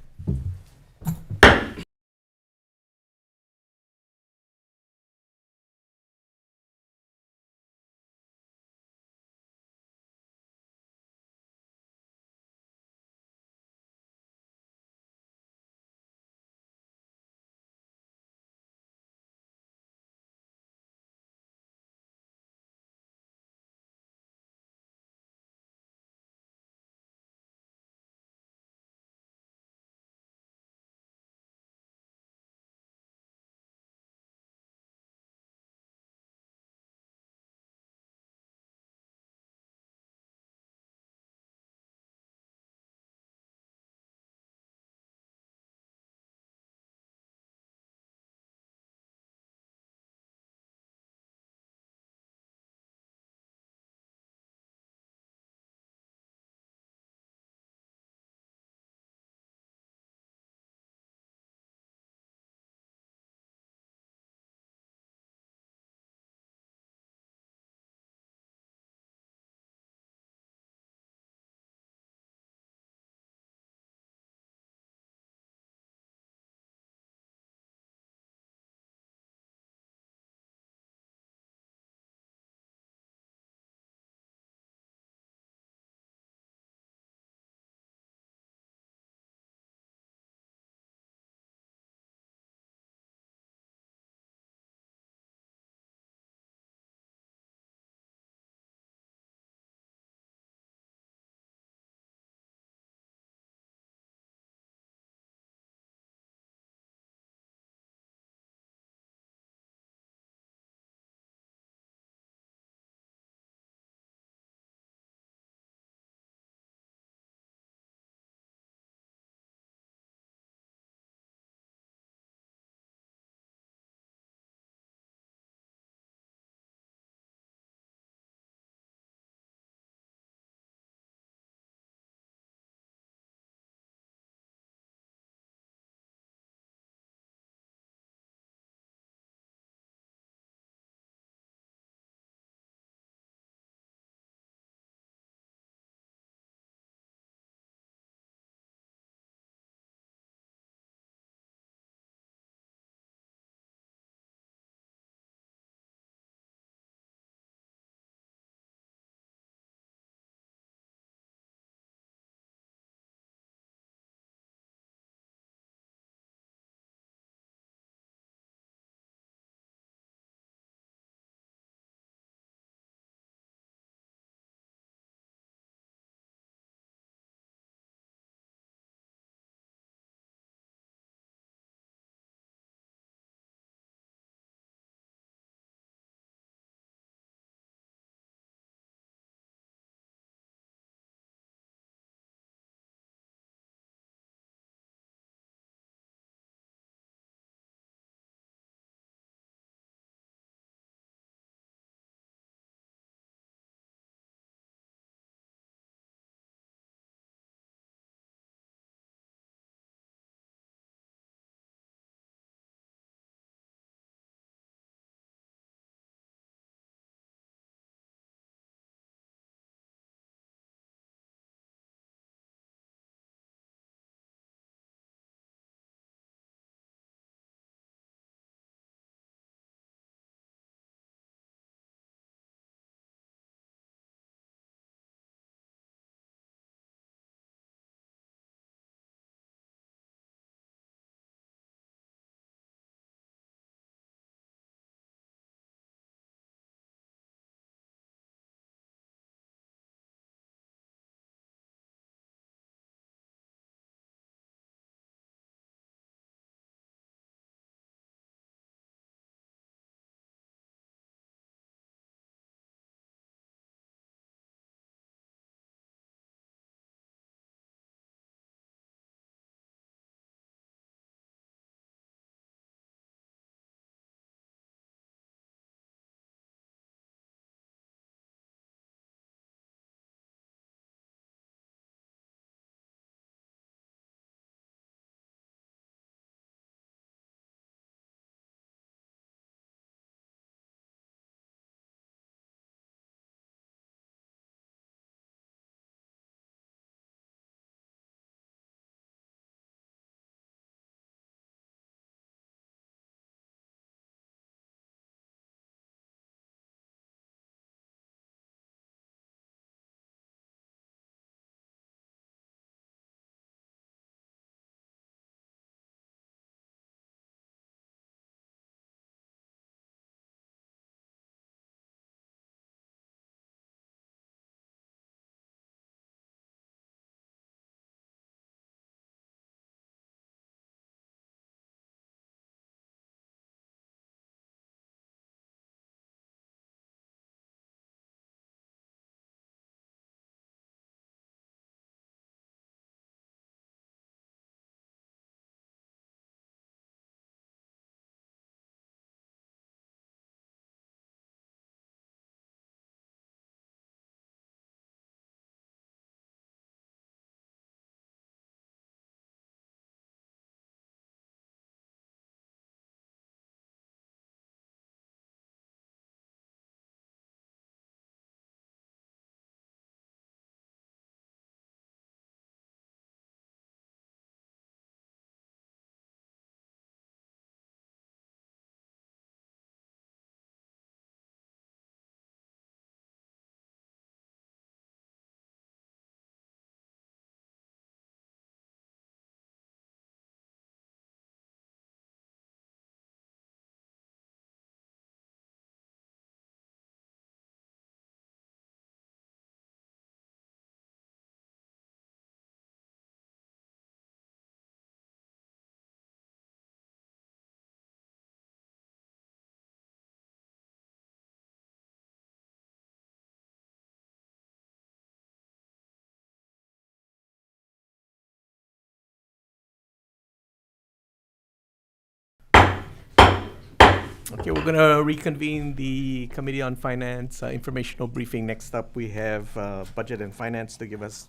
Okay, we're gonna reconvene the Committee on Finance informational briefing. Next up, we have Budget and Finance to give us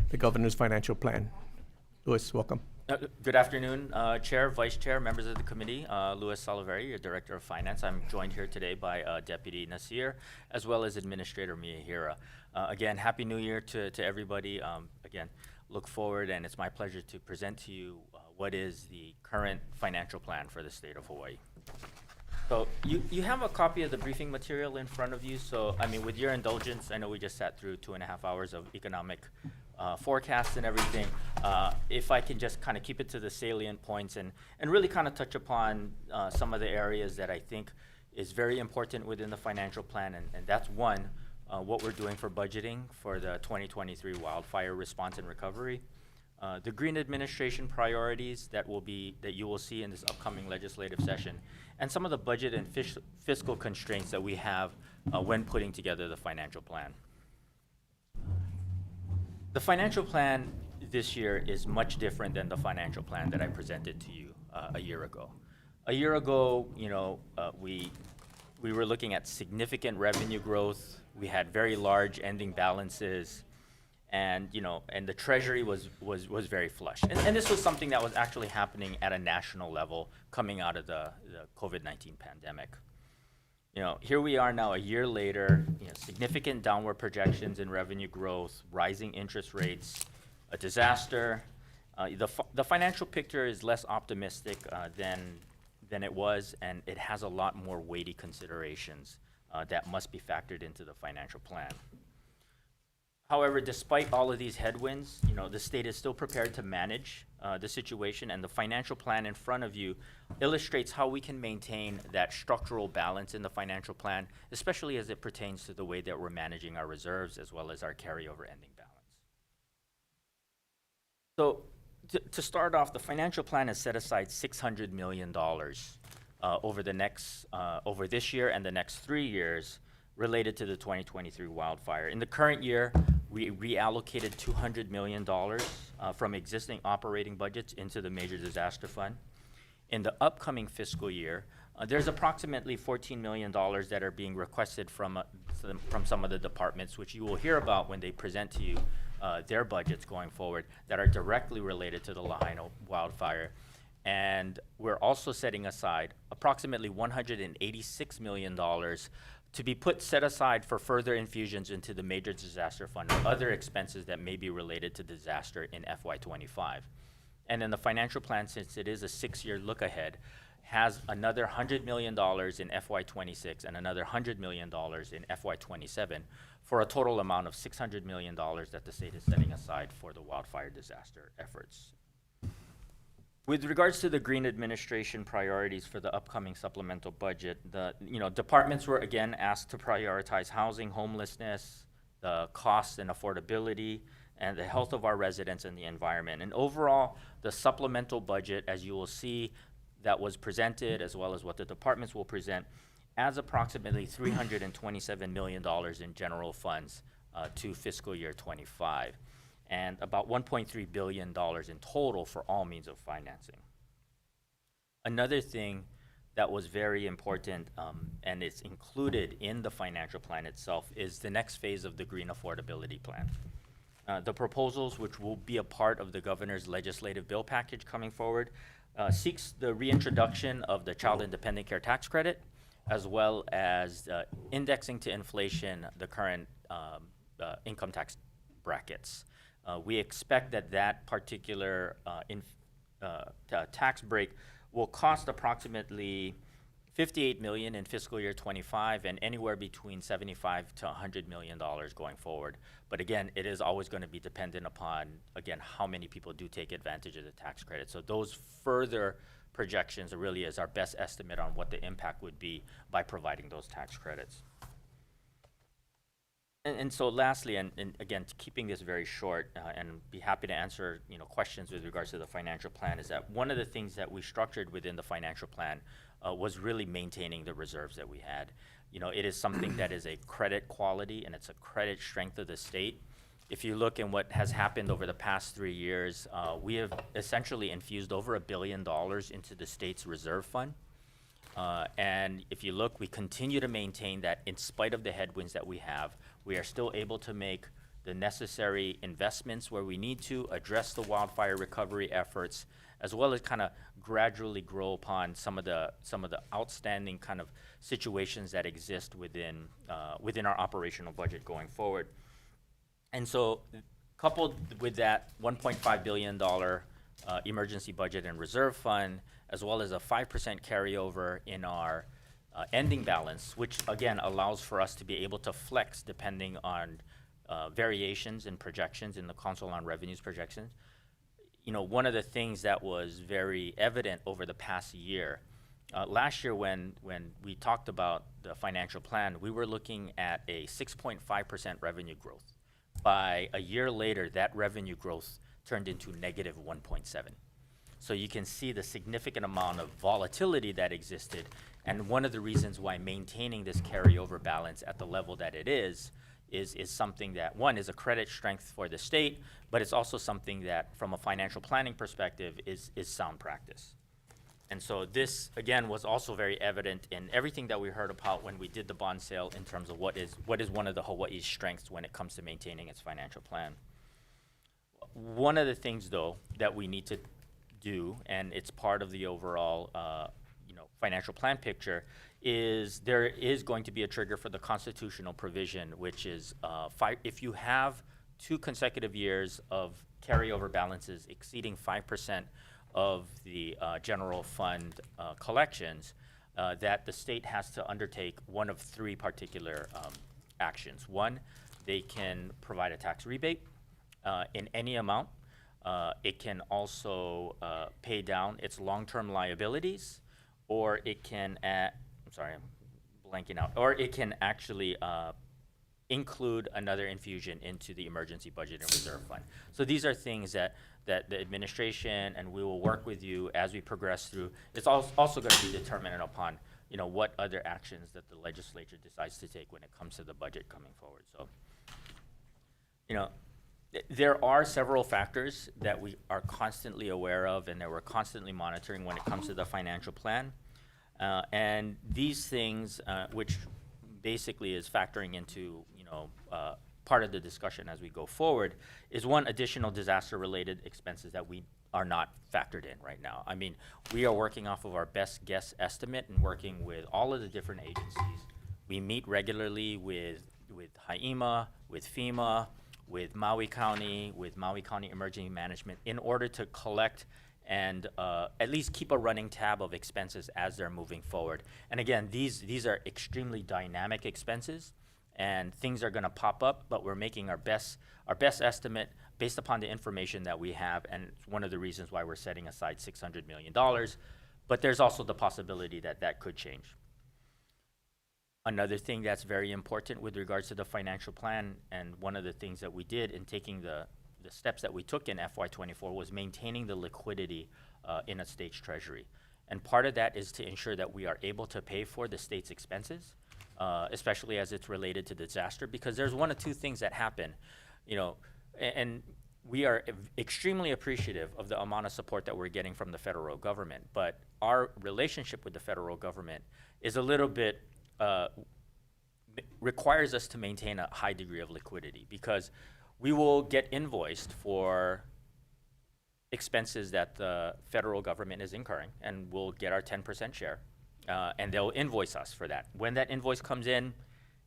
the governor's financial plan. Louis, welcome. Good afternoon, Chair, Vice Chair, members of the committee. Louis Saliveri, your Director of Finance. I'm joined here today by Deputy Nasir, as well as Administrator Miyahira. Again, Happy New Year to everybody. Again, look forward, and it's my pleasure to present to you what is the current financial plan for the state of Hawaii. So you have a copy of the briefing material in front of you. So, I mean, with your indulgence, I know we just sat through 2.5 hours of economic forecasts and everything. If I can just kind of keep it to the salient points and really kind of touch upon some of the areas that I think is very important within the financial plan. And that's one, what we're doing for budgeting for the 2023 wildfire response and recovery. The Green Administration priorities that you will see in this upcoming legislative session, and some of the budget and fiscal constraints that we have when putting together the financial plan. The financial plan this year is much different than the financial plan that I presented to you a year ago. A year ago, you know, we were looking at significant revenue growth. We had very large ending balances. And you know, and the Treasury was very flush, and this was something that was actually happening at a national level coming out of the COVID-19 pandemic. You know, here we are now a year later. You know, significant downward projections in revenue growth, rising interest rates, a disaster. The financial picture is less optimistic than it was, and it has a lot more weighty considerations that must be factored into the financial plan. However, despite all of these headwinds, you know, the state is still prepared to manage the situation, and the financial plan in front of you illustrates how we can maintain that structural balance in the financial plan, especially as it pertains to the way that we're managing our reserves as well as our carryover ending balance. So to start off, the financial plan has set aside $600 million over this year and the next 3 years related to the 2023 wildfire. In the current year, we reallocated $200 million from existing operating budgets into the Major Disaster Fund. In the upcoming fiscal year, there's approximately $14 million that are being requested from some of the departments, which you will hear about when they present to you their budgets going forward, that are directly related to the Lahaina wildfire. And we're also setting aside approximately $186 million to be set aside for further infusions into the Major Disaster Fund or other expenses that may be related to disaster in FY25. And then the financial plan, since it is a 6-year look ahead, has another $100 million in FY26 and another $100 million in FY27 for a total amount of $600 million that the state is setting aside for the wildfire disaster efforts. With regards to the Green Administration priorities for the upcoming supplemental budget, departments were again asked to prioritize housing, homelessness, the cost and affordability, and the health of our residents and the environment. And overall, the supplemental budget, as you will see, that was presented, as well as what the departments will present, adds approximately $327 million in general funds to fiscal year 25. And about $1.3 billion in total for all means of financing. Another thing that was very important, and it's included in the financial plan itself, is the next phase of the Green Affordability Plan. The proposals, which will be a part of the governor's legislative bill package coming forward, seeks the reintroduction of the Child and Dependent Care Tax Credit, as well as indexing to inflation the current income tax brackets. We expect that particular tax break will cost approximately $58 million in fiscal year 25 and anywhere between $75 to $100 million going forward. But again, it is always going to be dependent upon, again, how many people do take advantage of the tax credit. So those further projections really is our best estimate on what the impact would be by providing those tax credits. And so lastly, and again, keeping this very short, and be happy to answer questions with regards to the financial plan, is that one of the things that we structured within the financial plan was really maintaining the reserves that we had. It is something that is a credit quality and it's a credit strength of the state. If you look at what has happened over the past 3 years, we have essentially infused over $1 billion into the state's reserve fund. And if you look, we continue to maintain that in spite of the headwinds that we have, we are still able to make the necessary investments where we need to address the wildfire recovery efforts, as well as kind of gradually grow upon some of the outstanding kind of situations that exist within our operational budget going forward. And so, coupled with that $1.5 billion emergency budget and reserve fund, as well as a 5% carryover in our ending balance, which again allows for us to be able to flex depending on variations in projections in the console on revenues projections. You know, one of the things that was very evident over the past year, last year when we talked about the financial plan, we were looking at a 6.5% revenue growth. By a year later, that revenue growth turned into negative 1.7. So you can see the significant amount of volatility that existed, and one of the reasons why maintaining this carryover balance at the level that it is something that, one, is a credit strength for the state, but it's also something that, from a financial planning perspective, is sound practice. And so this, again, was also very evident in everything that we heard about when we did the bond sale in terms of what is one of the Hawaii's strengths when it comes to maintaining its financial plan. One of the things, though, that we need to do, and it's part of the overall financial plan picture, is there is going to be a trigger for the constitutional provision, which is if you have 2 consecutive years of carryover balances exceeding 5% of the general fund collections, that the state has to undertake one of 3 particular actions. One, they can provide a tax rebate in any amount. It can also pay down its long-term liabilities, or it can, I'm blanking out, or it can actually include another infusion into the emergency budget and reserve fund. So these are things that the administration, and we will work with you as we progress through. It's also going to be determinant upon, what other actions that the legislature decides to take when it comes to the budget coming forward. So, there are several factors that we are constantly aware of and that we're constantly monitoring when it comes to the financial plan. And these things, which basically is factoring into, part of the discussion as we go forward, is one, additional disaster-related expenses that we are not factored in right now. I mean, we are working off of our best guess estimate and working with all of the different agencies. We meet regularly with HIEMA, with FEMA, with Maui County Emergency Management, in order to collect and at least keep a running tab of expenses as they're moving forward. And again, these are extremely dynamic expenses, and things are going to pop up, but we're making our best estimate based upon the information that we have, and it's one of the reasons why we're setting aside $600 million. But there's also the possibility that could change. Another thing that's very important with regards to the financial plan, and one of the things that we did in taking the steps that we took in FY24, was maintaining the liquidity in a state's treasury. And part of that is to ensure that we are able to pay for the state's expenses, especially as it's related to disaster, because there's one of 2 things that happen, and we are extremely appreciative of the amount of support that we're getting from the federal government, but our relationship with the federal government is a little bit requires us to maintain a high degree of liquidity, because we will get invoiced for expenses that the federal government is incurring, and we'll get our 10% share, and they'll invoice us for that. When that invoice comes in,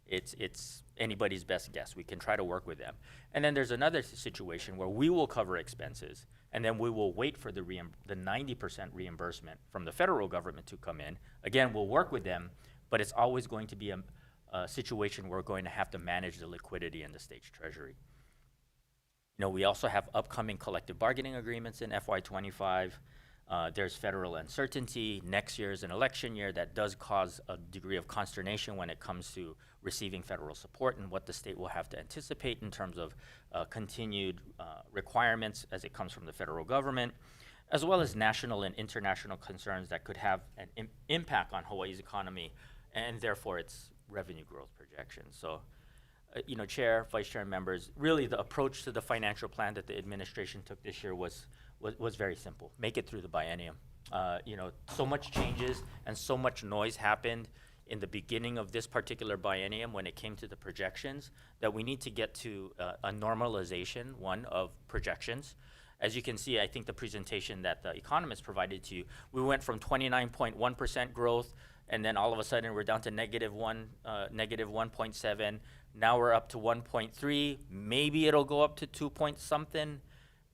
it's anybody's best guess. We can try to work with them. And then there's another situation where we will cover expenses, and then we will wait for the 90% reimbursement from the federal government to come in. Again, we'll work with them, but it's always going to be a situation where we're going to have to manage the liquidity in the state's treasury. We also have upcoming collective bargaining agreements in FY25. There's federal uncertainty. Next year is an election year that does cause a degree of consternation when it comes to receiving federal support and what the state will have to anticipate in terms of continued requirements as it comes from the federal government, as well as national and international concerns that could have an impact on Hawaii's economy and therefore its revenue growth projections. So, Chair, Vice Chair, and members, really the approach to the financial plan that the administration took this year was very simple. Make it through the biennium. So much changes and so much noise happened in the beginning of this particular biennium when it came to the projections that we need to get to a normalization, of projections. As you can see, I think the presentation that the economist provided to you, we went from 29.1% growth, and then all of a sudden we're down to negative 1.7. Now we're up to 1.3. Maybe it'll go up to 2 point something.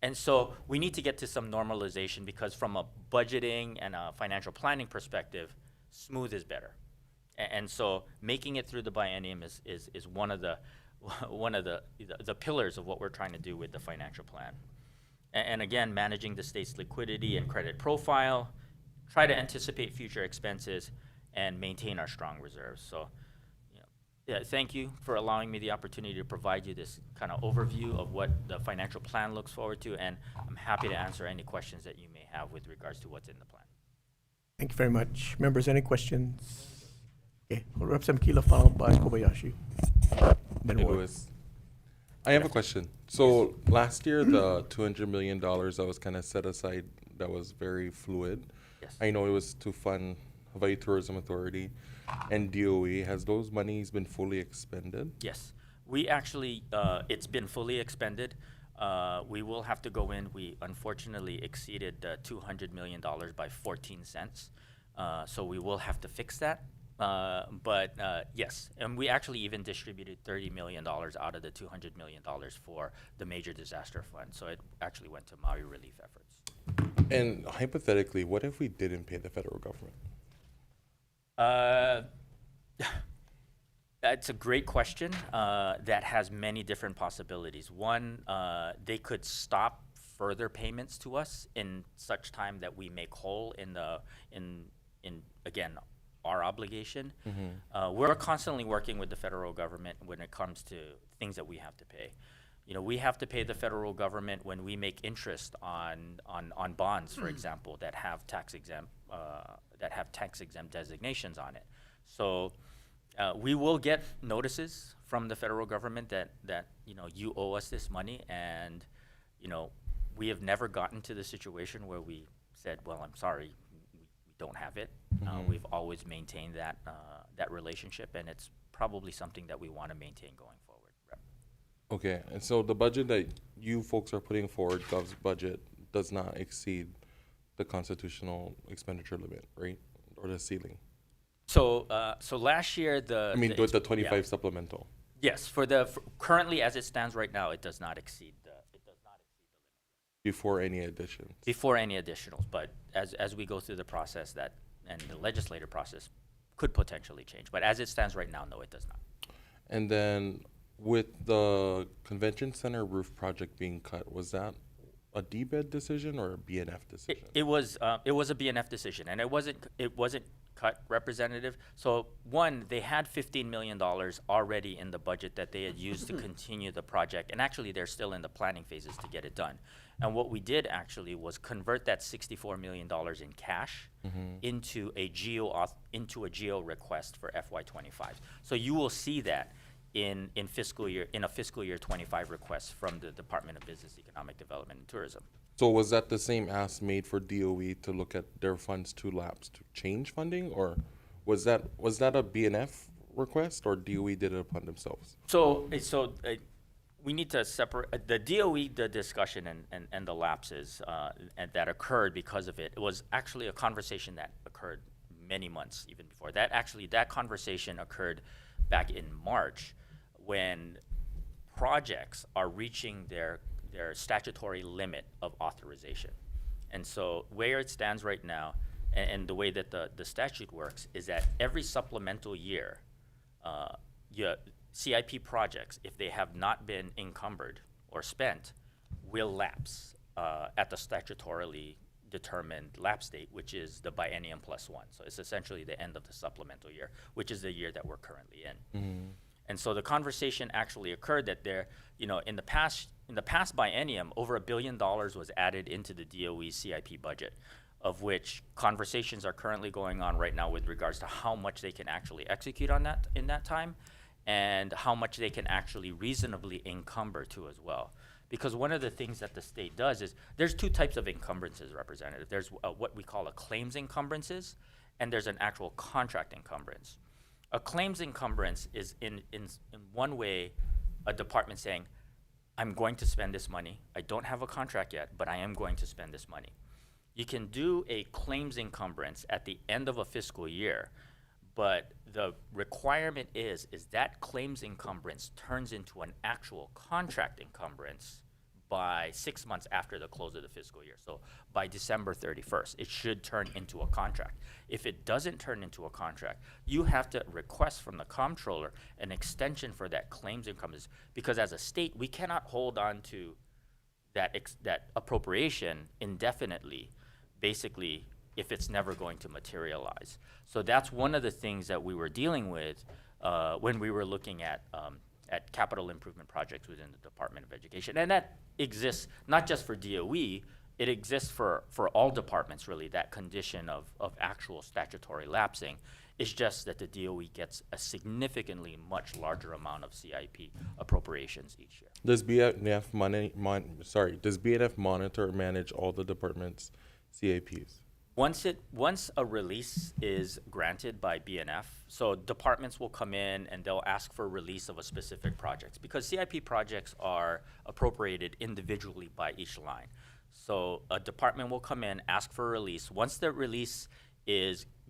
And so we need to get to some normalization because from a budgeting and a financial planning perspective, smooth is better. And so making it through the biennium is one of the pillars of what we're trying to do with the financial plan. And again, managing the state's liquidity and credit profile, try to anticipate future expenses, and maintain our strong reserves. So, thank you for allowing me the opportunity to provide you this kind of overview of what the financial plan looks forward to, and I'm happy to answer any questions that you may have with regards to what's in the plan. Thank you very much. Members, any questions? Okay, Representative Kila followed by Kobayashi. Then Hey, Ward. Louis. I have a question. So last year, the $200 million that was kind of set aside, that was very fluid. Yes. I know it was to fund Hawaii Tourism Authority and DOE. Has those monies been fully expended? Yes, we actually, it's been fully expended. We will have to go in. We unfortunately exceeded $200 million by 14 cents. So we will have to fix that. But yes, and we actually even distributed $30 million out of the $200 million for the major disaster fund. So it actually went to Maui relief efforts. And hypothetically, what if we didn't pay the federal government? That's a great question that has many different possibilities. One, they could stop further payments to us in such time that we make whole in again, our obligation. We're constantly working with the federal government when it comes to things that we have to pay. We have to pay the federal government when we make interest on bonds, for example, that have tax exempt designations on it. So we will get notices from the federal government that you owe us this money, and we have never gotten to the situation where we said, well, I'm sorry, we don't have it. We've always maintained that relationship, and it's probably something that we want to maintain going forward. Okay, and so the budget that you folks are putting forward, Gov's budget, does not exceed the constitutional expenditure limit, right? Or the ceiling? So last year with the 25 supplemental. Yes, currently as it stands right now, it does not exceed the limit. Before any additions. Before any additionals, but as we go through the process and the legislative process could potentially change. But as it stands right now, no, it does not. And then with the convention center roof project being cut, was that a DBED decision or a BNF decision? It was a BNF decision, and it wasn't cut, Representative. So one, they had $15 million already in the budget that they had used to continue the project, and actually they're still in the planning phases to get it done. And what we did actually was convert that $64 million in cash into a GEO request for FY25. So you will see that in a fiscal year 25 request from the Department of Business, Economic Development, and Tourism. So was that the same ask made for DOE to look at their funds to lapse to change funding, or was that a BNF request, or DOE did it upon themselves? So we need to separate the DOE, the discussion and the lapses and that occurred because of it. It was actually a conversation that occurred many months even before that. Actually, that conversation occurred back in March when projects are reaching their statutory limit of authorization. And so where it stands right now, and the way that the statute works, is that every supplemental year, CIP projects, if they have not been encumbered or spent, will lapse at the statutorily determined lapse date, which is the biennium +1. So it's essentially the end of the supplemental year, which is the year that we're currently in. And so the conversation actually occurred that in the past biennium, over $1 billion was added into the DOE CIP budget, of which conversations are currently going on right now with regards to how much they can actually execute on that in that time, and how much they can actually reasonably encumber to as well. Because one of the things that the state does is there's two types of encumbrances, Representative. There's what we call a claims encumbrances, and there's an actual contract encumbrance. A claims encumbrance is in one way a department saying, I'm going to spend this money. I don't have a contract yet, but I am going to spend this money. You can do a claims encumbrance at the end of a fiscal year, but the requirement is that claims encumbrance turns into an actual contract encumbrance by 6 months after the close of the fiscal year. So by December 31st, it should turn into a contract. If it doesn't turn into a contract, you have to request from the comptroller an extension for that claims encumbrance, because as a state, we cannot hold on to that appropriation indefinitely, basically, if it's never going to materialize. So that's one of the things that we were dealing with when we were looking at capital improvement projects within the Department of Education. And that exists not just for DOE, it exists for all departments, really, that condition of actual statutory lapsing. It's just that the DOE gets a significantly much larger amount of CIP appropriations each year. Does BNF monitor or manage all the department's CIPs? Once a release is granted by BNF, so departments will come in and they'll ask for release of a specific project, because CIP projects are appropriated individually by each line. So a department will come in, ask for a release. Once the release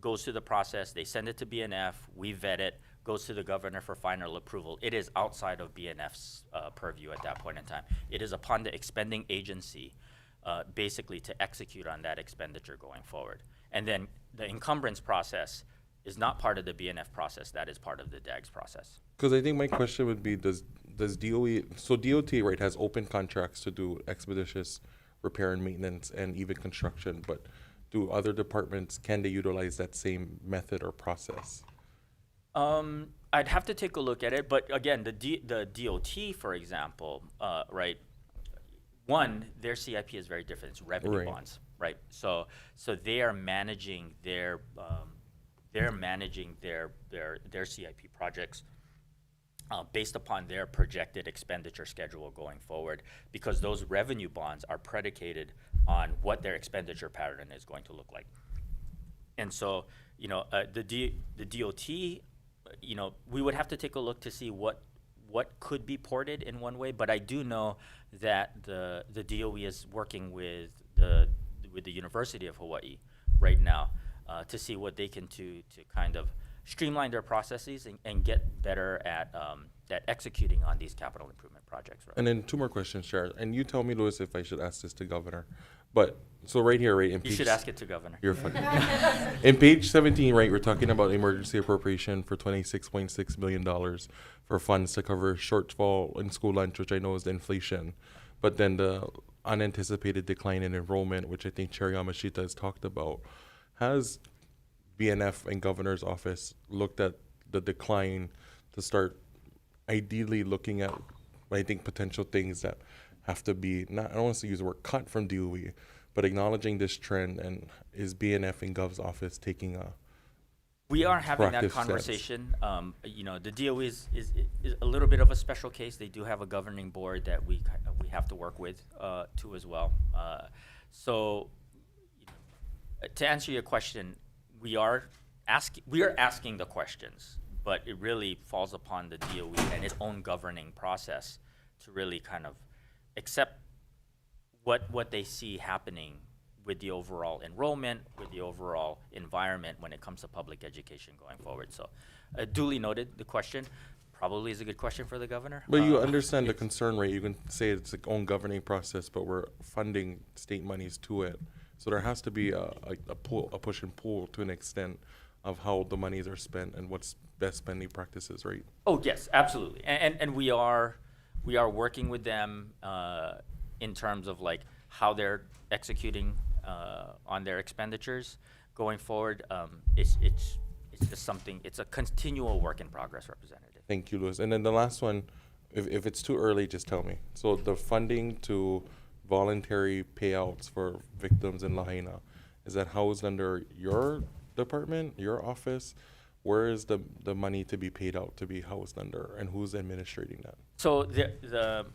goes through the process, they send it to BNF, we vet it, goes to the governor for final approval. It is outside of BNF's purview at that point in time. It is upon the expending agency basically to execute on that expenditure going forward. And then the encumbrance process is not part of the BNF process, that is part of the DAGS process. Because I think my question would be, does DOE, so DOT, right, has open contracts to do expeditious repair and maintenance and even construction, but do other departments, can they utilize that same method or process? I'd have to take a look at it, but again, the DOT, for example, right, one, their CIP is very different. It's revenue bonds, right? So they are managing their CIP projects based upon their projected expenditure schedule going forward, because those revenue bonds are predicated on what their expenditure pattern is going to look like. And so, the DOT, we would have to take a look to see what could be ported in one way, but I do know that the DOE is working with the University of Hawaii right now to see what they can do to kind of streamline their processes and get better at executing on these capital improvement projects. Right? And then two more questions, Chair. And you tell me, Louis, if I should ask this to Governor. But so right here, right? You should ask it to Governor. You're fine. In page 17, right, we're talking about emergency appropriation for $26.6 million for funds to cover shortfall in school lunch, which I know is the inflation. But then the unanticipated decline in enrollment, which I think Chair Yamashita has talked about. Has BNF and Governor's office looked at the decline to start ideally looking at, I think, potential things that have to be, I don't want to use the word cut from DOE, but acknowledging this trend, and is BNF and Gov's office taking a We are having that proactive conversation. The DOE is a little bit of a special case. They do have a governing board that we have to work with too as well. So to answer your question, we are asking the questions, but it really falls upon the DOE and its own governing process to really kind of accept what they see happening with the overall enrollment, with the overall environment when it comes to public education going forward. So duly noted, the question probably is a good question for the governor. But you understand the concern, right? You can say it's its own governing process, but we're funding state monies to it. So there has to be a push and pull to an extent of how the monies are spent and what's best spending practices, right? Oh, yes, absolutely. And we are working with them in terms of like how they're executing on their expenditures going forward. It's just something, it's a continual work in progress, Representative. Thank you, Louis. And then the last one, if it's too early, just tell me. So the funding to voluntary payouts for victims in Lahaina, is that housed under your department, your office? Where is the money to be paid out to be housed under, and who's administrating that? So the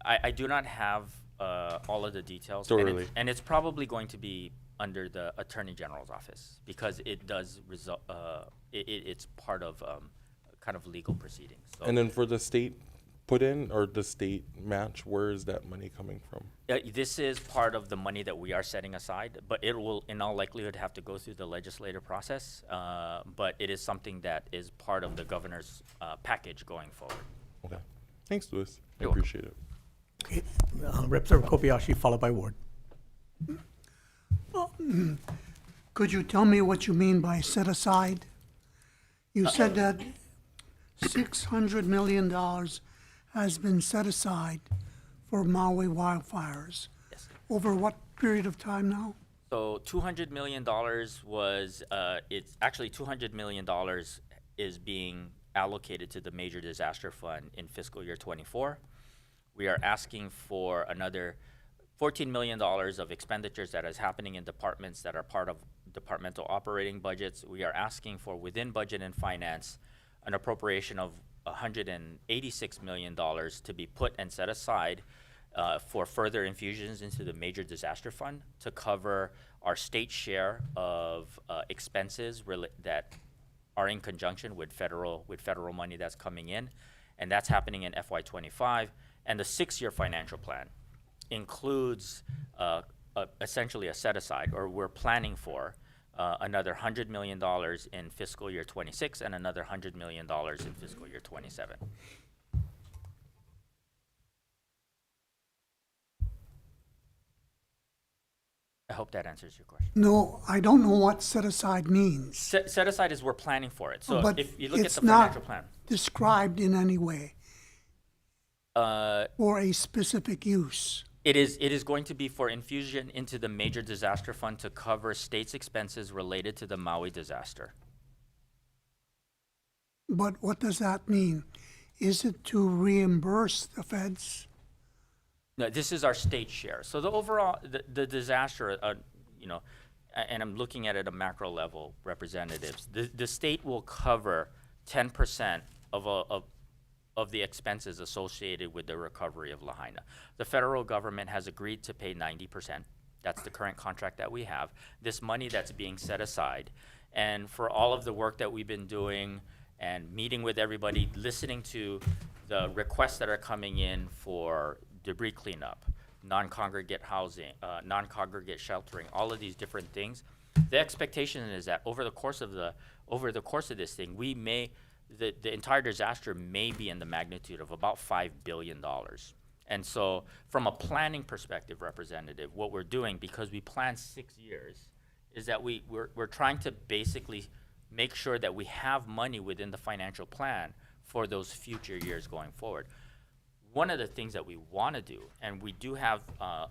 I do not have all of the details. Still and early. it's probably going to be under the Attorney General's office because it does result. It's part of kind of legal proceedings. So, And then for the state put in or the state match, where is that money coming from? this is part of the money that we are setting aside, but it will, in all likelihood, have to go through the legislative process. But it is something that is part of the governor's package going forward. Okay. Thanks, Louis. I You're welcome. appreciate it. Okay. Representative Kobayashi, followed by Ward. Could you tell me what you mean by set aside? You said that $600 million has been set aside for Maui wildfires. Yes. Over what period of time now? So $200 million was, it's actually $200 million is being allocated to the Major Disaster Fund in fiscal year 24. We are asking for another $14 million of expenditures that is happening in departments that are part of departmental operating budgets. We are asking for within budget and finance an appropriation of $186 million to be put and set aside for further infusions into the Major Disaster Fund to cover our state share of expenses that are in conjunction with federal money that's coming in, and that's happening in FY25. And the 6-year financial plan includes essentially a set aside, or we're planning for another $100 million in fiscal year 26 and another $100 million in fiscal year 27. I hope that answers your question. No, I don't know what set aside means. Set aside is we're planning for it. So But if you look at it's the financial not plan, described in any way for a specific use. it is going to be for infusion into the Major Disaster Fund to cover states' expenses related to the Maui disaster. But what does that mean? Is it to reimburse the feds? No, this is our state share. So the overall, the disaster, and I'm looking at it at a macro level, representatives, the state will cover 10% of the expenses associated with the recovery of Lahaina. The federal government has agreed to pay 90%. That's the current contract that we have. This money that's being set aside, and for all of the work that we've been doing and meeting with everybody, listening to the requests that are coming in for debris cleanup, non-congregate housing, non-congregate sheltering, all of these different things. The expectation is that over the course of this thing, the entire disaster may be in the magnitude of about $5 billion. And so from a planning perspective, Representative, what we're doing, because we plan 6 years, is that we're trying to basically make sure that we have money within the financial plan for those future years going forward. One of the things that we want to do, and we do have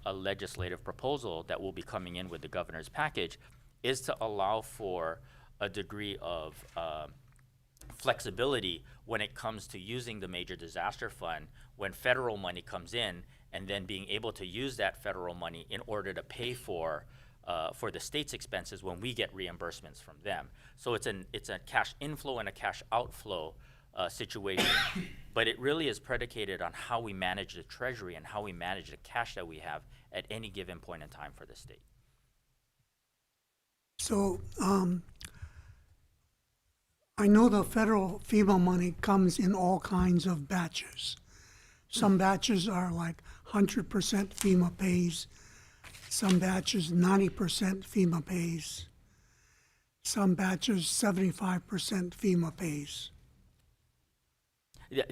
a legislative proposal that will be coming in with the governor's package, is to allow for a degree of flexibility when it comes to using the Major Disaster Fund when federal money comes in, and then being able to use that federal money in order to pay for the state's expenses when we get reimbursements from them. So it's a cash inflow and a cash outflow situation, but it really is predicated on how we manage the treasury and how we manage the cash that we have at any given point in time for the state. So I know the federal FEMA money comes in all kinds of batches. Some batches are like 100% FEMA pays. Some batches 90% FEMA pays. Some batches 75% FEMA pays.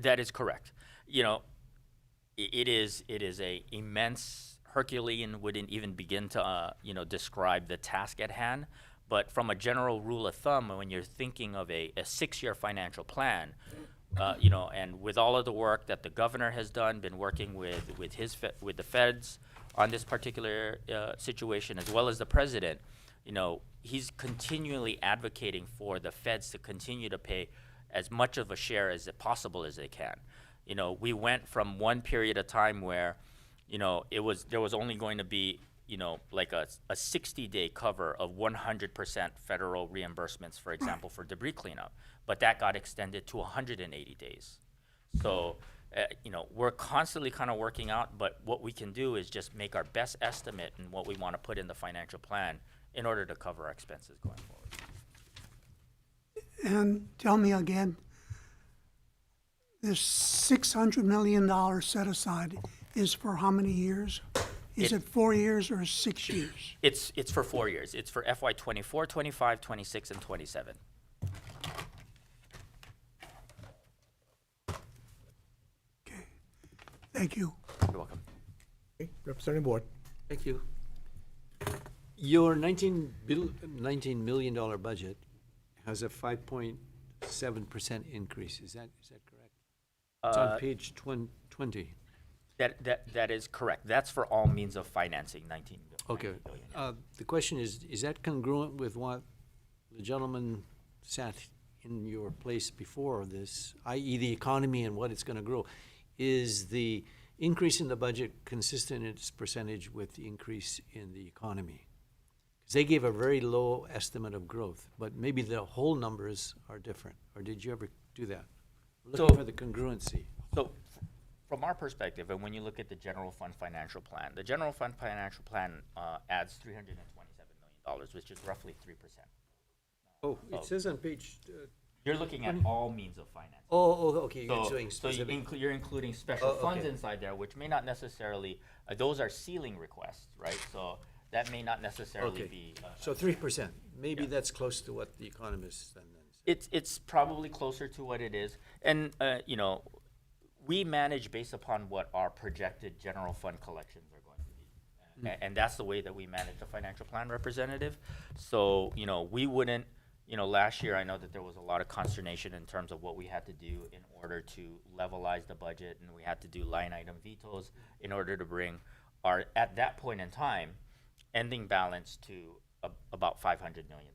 That is correct. It is a immense Herculean, wouldn't even begin to describe the task at hand. But from a general rule of thumb, when you're thinking of a 6-year financial plan, and with all of the work that the governor has done, been working with the feds on this particular situation, as well as the president, he's continually advocating for the feds to continue to pay as much of a share as possible as they can. We went from one period of time where, there was only going to be, like a 60-day cover of 100% federal reimbursements, for example, for debris cleanup, but that got extended to 180 days. So you know, we're constantly kind of working out, but what we can do is just make our best estimate and what we want to put in the financial plan in order to cover our expenses going forward. And tell me again, this $600 million set aside is for how many years? Is it 4 years or 6 years? It's for 4 years. It's for FY 24, 25, 26, and 27. Thank you. You're welcome. Okay, Representative Ward. Thank you. Your $19 million budget has a 5.7% increase. Is that correct? It's on page 20. That is correct. That's for all means of financing, 19 Okay. billion. The question is that congruent with what the gentleman sat in your place before this, i.e. the economy and what it's going to grow? Is the increase in the budget consistent in its percentage with the increase in the economy? Because they gave a very low estimate of growth, but maybe the whole numbers are different. Or did you ever do that? We're looking for the congruency. So from our perspective, and when you look at the general fund financial plan, the general fund financial plan adds $327 million, which is roughly 3%. Oh, it says on page... You're looking at all means of finance. Okay, you're So, doing so specific. you're including special Oh, funds okay. inside there, which may not necessarily, those are ceiling requests, right? So that may not necessarily Okay. be. So 3%. Maybe that's close to what the economists then It's probably closer to what it is. And, you know, we manage based upon what our projected general fund collections are going to be. And that's the way that we manage the financial plan, Representative. So, you know, we wouldn't, you know, last year I know that there was a lot of consternation in terms of what we had to do in order to levelize the budget, and we had to do line item vetoes in order to bring our, at that point in time, ending balance to about $500 million.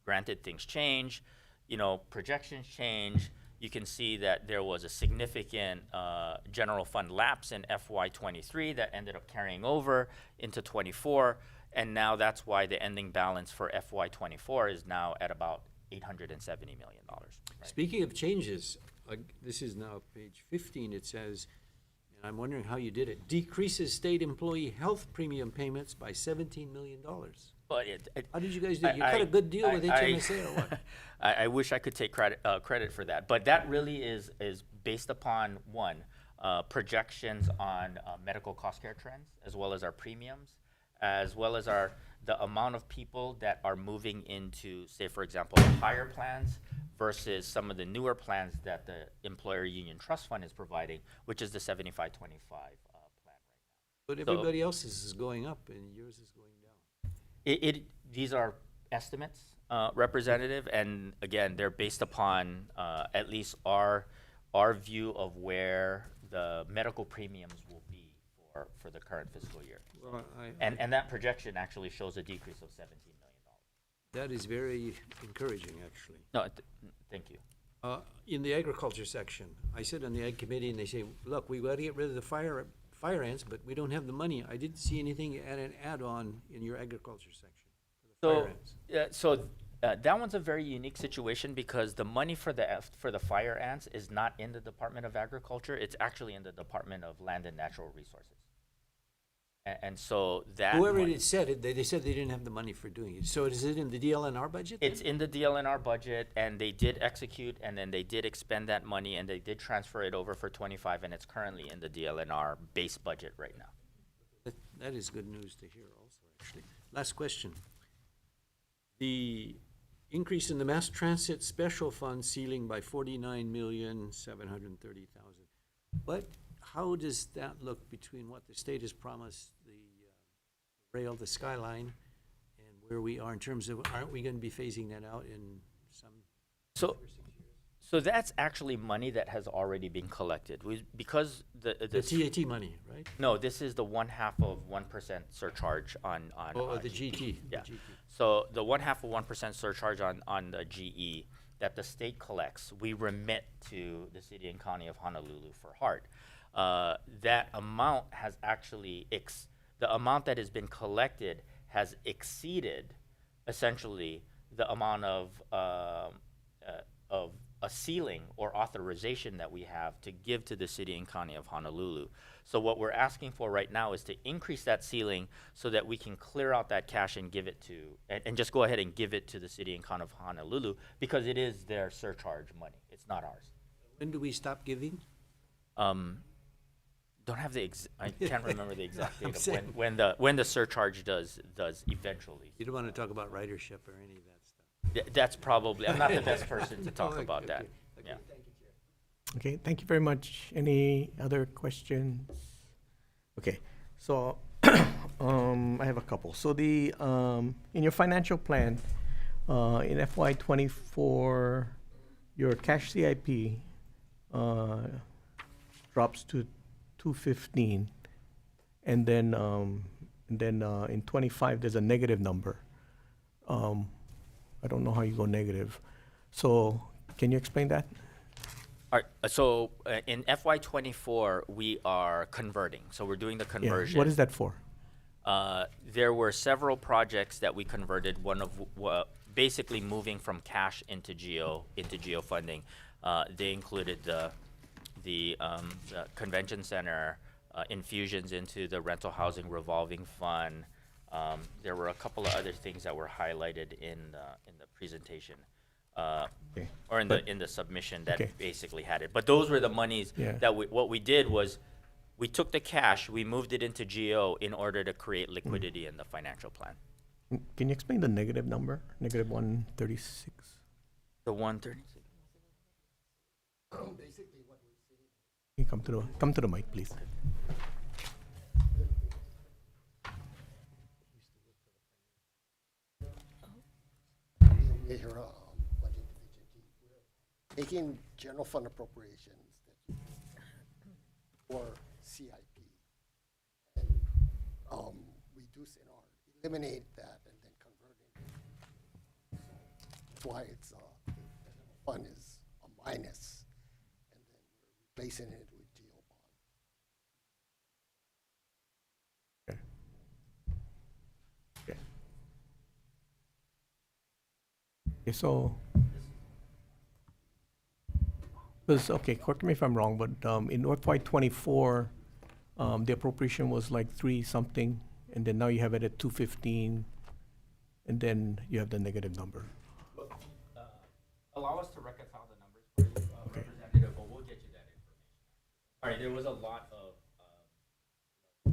Granted, things change, you know, projections change. You can see that there was a significant general fund lapse in FY23 that ended up carrying over into 24, and now that's why the ending balance for FY24 is now at about $870 million. Right? Speaking of changes, this is now page 15. It says, and I'm wondering how you did it, decreases state employee health premium payments by $17 million. But how did you guys do it? You cut a good deal with HMSA or what? I wish I could take credit for that, but that really is based upon one, projections on medical cost care trends, as well as our premiums, as well as the amount of people that are moving into, say, for example, higher plans versus some of the newer plans that the Employer Union Trust Fund is providing, which is the 75-25 plan right now. But everybody else's is going up and yours is going down. These are estimates, Representative, and again, they're based upon at least our view of where the medical premiums will be for the current fiscal year. Well, and that projection actually shows a decrease of $17 million. That is very encouraging, actually. No, thank you. In the agriculture section, I sit on the ag committee and they say, look, we got to get rid of the fire ants, but we don't have the money. I didn't see anything at an add-on in your agriculture section for the fire ants. That one's a very unique situation because the money for the fire ants is not in the Department of Agriculture. It's actually in the Department of Land and Natural Resources. And so that whoever it said it, they said they didn't have the money for doing it. So is it in the DLNR budget? It's in the DLNR budget, and they did execute, and then they did expend that money, and they did transfer it over for 25, and it's currently in the DLNR base budget right now. That is good news to hear also, actually. Last question. The increase in the mass transit special fund ceiling by $49,730,000. But how does that look between what the state has promised, the rail, the Skyline, and where we are in terms of, aren't we going to be phasing that out in some So that's actually money that has already been collected. Because the TAT money, right? No, this is the 1/2 of 1% surcharge on the GT. Yeah. The GT. So the 1/2 of 1% surcharge on the GE that the state collects, we remit to the city and county of Honolulu for HART. That amount has actually the amount that has been collected has exceeded essentially the amount of a ceiling or authorization that we have to give to the city and county of Honolulu. So what we're asking for right now is to increase that ceiling so that we can clear out that cash and give it to, and just go ahead and give it to the city and county of Honolulu, because it is their surcharge money. It's not ours. When do we stop giving? Don't have the I can't remember the exact I'm date of saying- when the surcharge does eventually. You don't want to talk about ridership or any of that stuff. That's probably, I'm not the best person to talk Okay, about that. okay. Yeah. Okay, thank you very much. Any other questions? Okay, so I have a couple. So the in your financial plan, in FY24, your cash CIP drops to 215, and then in 25 there's a negative number. I don't know how you go negative. So can you explain that? All right, so in FY24, we are converting. So we're doing the Yeah, conversion. what is that for? There were several projects that we converted. One of basically moving from cash into geo funding. They included the convention center, infusions into the rental housing revolving fund. There were a couple of other things that were highlighted in the presentation. Okay. Or in But- the submission that okay. basically had it. But those were the monies Yeah. that what we did was we took the cash, we moved it into GO in order to create liquidity in the financial plan. Can you explain the negative number? Negative 136. The 136. Can you come to the mic, please? Major budget division. We're taking general fund appropriations for CIP and reduce and or eliminate that and then convert it. That's why it's the general fund is a minus, and then we're replacing it with GO bond. Okay. Okay, so, okay, correct me if I'm wrong, but in FY24, the appropriation was like 3 something, and then now you have it at 215, and then you have the negative number. Allow us to reconcile the numbers for you, Representative, but we'll get you that information. All right, there was a lot of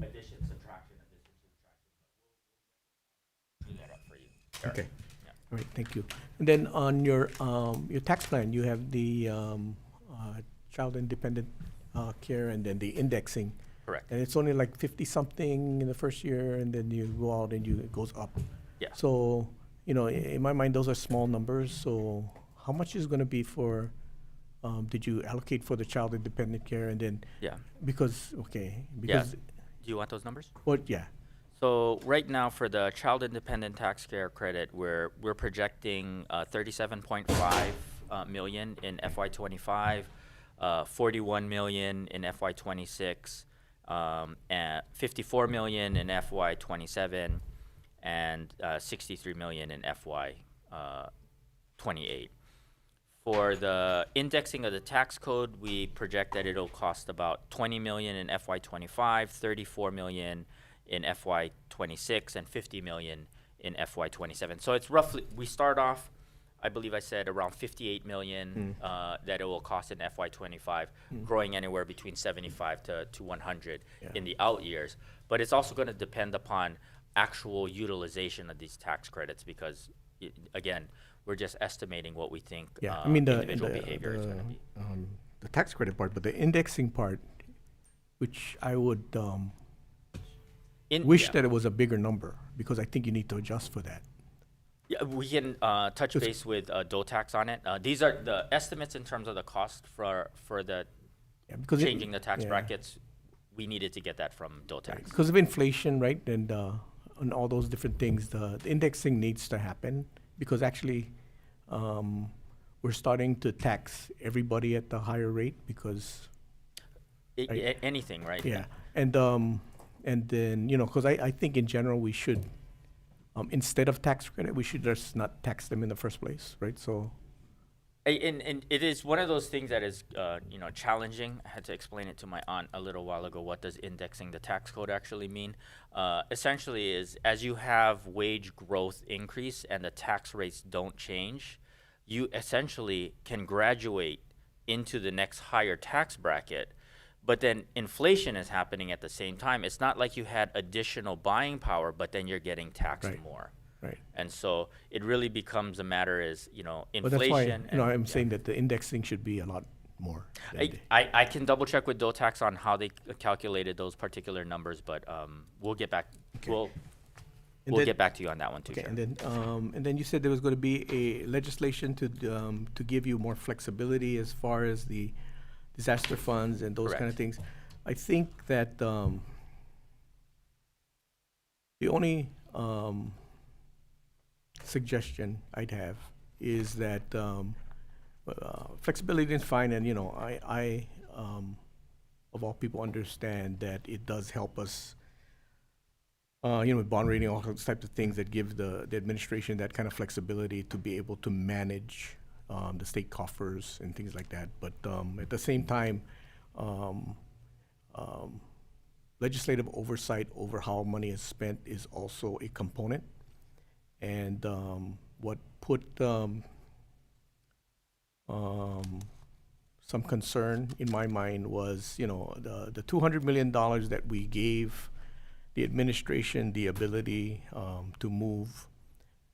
addition, subtraction, but we'll do that up for you. Okay. All right, thank you. And then on your tax plan, you have the child independent care and then the indexing. Correct. And it's only like 50 something in the first year, and then you go out and it goes up. Yeah. So, in my mind, those are small numbers. So how much is going to be for, did you allocate for the child independent care and then? Yeah. Because, okay. Because, Do you want those numbers? What, yeah. So right now for the child independent tax care credit, we're projecting 37.5 million in FY25, 41 million in FY26, and 54 million in FY27, and 63 million in FY28. For the indexing of the tax code, we project that it'll cost about 20 million in FY25, 34 million in FY26, and 50 million in FY27. So it's roughly, we start off, I believe I said around 58 million that it will cost in FY25, growing anywhere between 75 to 100 in the out years. But it's also going to depend upon actual utilization of these tax credits because, again, we're just estimating what we think individual behavior is going to be. The tax credit part, but the indexing part, which I would wish that it was a bigger number, because I think you need to adjust for that. Yeah, we can touch base with DOTAX on it. These are the estimates in terms of the cost for the changing the tax brackets. We needed to get that from DOTAX. Because of inflation, right, and all those different things, the indexing needs to happen, because actually we're starting to tax everybody at the higher rate because anything, right? Yeah, and then because I think in general we should instead of tax credit we should just not tax them in the first place, right? So And it is one of those things that is, challenging. I had to explain it to my aunt a little while ago. What does indexing the tax code actually mean? Essentially is as you have wage growth increase and the tax rates don't change, you essentially can graduate into the next higher tax bracket, but then inflation is happening at the same time. It's not like you had additional buying power, but then you're getting taxed more. Right. And so it really becomes a matter is, But inflation. that's why, I'm saying that the indexing should be a lot more. than I can double check with DOTAX on how they calculated those particular numbers, but we'll get back. We'll get back to you on that one too. Okay, Chair. and then you said there was going to be a legislation to give you more flexibility as far as the disaster funds and those kind of things. I think that the only suggestion I'd have is that flexibility is fine, and I of all people understand that it does help us. With bond rating, all those types of things that give the administration that kind of flexibility to be able to manage the state coffers and things like that. But at the same time, legislative oversight over how money is spent is also a component. And what put some concern in my mind was, the $200 million that we gave the administration the ability to move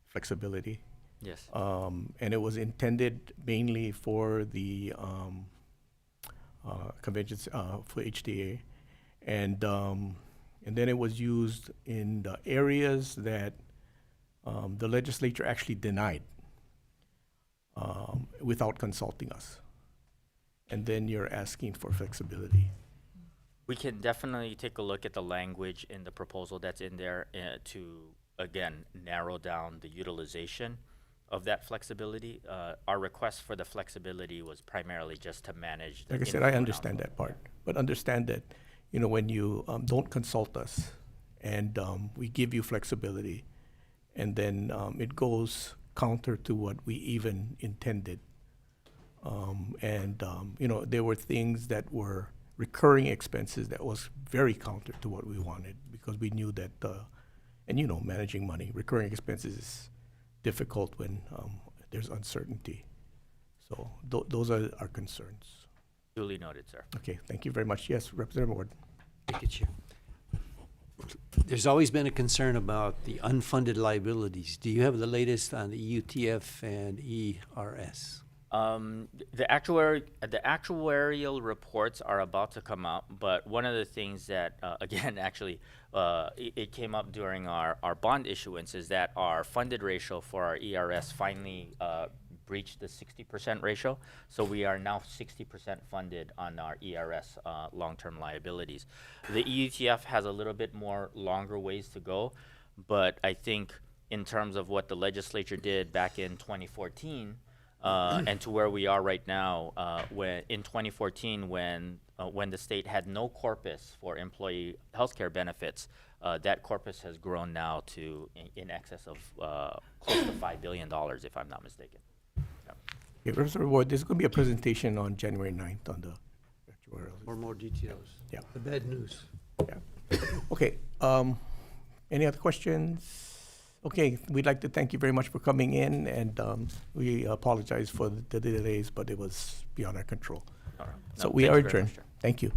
flexibility. Yes. And it was intended mainly for the conventions for HTA, and then it was used in the areas that the legislature actually denied without consulting us. And then you're asking for flexibility. We can definitely take a look at the language in the proposal that's in there to, again, narrow down the utilization of that flexibility. Our request for the flexibility was primarily just to manage the Like I said, I understand that part, but understand that, when you don't consult us and we give you flexibility, and then it goes counter to what we even intended. There were things that were recurring expenses that was very counter to what we wanted, because we knew that, managing money, recurring expenses is difficult when there's uncertainty. So those are our concerns. Duly noted, sir. Okay, thank you very much. Yes, Representative Ward. Thank you, Chair. There's always been a concern about the unfunded liabilities. Do you have the latest on the UTF and ERS? The actuarial reports are about to come out, but one of the things that, again, actually, it came up during our bond issuance is that our funded ratio for our ERS finally breached the 60% ratio. So we are now 60% funded on our ERS long-term liabilities. The EUTF has a little bit more longer ways to go, but I think in terms of what the legislature did back in 2014, and to where we are right now, when in 2014, when the state had no corpus for employee healthcare benefits, that corpus has grown now to in excess of close to $5 billion, if I'm not mistaken. Okay, Representative Ward, there's going to be a presentation on January 9th on the actuarial. Or more details? Yeah. The bad news. Yeah. Okay. Any other questions? Okay, we'd like to thank you very much for coming in, and we apologize for the delays, but it was beyond our control. All right. So No, we thank are you very adjourned. much, Chair. Thank you.